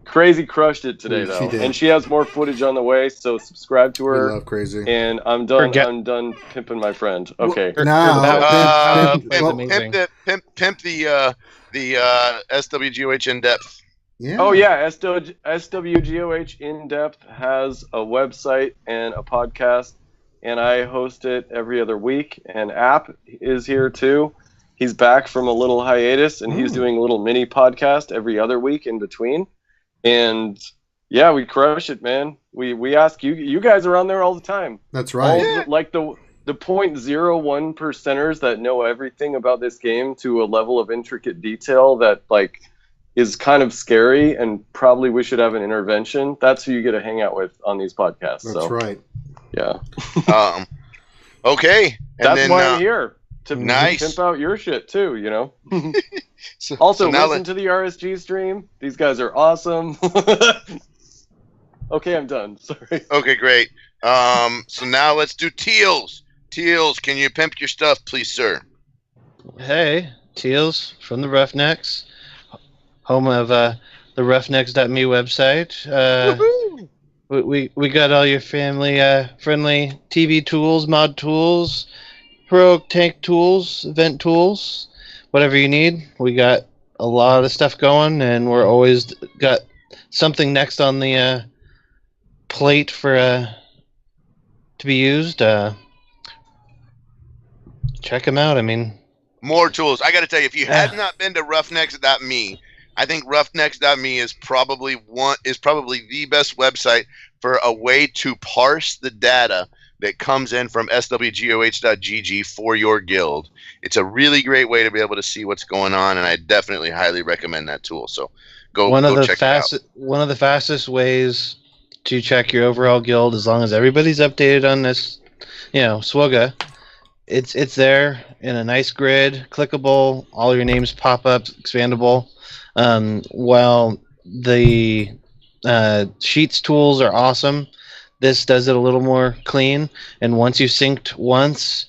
Crazy crushed it today though, and she has more footage on the way. So subscribe to her. We love Crazy. And I'm done. I'm done pimping my friend. Okay. Now pimp the SWGOH in depth. Yeah. Oh yeah, SWGOH in depth has a website and a podcast, and I host it every other week. And App is here too. He's back from a little hiatus, and he's doing a little mini podcast every other week in between. And yeah, we crush it, man. We ask you. You guys are on there all the time. That's right. Like the 0.01 percenters that know everything about this game to a level of intricate detail that like is kind of scary, and probably we should have an intervention. That's who you get to hang out with on these podcasts. That's right. Yeah. Okay. And that's then, why I'm here to pimp out your shit too. You know. Also, listen to the RSG stream. These guys are awesome. Okay, I'm done. Sorry. Okay, great. So now let's do Teals. Teals, can you pimp your stuff, please, sir? Hey, Teals from the Roughnecks, home of the Roughnecks.me website. We got all your family friendly TV tools, mod tools, heroic tank tools, event tools. Whatever you need, we got a lot of stuff going, and we're always got something next on the plate for to be used. Check them out. I mean, more tools. I got to tell you, if you have not been to Roughnecks.me, I think Roughnecks.me is probably the best website for a way to parse the data that comes in from swgoh.gg for your guild. It's a really great way to be able to see what's going on, and I definitely highly recommend that tool. So go check it out. One of the fastest ways to check your overall guild, as long as everybody's updated on this, SWGOH. It's there in a nice grid, clickable. All your names pop up, expandable. While the Sheets tools are awesome, this does it a little more clean. And once you synced once,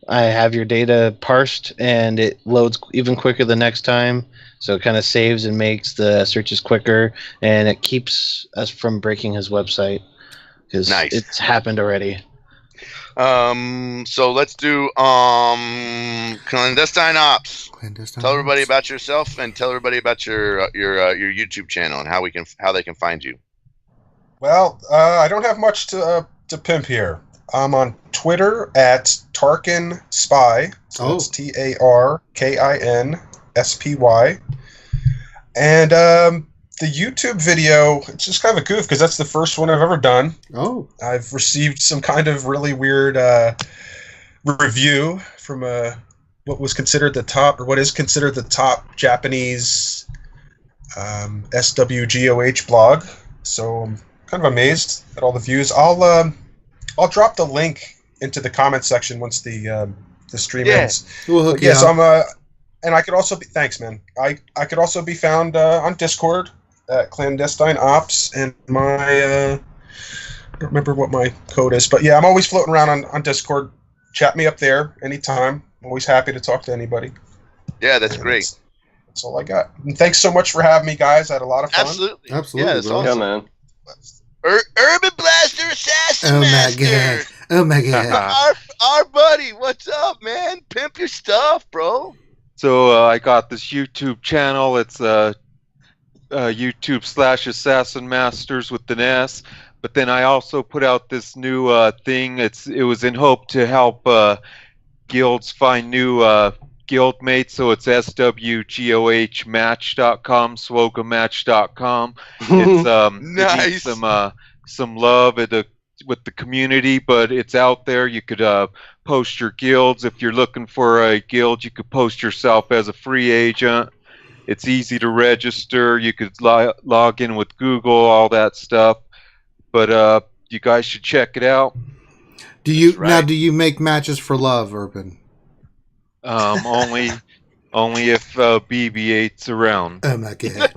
I have your data parsed, and it loads even quicker the next time. So it kind of saves and makes the searches quicker, and it keeps us from breaking his website because it's happened already. So let's do clandestine ops. Tell everybody about yourself and tell everybody about your YouTube channel and how they can find you. Well, I don't have much to pimp here. I'm on Twitter at Tarkin Spy. So that's TarkinSpy. And the YouTube video, it's just kind of a goof because that's the first one I've ever done. Oh. I've received some kind of really weird review from what was considered the top, or what is considered the top Japanese SWGOH blog. So I'm kind of amazed at all the views. I'll drop the link into the comment section once the stream ends. We'll hook you up. So I'm and I could also be, thanks, man. I could also be found on Discord at Clandestine Ops, and my I don't remember what my code is, but yeah, I'm always floating around on Discord. Chat me up there anytime. I'm always happy to talk to anybody. Yeah, that's great. That's all I got. And thanks so much for having me, guys. I had a lot of fun. Absolutely. Yeah, that's awesome. Yeah, man. Urban Blaster Assassin Master. Oh my god. Our buddy, what's up, man? Pimp your stuff, bro. So I got this YouTube channel. It's YouTube/Assassin Masters with an S. But then I also put out this new thing. It was in hope to help guilds find new guild mates. So it's SWGOHmatch.com, SWGOHmatch.com. It's nice. It needs some love with the community, but it's out there. You could post your guilds. If you're looking for a guild, you could post yourself as a free agent. It's easy to register. You could log in with Google, all that stuff. But you guys should check it out. Do you make matches for love, Urban? Only if BB-8's around. Oh my god.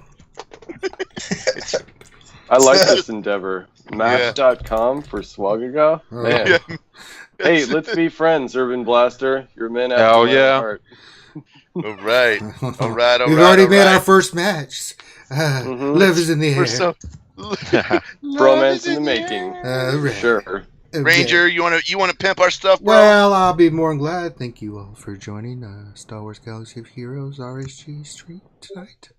I like this endeavor. Match.com for SWGOH. Man. Yeah. Hey, let's be friends, Urban Blaster. You're a man after my heart. All right. We've already made our first match. Love is in the air. Bromance in the making. Sure. Ranger, you want to pimp our stuff, bro? Well, I'll be more than glad. Thank you all for joining Star Wars Galaxy of Heroes RSG stream tonight.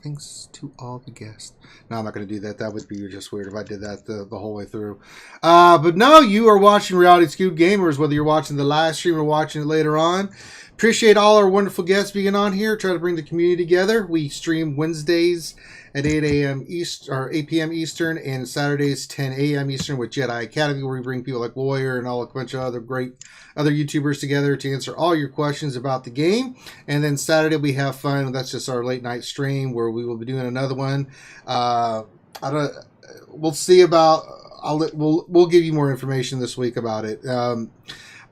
Thanks to all the guests. No, I'm not going to do that. That would be just weird if I did that the whole way through. But no, you are watching Reality Skewed Gamers, whether you're watching the live stream or watching it later on. Appreciate all our wonderful guests being on here. Try to bring the community together. We stream Wednesdays at 8 a.m. East or 8 p.m. Eastern, and Saturdays 10 a.m. Eastern with Jedi Academy, where we bring people like Warrior and a bunch of other great other YouTubers together to answer all your questions about the game. And then Saturday we have fun. That's just our late night stream where we will be doing another one. We'll see about. We'll give you more information this week about it.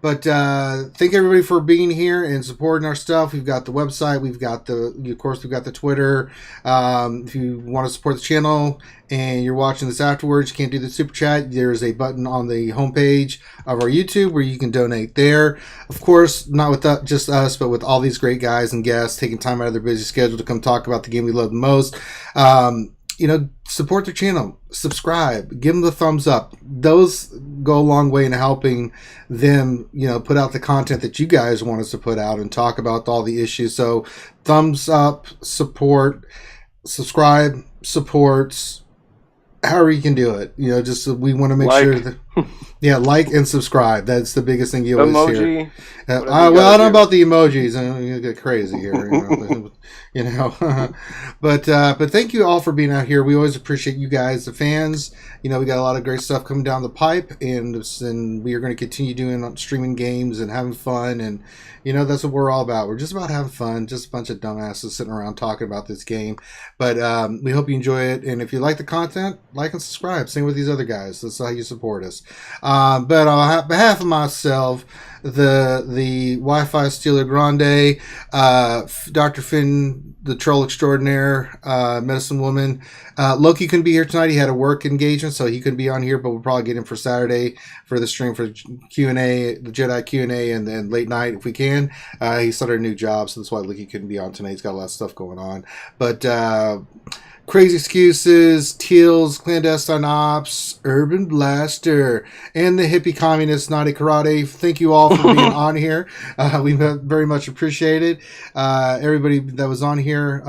But thank everybody for being here and supporting our stuff. We've got the website. We've got we've got the Twitter. If you want to support the channel and you're watching this afterwards, you can't do the super chat. There's a button on the homepage of our YouTube where you can donate there. Of course, not with just us, but with all these great guys and guests taking time out of their busy schedule to come talk about the game we love the most. Support the channel, subscribe, give them the thumbs up. Those go a long way in helping them, put out the content that you guys want us to put out and talk about all the issues. So thumbs up, support, subscribe, supports, however you can do it. We want to make sure that, like and subscribe. That's the biggest thing you always hear. I don't know about the emojis. You get crazy here. you know. But thank you all for being out here. We always appreciate you guys, the fans. You know, we got a lot of great stuff coming down the pipe, and we are going to continue doing streaming games and having fun, and you know, that's what we're all about. We're just about having fun, just a bunch of dumbasses sitting around talking about this game. But we hope you enjoy it, and if you like the content, like and subscribe. Same with these other guys. That's how you support us. But on behalf of myself, the Wi-Fi Steeler Grande, Dr. Finn, the Troll Extraordinaire, Medicine Woman. Loki couldn't be here tonight. He had a work engagement, so he couldn't be on here, but we'll probably get him for Saturday for the stream for Q&A, the Jedi Q&A, and then late night if we can. He started a new job, so that's why Loki couldn't be on tonight. He's got a lot of stuff going on. But Crazy Excuses, Teals, Clandestine Ops, Urban Blaster, and the hippie communist Naughty Karate. Thank you all for being on here. We very much appreciate it. Everybody that was on here,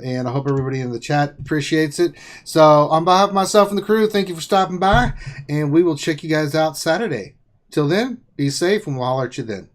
and I hope everybody in the chat appreciates it. So on behalf of myself and the crew, thank you for stopping by, and we will check you guys out Saturday. Till then, be safe, and we'll holler at you then.